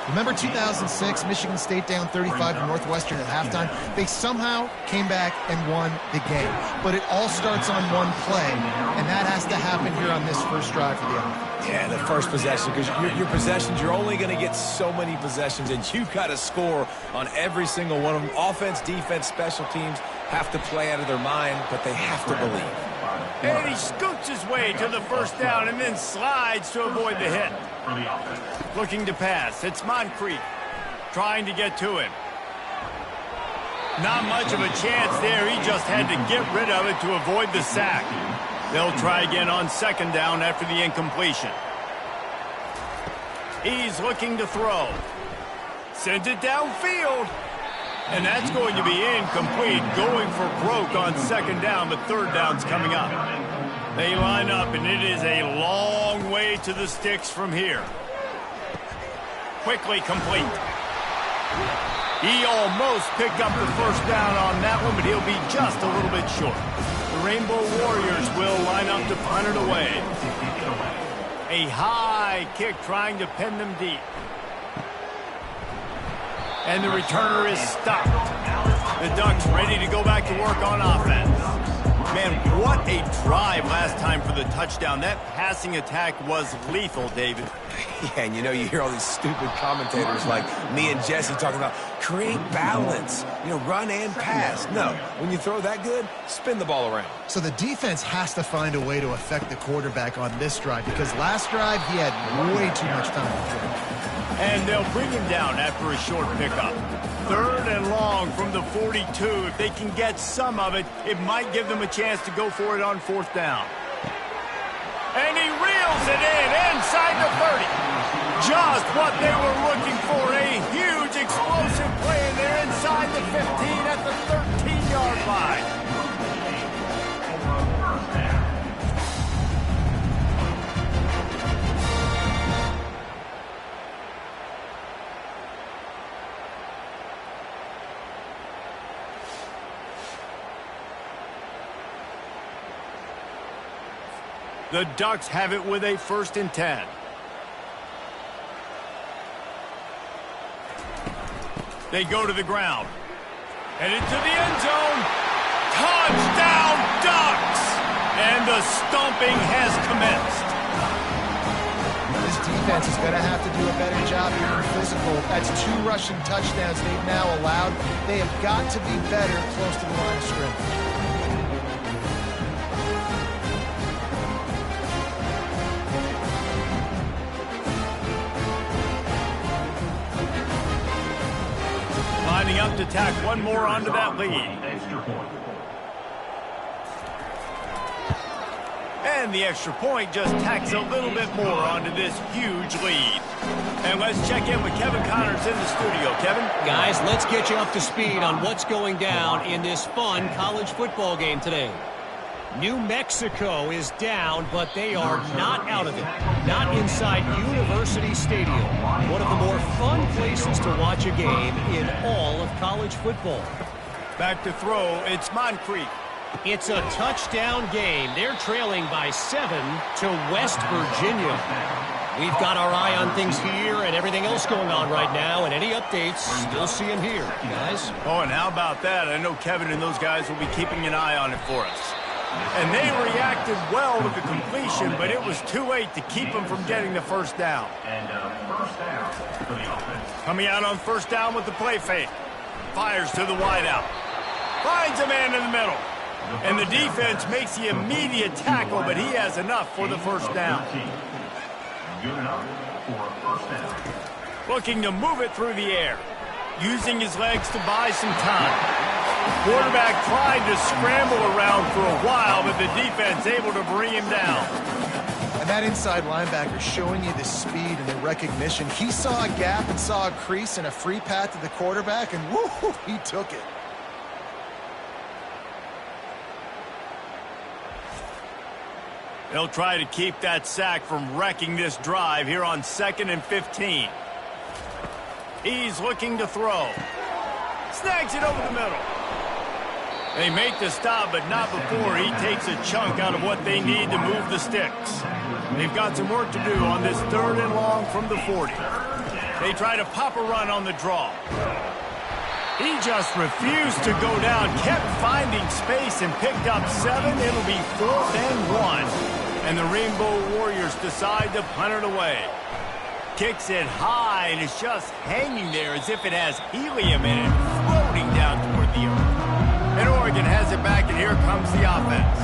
S2: Remember 2006, Michigan State down 35 to Northwestern at halftime? They somehow came back and won the game. But it all starts on one play, and that has to happen here on this first drive for the offense.
S3: Yeah, the first possession, because your possessions, you're only going to get so many possessions, and you've got to score on every single one of them. Offense, defense, special teams have to play out of their mind, but they have to believe.
S1: And he scoots his way to the first down and then slides to avoid the hit. Looking to pass. It's Moncrief trying to get to him. Not much of a chance there. He just had to get rid of it to avoid the sack. They'll try again on 2nd down after the incompletion. He's looking to throw. Sends it downfield. And that's going to be incomplete. Going for broke on 2nd down, but 3rd down's coming up. They line up, and it is a long way to the sticks from here. Quickly complete. He almost picked up the first down on that one, but he'll be just a little bit short. The Rainbow Warriors will line up to punt it away. A high kick trying to pin them deep. And the returner is stopped. The Ducks ready to go back to work on offense. Man, what a drive last time for the touchdown. That passing attack was lethal, David.
S3: Yeah, and you hear all these stupid commentators like me and Jesse talking about create balance, run and pass. No, when you throw that good, spin the ball around.
S2: So the defense has to find a way to affect the quarterback on this drive because last drive he had way too much time to throw.
S1: And they'll bring him down after a short pickup. 3rd and long from the 42. If they can get some of it, it might give them a chance to go for it on 4th down. And he reels it in inside the 30. Just what they were looking for. A huge explosive play in there inside the 15 at the 13-yard line. The Ducks have it with a 1st and 10. They go to the ground. Headed to the end zone. Touchdown, Ducks! And the stomping has commenced.
S2: This defense is going to have to do a better job being physical. That's 2 rushing touchdowns they've now allowed. They have got to be better close to the line of scrimmage.
S1: Lining up to tack one more onto that lead. And the extra point just tacks a little bit more onto this huge lead. And let's check in with Kevin Connors in the studio. Kevin?
S4: Guys, let's get you up to speed on what's going down in this fun college football game today. New Mexico is down, but they are not out of it. Not inside University Stadium, one of the more fun places to watch a game in all of college football.
S1: Back to throw, it's Moncrief.
S4: It's a touchdown game. They're trailing by 7 to West Virginia. We've got our eye on things here and everything else going on right now, and any updates, you'll see them here, guys.
S1: Oh, and how about that? I know Kevin and those guys will be keeping an eye on it for us. And they reacted well with the completion, but it was too late to keep them from getting the 1st down.
S5: And 1st down for the offense.
S1: Coming out on 1st down with the play fake. Fires to the wideout. Finds a man in the middle. And the defense makes the immediate tackle, but he has enough for the 1st down.
S5: Good enough for a 1st down.
S1: Looking to move it through the air. Using his legs to buy some time. Quarterback tried to scramble around for a while, but the defense able to bring him down.
S2: And that inside linebacker showing you the speed and the recognition. He saw a gap and saw a crease and a free path to the quarterback, and woo, he took it.
S1: They'll try to keep that sack from wrecking this drive here on 2nd and 15. He's looking to throw. Snags it over the middle. They make the stop, but not before he takes a chunk out of what they need to move the sticks. They've got some work to do on this 3rd and long from the 40. They try to pop a run on the draw. He just refused to go down, kept finding space and picked up 7. It'll be 4th and 1. And the Rainbow Warriors decide to punt it away. Kicks it high, and it's just hanging there as if it has helium in it, floating down toward the earth. And Oregon has it back, and here comes the offense.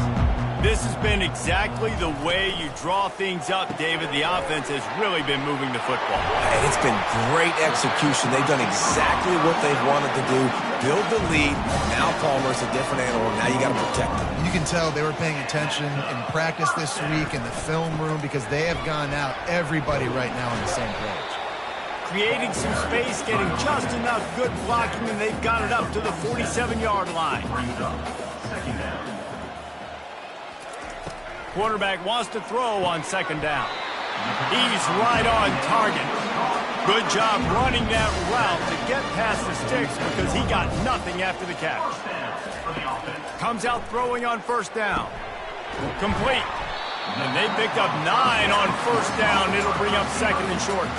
S1: This has been exactly the way you draw things up, David. The offense has really been moving the football.
S3: And it's been great execution. They've done exactly what they've wanted to do. Build the lead. Now Palmer's a different animal. Now you got to protect him.
S2: You can tell they were paying attention in practice this week in the film room because they have gone out, everybody right now on the same page.
S1: Creating some space, getting just enough good blocking, and they've got it up to the 47-yard line. Quarterback wants to throw on 2nd down. He's right on target. Good job running that route to get past the sticks because he got nothing after the catch. Comes out throwing on 1st down. Complete. And they picked up 9 on 1st down. It'll bring up 2nd and short.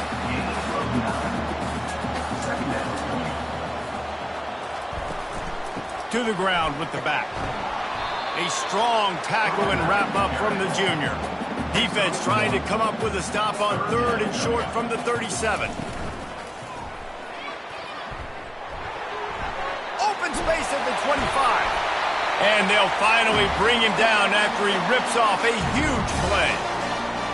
S1: to the ground with the back. A strong tackle and wrap-up from the junior. Defense trying to come up with a stop on 3rd and short from the 37. Open space at the 25. And they'll finally bring him down after he rips off a huge play.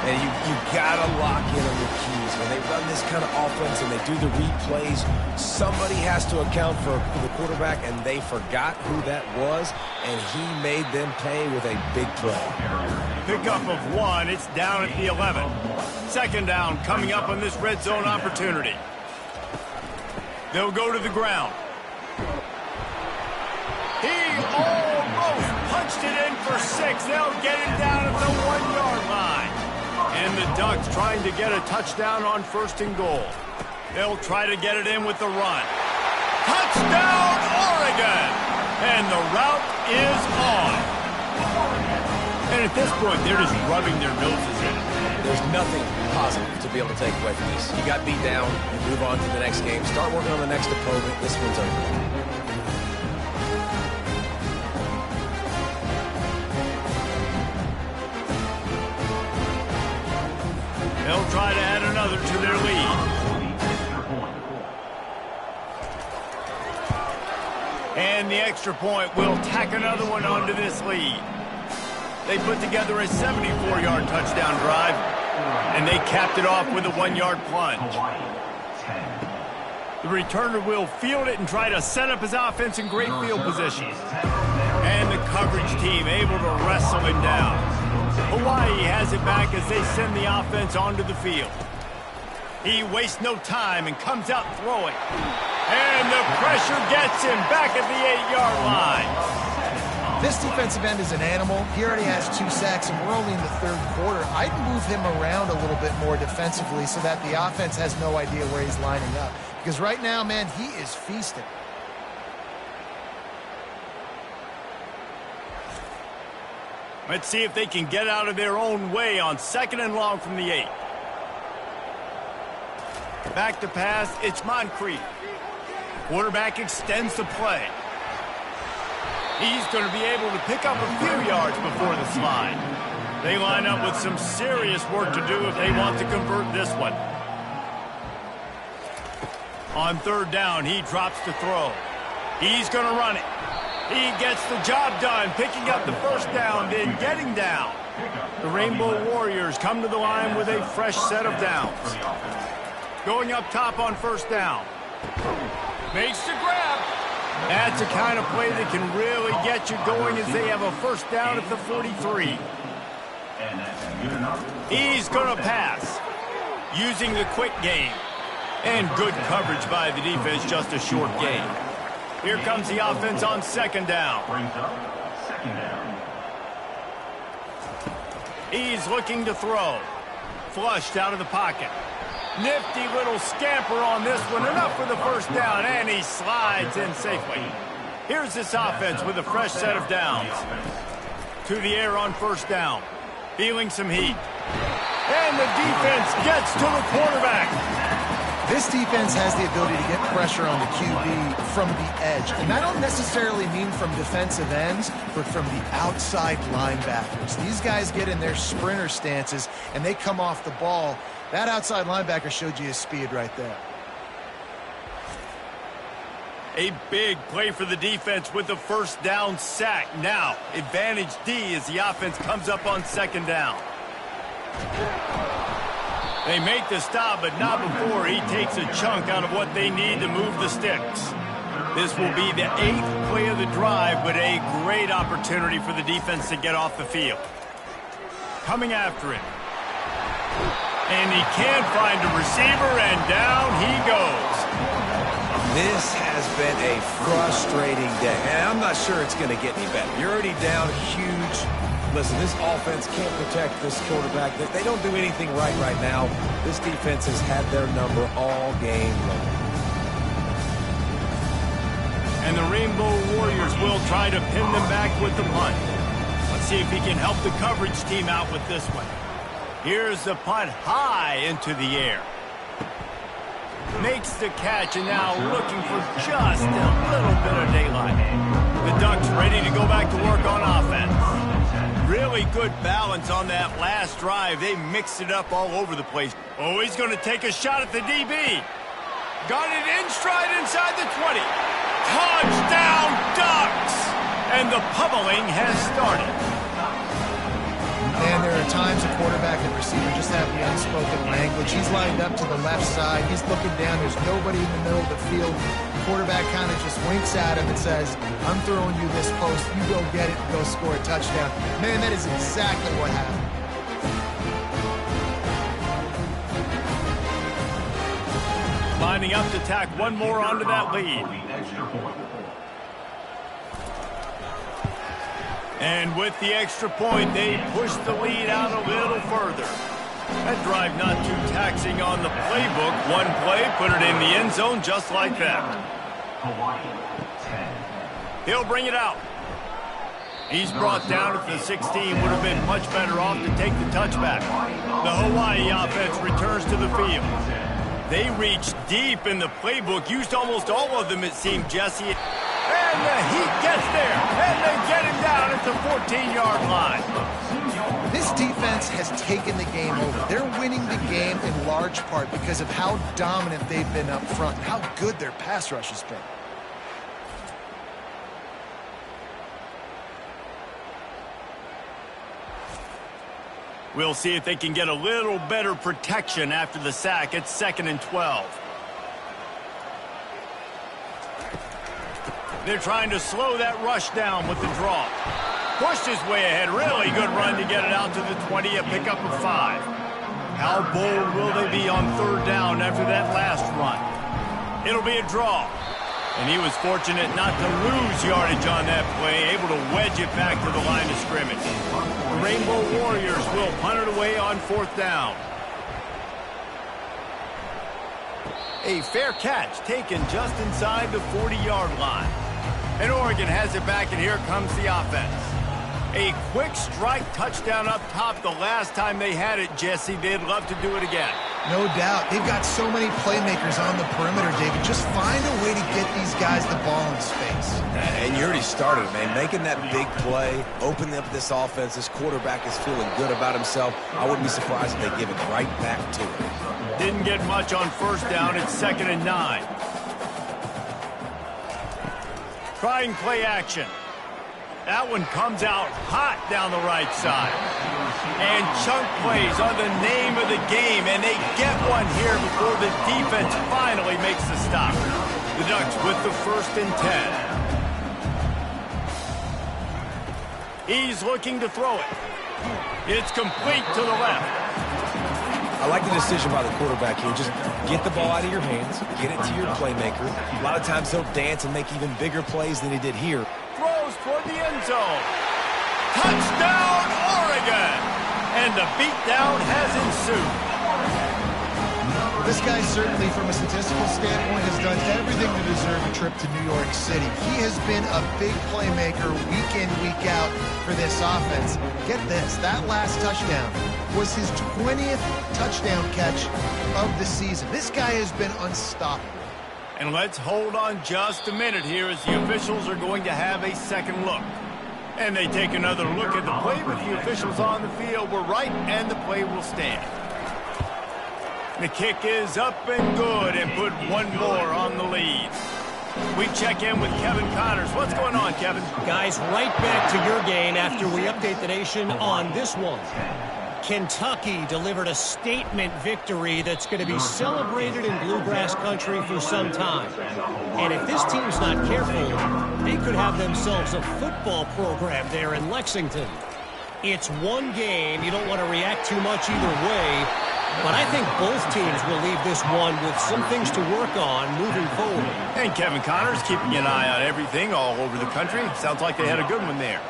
S3: And you gotta lock in on your keys. When they run this kind of offense and they do the replays, somebody has to account for the quarterback, and they forgot who that was, and he made them pay with a big play.
S1: Pickup of 1, it's down at the 11. 2nd down coming up on this red zone opportunity. They'll go to the ground. He almost punched it in for 6. They'll get him down at the 1-yard line. And the Ducks trying to get a touchdown on 1st and goal. They'll try to get it in with the run. Touchdown, Oregon! And the route is on. And at this point, they're just rubbing their noses in it.
S3: There's nothing positive to be able to take away from this. You got beat down, you move on to the next game. Start working on the next opponent. This one's over.
S1: They'll try to add another to their lead. And the extra point will tack another one onto this lead. They put together a 74-yard touchdown drive, and they capped it off with a 1-yard plunge. The returner will field it and try to set up his offense in great field position. And the coverage team able to wrestle him down. Hawaii has it back as they send the offense onto the field. He wastes no time and comes out throwing. And the pressure gets him back at the 8-yard line.
S2: This defensive end is an animal. He already has 2 sacks, and we're only in the 3rd quarter. I'd move him around a little bit more defensively so that the offense has no idea where he's lining up. Because right now, man, he is feasting.
S1: Let's see if they can get out of their own way on 2nd and long from the 8. Back to pass, it's Moncrief. Quarterback extends the play. He's going to be able to pick up a few yards before the slide. They line up with some serious work to do if they want to convert this one. On 3rd down, he drops to throw. He's going to run it. He gets the job done, picking up the 1st down, then getting down. The Rainbow Warriors come to the line with a fresh set of downs. Going up top on 1st down. Makes the grab. That's a kind of play that can really get you going as they have a 1st down at the 43. He's going to pass, using the quick game. And good coverage by the defense, just a short gain. Here comes the offense on 2nd down. He's looking to throw. Flushed out of the pocket. Nifty little scamper on this one. Enough for the 1st down, and he slides in safely. Here's this offense with a fresh set of downs. To the air on 1st down. Feeling some heat. And the defense gets to the quarterback.
S2: This defense has the ability to get pressure on the QB from the edge. And I don't necessarily mean from defensive ends, but from the outside linebackers. These guys get in their sprinter stances, and they come off the ball. That outside linebacker showed you his speed right there.
S1: A big play for the defense with the 1st down sack. Now, advantage D as the offense comes up on 2nd down. They make the stop, but not before he takes a chunk out of what they need to move the sticks. This will be the 8th play of the drive, but a great opportunity for the defense to get off the field. Coming after him. And he can't find a receiver, and down he goes.
S3: This has been a frustrating day, and I'm not sure it's going to get any better. You're already down huge. Listen, this offense can't protect this quarterback. They don't do anything right now. This defense has had their number all game long.
S1: And the Rainbow Warriors will try to pin them back with the punt. Let's see if he can help the coverage team out with this one. Here's the punt high into the air. Makes the catch, and now looking for just a little bit of daylight. The Ducks ready to go back to work on offense. Really good balance on that last drive. They mixed it up all over the place. Oh, he's going to take a shot at the DB. Got it in stride inside the 20. Touchdown, Ducks! And the pummeling has started.
S2: And there are times a quarterback and receiver just have the unspoken language. He's lined up to the left side. He's looking down. There's nobody in the middle of the field. Quarterback kind of just winks at him and says, I'm throwing you this post. You go get it and go score a touchdown. Man, that is exactly what happened.
S1: Lining up to tack one more onto that lead. And with the extra point, they push the lead out a little further. That drive not too taxing on the playbook. One play, put it in the end zone just like that. He'll bring it out. He's brought down at the 16. Would have been much better off to take the touchback. The Hawaii offense returns to the field. They reached deep in the playbook, used almost all of them, it seemed, Jesse. And the Heat gets there, and they get him down at the 14-yard line.
S2: This defense has taken the game over. They're winning the game in large part because of how dominant they've been up front, how good their pass rush has been.
S1: We'll see if they can get a little better protection after the sack. It's 2nd and 12. They're trying to slow that rush down with the draw. Pushed his way ahead. Really good run to get it out to the 20, a pickup of 5. How bold will they be on 3rd down after that last run? It'll be a draw. And he was fortunate not to lose yardage on that play, able to wedge it back to the line of scrimmage. The Rainbow Warriors will punt it away on 4th down. A fair catch taken just inside the 40-yard line. And Oregon has it back, and here comes the offense. A quick strike touchdown up top the last time they had it, Jesse. They'd love to do it again.
S2: No doubt. They've got so many playmakers on the perimeter, David. Just find a way to get these guys the ball in space.
S3: And you already started, man. Making that big play, opening up this offense. This quarterback is feeling good about himself. I wouldn't be surprised if they give it right back to him.
S1: Didn't get much on 1st down. It's 2nd and 9. Trying play action. That one comes out hot down the right side. And chunk plays are the name of the game, and they get one here before the defense finally makes the stop. The Ducks with the 1st and 10. He's looking to throw it. It's complete to the left.
S3: I like the decision by the quarterback here. Just get the ball out of your hands, get it to your playmaker. A lot of times he'll dance and make even bigger plays than he did here.
S1: Throws toward the end zone. Touchdown, Oregon! And the beatdown has ensued.
S2: This guy certainly, from a statistical standpoint, has done everything to deserve a trip to New York City. He has been a big playmaker week in, week out for this offense. Get this, that last touchdown was his 20th touchdown catch of the season. This guy has been unstoppable.
S1: And let's hold on just a minute here as the officials are going to have a second look. And they take another look at the play, but the officials on the field were right, and the play will stand. The kick is up and good, and put one more on the lead. We check in with Kevin Connors. What's going on, Kevin?
S4: Guys, right back to your game after we update the nation on this one. Kentucky delivered a statement victory that's going to be celebrated in Bluegrass country for some time. And if this team's not careful, they could have themselves a football program there in Lexington. It's one game. You don't want to react too much either way. But I think both teams will leave this one with some things to work on moving forward.
S1: And Kevin Connors keeping an eye on everything all over the country. Sounds like they had a good one there.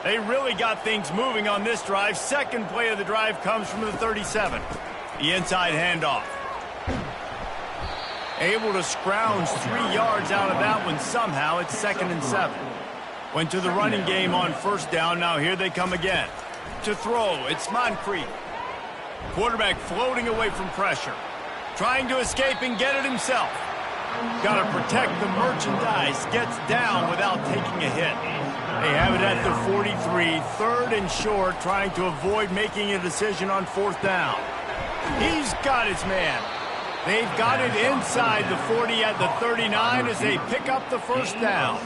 S1: They really got things moving on this drive. Second play of the drive comes from the 37. The inside handoff. Able to scrounge 3 yards out of that one somehow. It's 2nd and 7. Went to the running game on 1st down. Now here they come again. To throw, it's Moncrief. Quarterback floating away from pressure. Trying to escape and get it himself. Got to protect the merchandise. Gets down without taking a hit. They have it at the 43, third and short, trying to avoid making a decision on fourth down. He's got his man. They've got it inside the 40 at the 39 as they pick up the first down.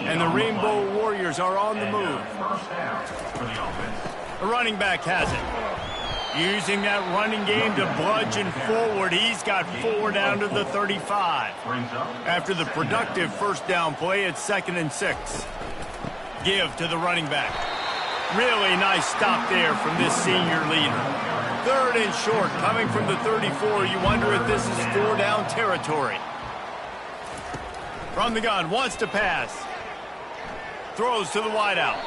S1: And the Rainbow Warriors are on the move. The running back has it. Using that running game to bludgeon forward, he's got 4 down to the 35. After the productive first down play, it's 2nd and 6. Give to the running back. Really nice stop there from this senior leader. 3rd and short, coming from the 34. You wonder if this is 4-down territory. From the gun, wants to pass. Throws to the wideout.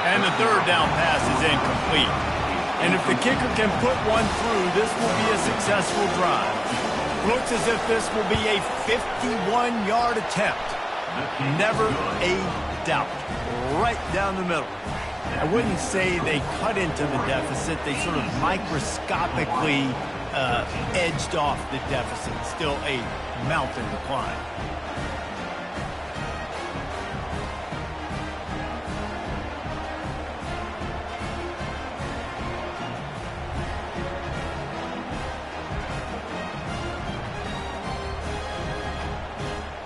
S1: And the 3rd down pass is incomplete. And if the kicker can put one through, this will be a successful drive. Looks as if this will be a 51-yard attempt. Never a doubt. Right down the middle. I wouldn't say they cut into the deficit. They sort of microscopically edged off the deficit. Still a mountain to climb.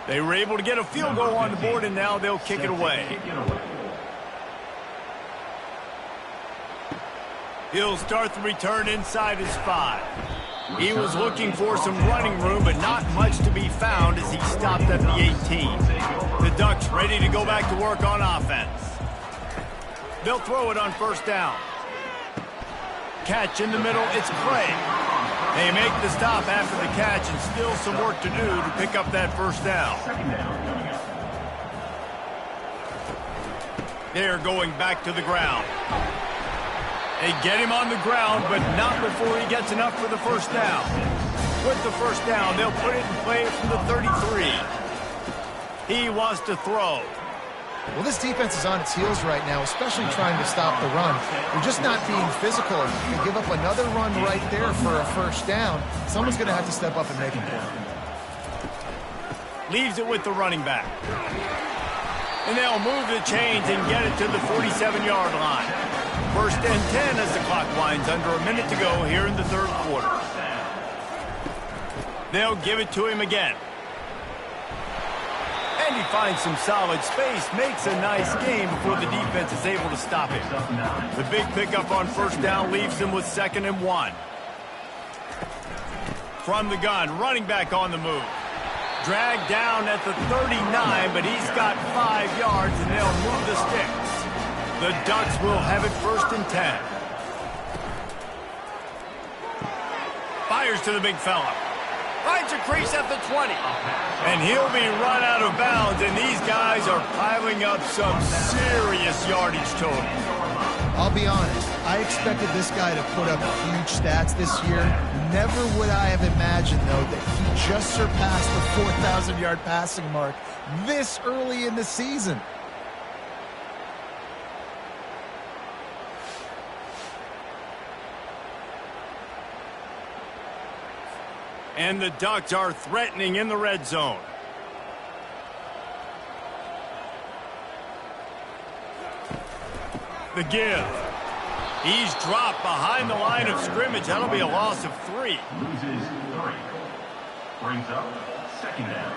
S1: They were able to get a field goal on the board, and now they'll kick it away. He'll start the return inside his 5. He was looking for some running room, but not much to be found as he stopped at the 18. The Ducks ready to go back to work on offense. They'll throw it on first down. Catch in the middle, it's Craig. They make the stop after the catch, and still some work to do to pick up that first down. They're going back to the ground. They get him on the ground, but not before he gets enough for the first down. With the first down, they'll put it in play from the 33. He wants to throw.
S2: Well, this defense is on its heels right now, especially trying to stop the run. They're just not being physical. They give up another run right there for a first down. Someone's going to have to step up and make it.
S1: Leaves it with the running back. And they'll move the chains and get it to the 47-yard line. 1st and 10 as the clock winds under a minute to go here in the 3rd quarter. They'll give it to him again. And he finds some solid space, makes a nice game before the defense is able to stop him. The big pickup on first down leaves him with 2nd and 1. From the gun, running back on the move. Dragged down at the 39, but he's got 5 yards, and they'll move the sticks. The Ducks will have it 1st and 10. Fires to the big fella. Finds a crease at the 20. And he'll be run out of bounds, and these guys are piling up some serious yardage total.
S2: I'll be honest, I expected this guy to put up huge stats this year. Never would I have imagined, though, that he just surpassed the 4,000-yard passing mark this early in the season.
S1: And the Ducks are threatening in the red zone. The give. He's dropped behind the line of scrimmage. That'll be a loss of 3.
S5: Loses 3. Brings up 2nd down.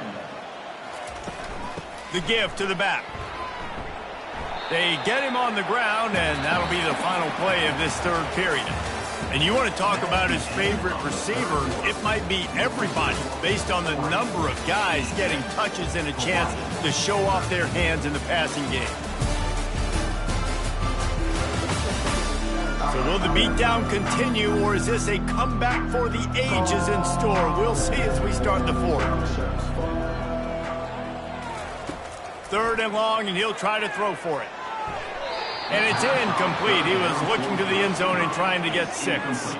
S1: The give to the back. They get him on the ground, and that'll be the final play of this 3rd period. And you want to talk about his favorite receiver, it might be everybody based on the number of guys getting touches and a chance to show off their hands in the passing game. So will the beatdown continue, or is this a comeback for the ages in store? We'll see as we start the 4th. 3rd and long, and he'll try to throw for it. And it's incomplete. He was looking to the end zone and trying to get 6.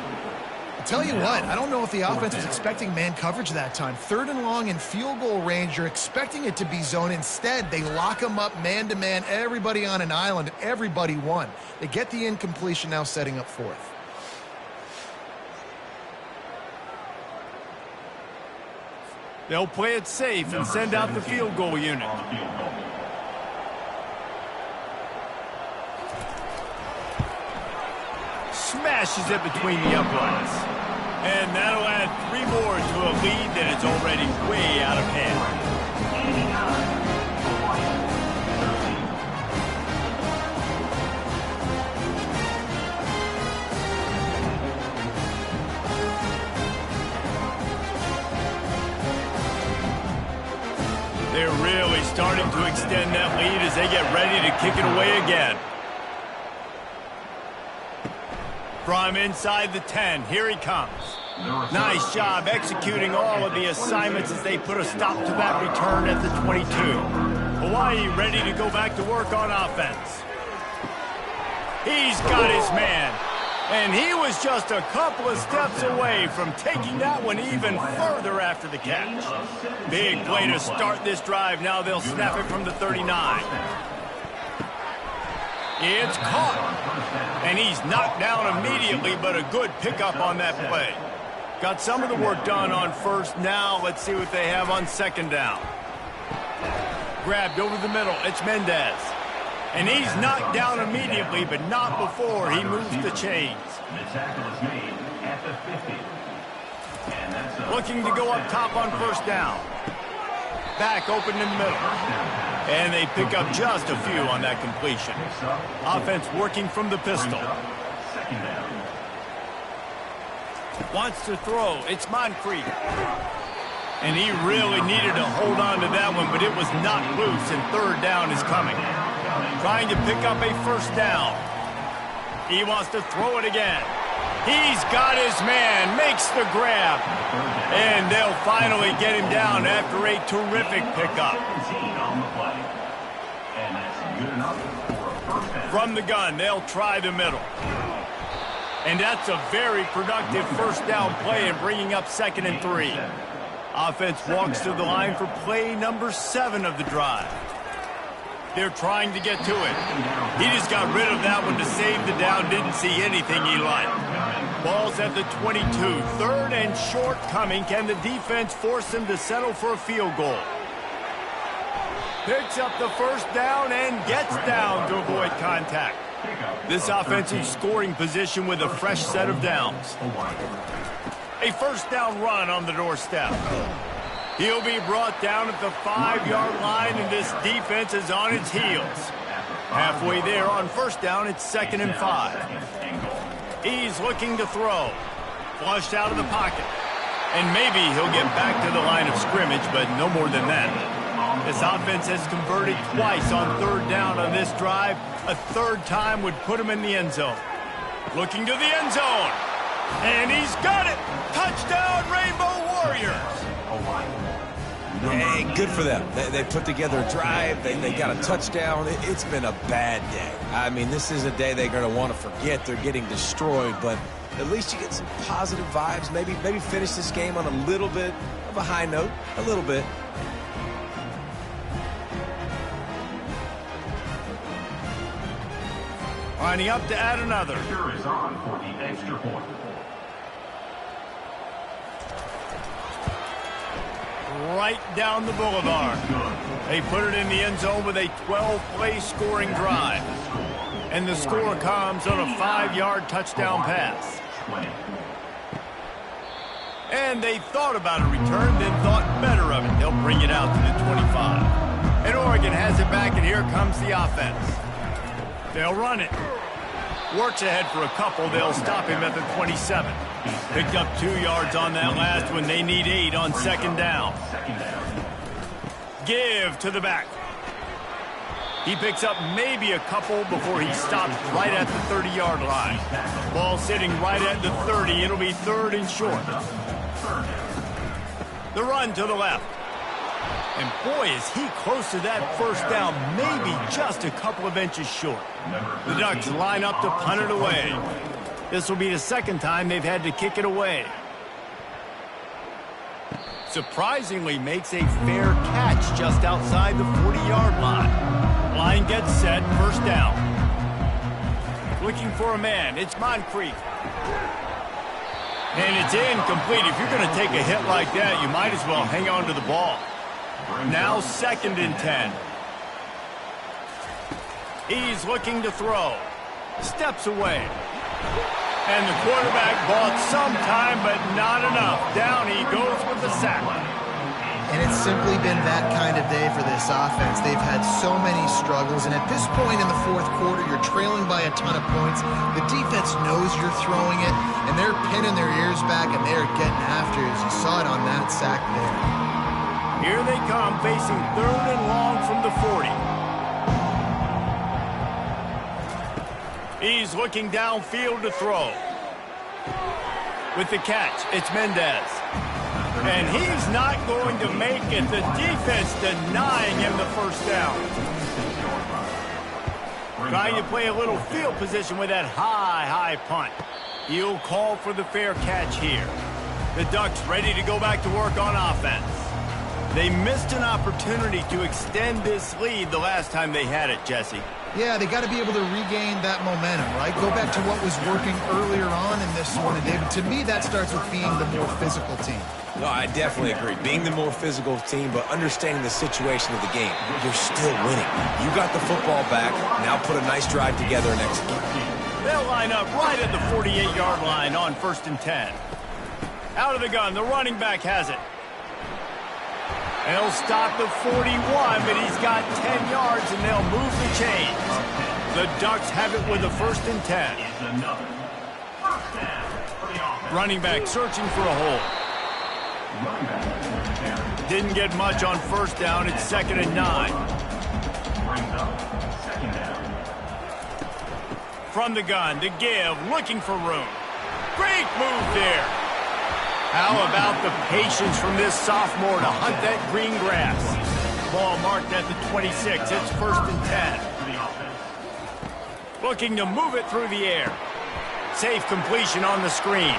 S2: I'll tell you what, I don't know if the offense was expecting man coverage that time. 3rd and long in field goal range, you're expecting it to be zone. Instead, they lock them up man-to-man, everybody on an island, and everybody won. They get the incompletion, now setting up 4th.
S1: They'll play it safe and send out the field goal unit. Smashes it between the uprights. And that'll add 3 more to a lead that is already way out of hand. They're really starting to extend that lead as they get ready to kick it away again. From inside the 10, here he comes. Nice job executing all of the assignments as they put a stop to that return at the 22. Hawaii ready to go back to work on offense. He's got his man. And he was just a couple of steps away from taking that one even further after the catch. Big play to start this drive. Now they'll snap it from the 39. It's caught. And he's knocked down immediately, but a good pickup on that play. Got some of the work done on first. Now let's see what they have on second down. Grabbed over the middle. It's Mendez. And he's knocked down immediately, but not before he moves the chains.
S5: The tackle is made at the 50. And that's
S1: looking to go up top on first down. Back open in the middle. And they pick up just a few on that completion. Offense working from the pistol.
S5: second down.
S1: Wants to throw. It's Moncrief. And he really needed to hold on to that one, but it was not loose, and third down is coming. Trying to pick up a first down. He wants to throw it again. He's got his man, makes the grab. And they'll finally get him down after a terrific pickup. From the gun, they'll try the middle. And that's a very productive first down play and bringing up 2nd and 3. Offense walks to the line for play number 7 of the drive. They're trying to get to it. He just got rid of that one to save the down. Didn't see anything he liked. Ball's at the 22. 3rd and short coming. Can the defense force him to settle for a field goal? Picks up the first down and gets down to avoid contact. This offensive scoring position with a fresh set of downs. A first down run on the doorstep. He'll be brought down at the 5-yard line, and this defense is on its heels. Halfway there on first down, it's 2nd and 5. He's looking to throw. Flushed out of the pocket. And maybe he'll get back to the line of scrimmage, but no more than that. This offense has converted twice on 3rd down on this drive. A 3rd time would put him in the end zone. Looking to the end zone. And he's got it! Touchdown, Rainbow Warriors!
S3: Hey, good for them. They put together a drive. They got a touchdown. It's been a bad day. I mean, this is a day they're going to want to forget. They're getting destroyed, but at least you get some positive vibes. Maybe finish this game on a little bit of a high note. A little bit.
S1: Lining up to add another.
S5: Pressure is on for the extra point.
S1: Right down the boulevard. They put it in the end zone with a 12-play scoring drive. And the score comes on a 5-yard touchdown pass. And they thought about a return, then thought better of it. They'll bring it out to the 25. And Oregon has it back, and here comes the offense. They'll run it. Works ahead for a couple. They'll stop him at the 27. Picked up 2 yards on that last one. They need 8 on 2nd down. Give to the back. He picks up maybe a couple before he stops right at the 30-yard line. Ball sitting right at the 30. It'll be 3rd and short. The run to the left. And boy, is he close to that first down, maybe just a couple of inches short. The Ducks line up to punt it away. This will be the 2nd time they've had to kick it away. Surprisingly makes a fair catch just outside the 40-yard line. Line gets set, first down. Looking for a man, it's Moncrief. And it's incomplete. If you're going to take a hit like that, you might as well hang on to the ball. Now 2nd and 10. He's looking to throw. Steps away. And the quarterback bought some time, but not enough. Down he goes with the sack.
S2: And it's simply been that kind of day for this offense. They've had so many struggles, and at this point in the 4th quarter, you're trailing by a ton of points. The defense knows you're throwing it, and they're pinning their ears back, and they're getting after it, as you saw it on that sack there.
S1: Here they come, facing 3rd and long from the 40. He's looking downfield to throw. With the catch, it's Mendez. And he's not going to make it. The defense denying him the 1st down. Trying to play a little field position with that high punt. He'll call for the fair catch here. The Ducks ready to go back to work on offense. They missed an opportunity to extend this lead the last time they had it, Jesse.
S2: Yeah, they got to be able to regain that momentum, right? Go back to what was working earlier on in this one. And David, to me, that starts with being the more physical team.
S3: No, I definitely agree. Being the more physical team, but understanding the situation of the game. You're still winning. You got the football back. Now put a nice drive together and execute.
S1: They'll line up right at the 48-yard line on 1st and 10. Out of the gun, the running back has it. He'll stop the 41, but he's got 10 yards, and they'll move the chains. The Ducks have it with a 1st and 10. Running back searching for a hole. Didn't get much on 1st down. It's 2nd and 9. From the gun, to give, looking for room. Great move there. How about the patience from this sophomore to hunt that green grass? Ball marked at the 26. It's 1st and 10. Looking to move it through the air. Safe completion on the screen.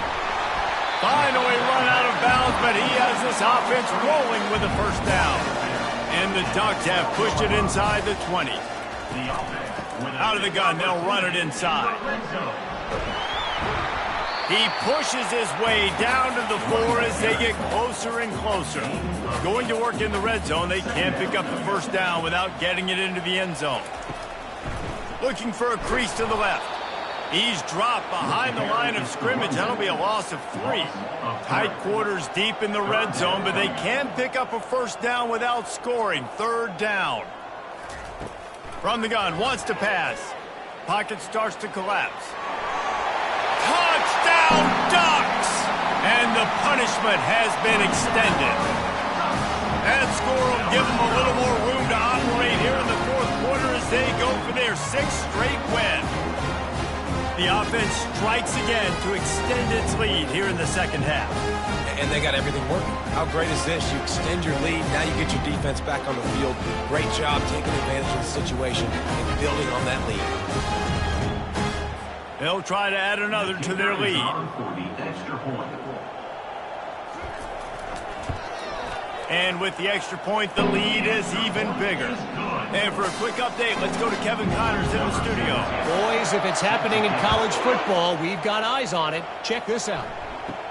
S1: Finally run out of bounds, but he has this offense rolling with a 1st down. And the Ducks have pushed it inside the 20. Out of the gun, they'll run it inside. He pushes his way down to the 4 as they get closer and closer. Going to work in the red zone, they can't pick up the 1st down without getting it into the end zone. Looking for a crease to the left. He's dropped behind the line of scrimmage. That'll be a loss of 3. Tight quarters deep in the red zone, but they can pick up a 1st down without scoring. 3rd down. From the gun, wants to pass. Pocket starts to collapse. Touchdown, Ducks! And the punishment has been extended. That score will give them a little more room to operate here in the 4th quarter as they go for their 6th straight win. The offense strikes again to extend its lead here in the 2nd half.
S3: And they got everything working. How great is this? You extend your lead. Now you get your defense back on the field. Great job taking advantage of the situation and building on that lead.
S1: They'll try to add another to their lead. And with the extra point, the lead is even bigger. And for a quick update, let's go to Kevin Connors in the studio.
S4: Boys, if it's happening in college football, we've got eyes on it. Check this out.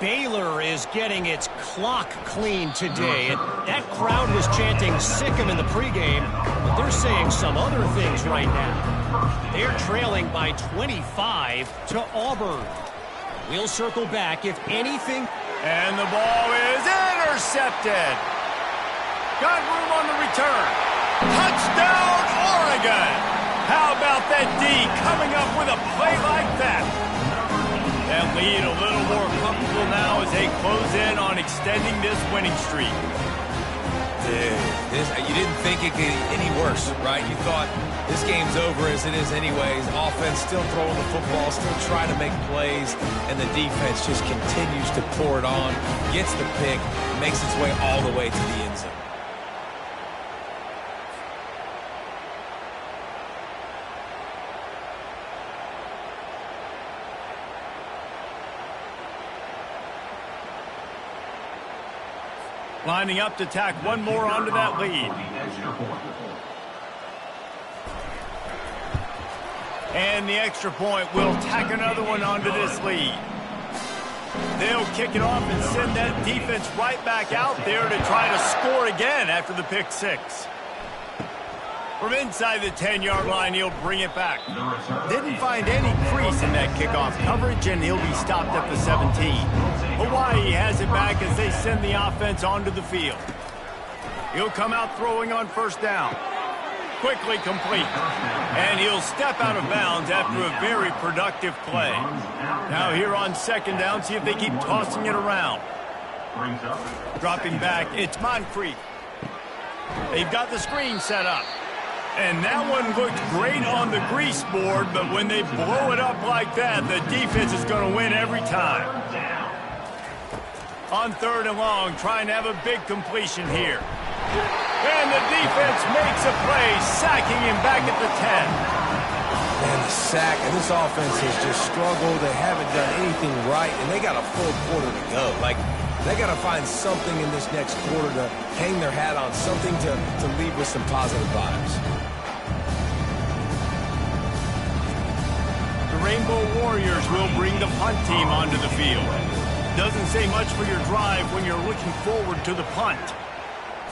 S4: Baylor is getting its clock cleaned today. And that crowd was chanting "sick 'em" in the pregame, but they're saying some other things right now. They're trailing by 25 to Auburn. We'll circle back if anything.
S1: And the ball is intercepted. Got room on the return. Touchdown, Oregon. How about that D coming up with a play like that? That lead a little more comfortable now as they close in on extending this winning streak.
S3: You didn't think it could get any worse, right? You thought this game's over as it is anyways. Offense still throwing the football, still trying to make plays, and the defense just continues to pour it on, gets the pick, makes its way all the way to the end zone.
S1: Lining up to tack one more onto that lead. And the extra point will tack another one onto this lead. They'll kick it off and send that defense right back out there to try to score again after the pick six. From inside the 10-yard line, he'll bring it back. Didn't find any crease in that kickoff coverage, and he'll be stopped at the 17. Hawaii has it back as they send the offense onto the field. He'll come out throwing on first down. Quickly complete. And he'll step out of bounds after a very productive play. Now here on second down, see if they keep tossing it around. Dropping back, it's Moncrief. They've got the screen set up. And that one looked great on the grease board, but when they blow it up like that, the defense is going to win every time. On third and long, trying to have a big completion here. And the defense makes a play, sacking him back at the 10.
S3: Man, the sack, and this offense has just struggled. They haven't done anything right, and they got a full quarter to go. Like, they got to find something in this next quarter to hang their hat on, something to leave with some positive vibes.
S1: The Rainbow Warriors will bring the punt team onto the field. Doesn't say much for your drive when you're looking forward to the punt.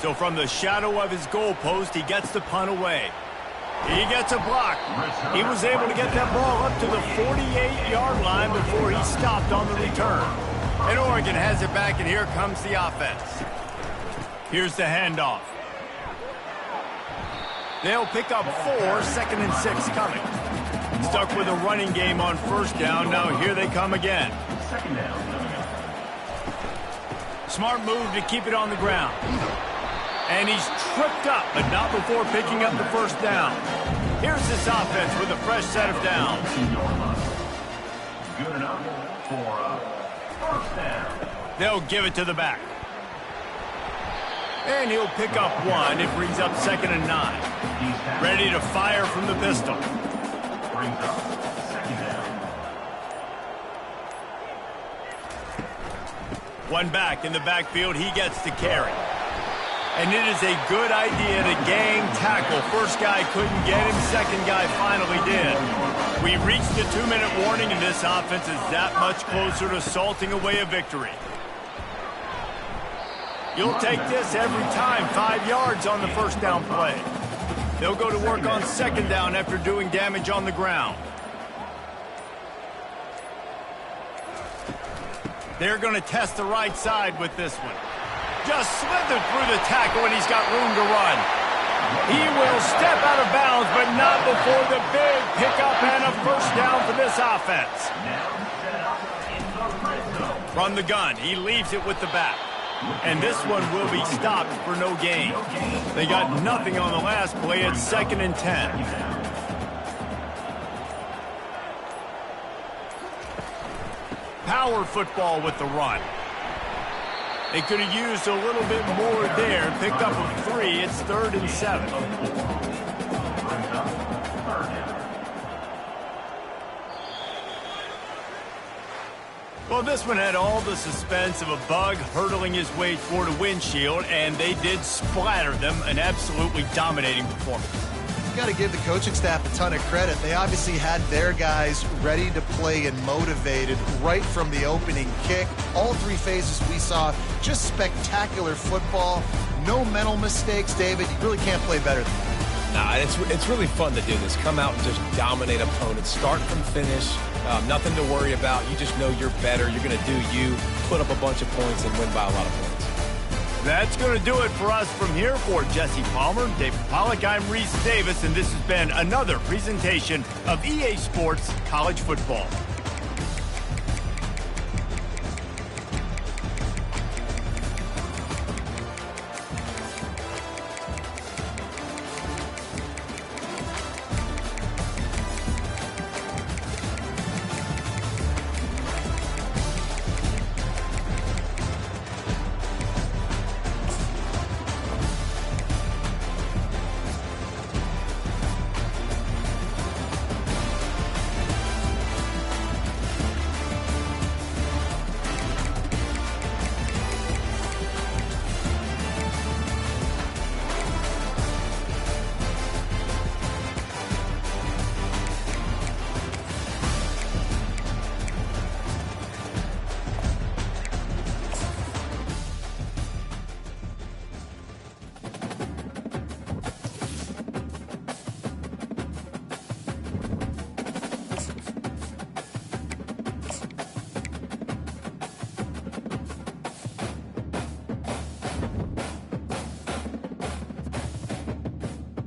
S1: So from the shadow of his goalpost, he gets the punt away. He gets a block. He was able to get that ball up to the 48-yard line before he stopped on the return. And Oregon has it back, and here comes the offense. Here's the handoff. They'll pick up 4, second and 6 coming. Stuck with a running game on first down. Now here they come again. Smart move to keep it on the ground. And he's tripped up, but not before picking up the first down. Here's this offense with a fresh set of downs.
S5: Good enough for a first down.
S1: They'll give it to the back. And he'll pick up 1. It brings up second and 9. Ready to fire from the pistol.
S5: Brings up second down.
S1: One back in the backfield. He gets to carry. And it is a good idea to gang tackle. First guy couldn't get him. Second guy finally did. We reached the 2-minute warning, and this offense is that much closer to salting away a victory. You'll take this every time. 5 yards on the first down play. They'll go to work on second down after doing damage on the ground. They're going to test the right side with this one. Just slithered through the tackle, and he's got room to run. He will step out of bounds, but not before the big pickup and a first down for this offense. From the gun, he leaves it with the back. And this one will be stopped for no gain. They got nothing on the last play. It's second and 10. Power football with the run. They could have used a little bit more there. Picked up a 3. It's third and 7. Well, this one had all the suspense of a bug hurtling his way toward a windshield, and they did splatter them. An absolutely dominating performance.
S2: You got to give the coaching staff a ton of credit. They obviously had their guys ready to play and motivated right from the opening kick. All 3 phases we saw, just spectacular football. No mental mistakes, David. You really can't play better than that.
S3: Nah, it's really fun to do this. Come out and just dominate opponents. Start from finish. Nothing to worry about. You just know you're better. You're going to do you, put up a bunch of points, and win by a lot of points.
S1: That's going to do it for us from here. For Jesse Palmer, David Pollack, I'm Reese Davis, and this has been another presentation of EA Sports College Football.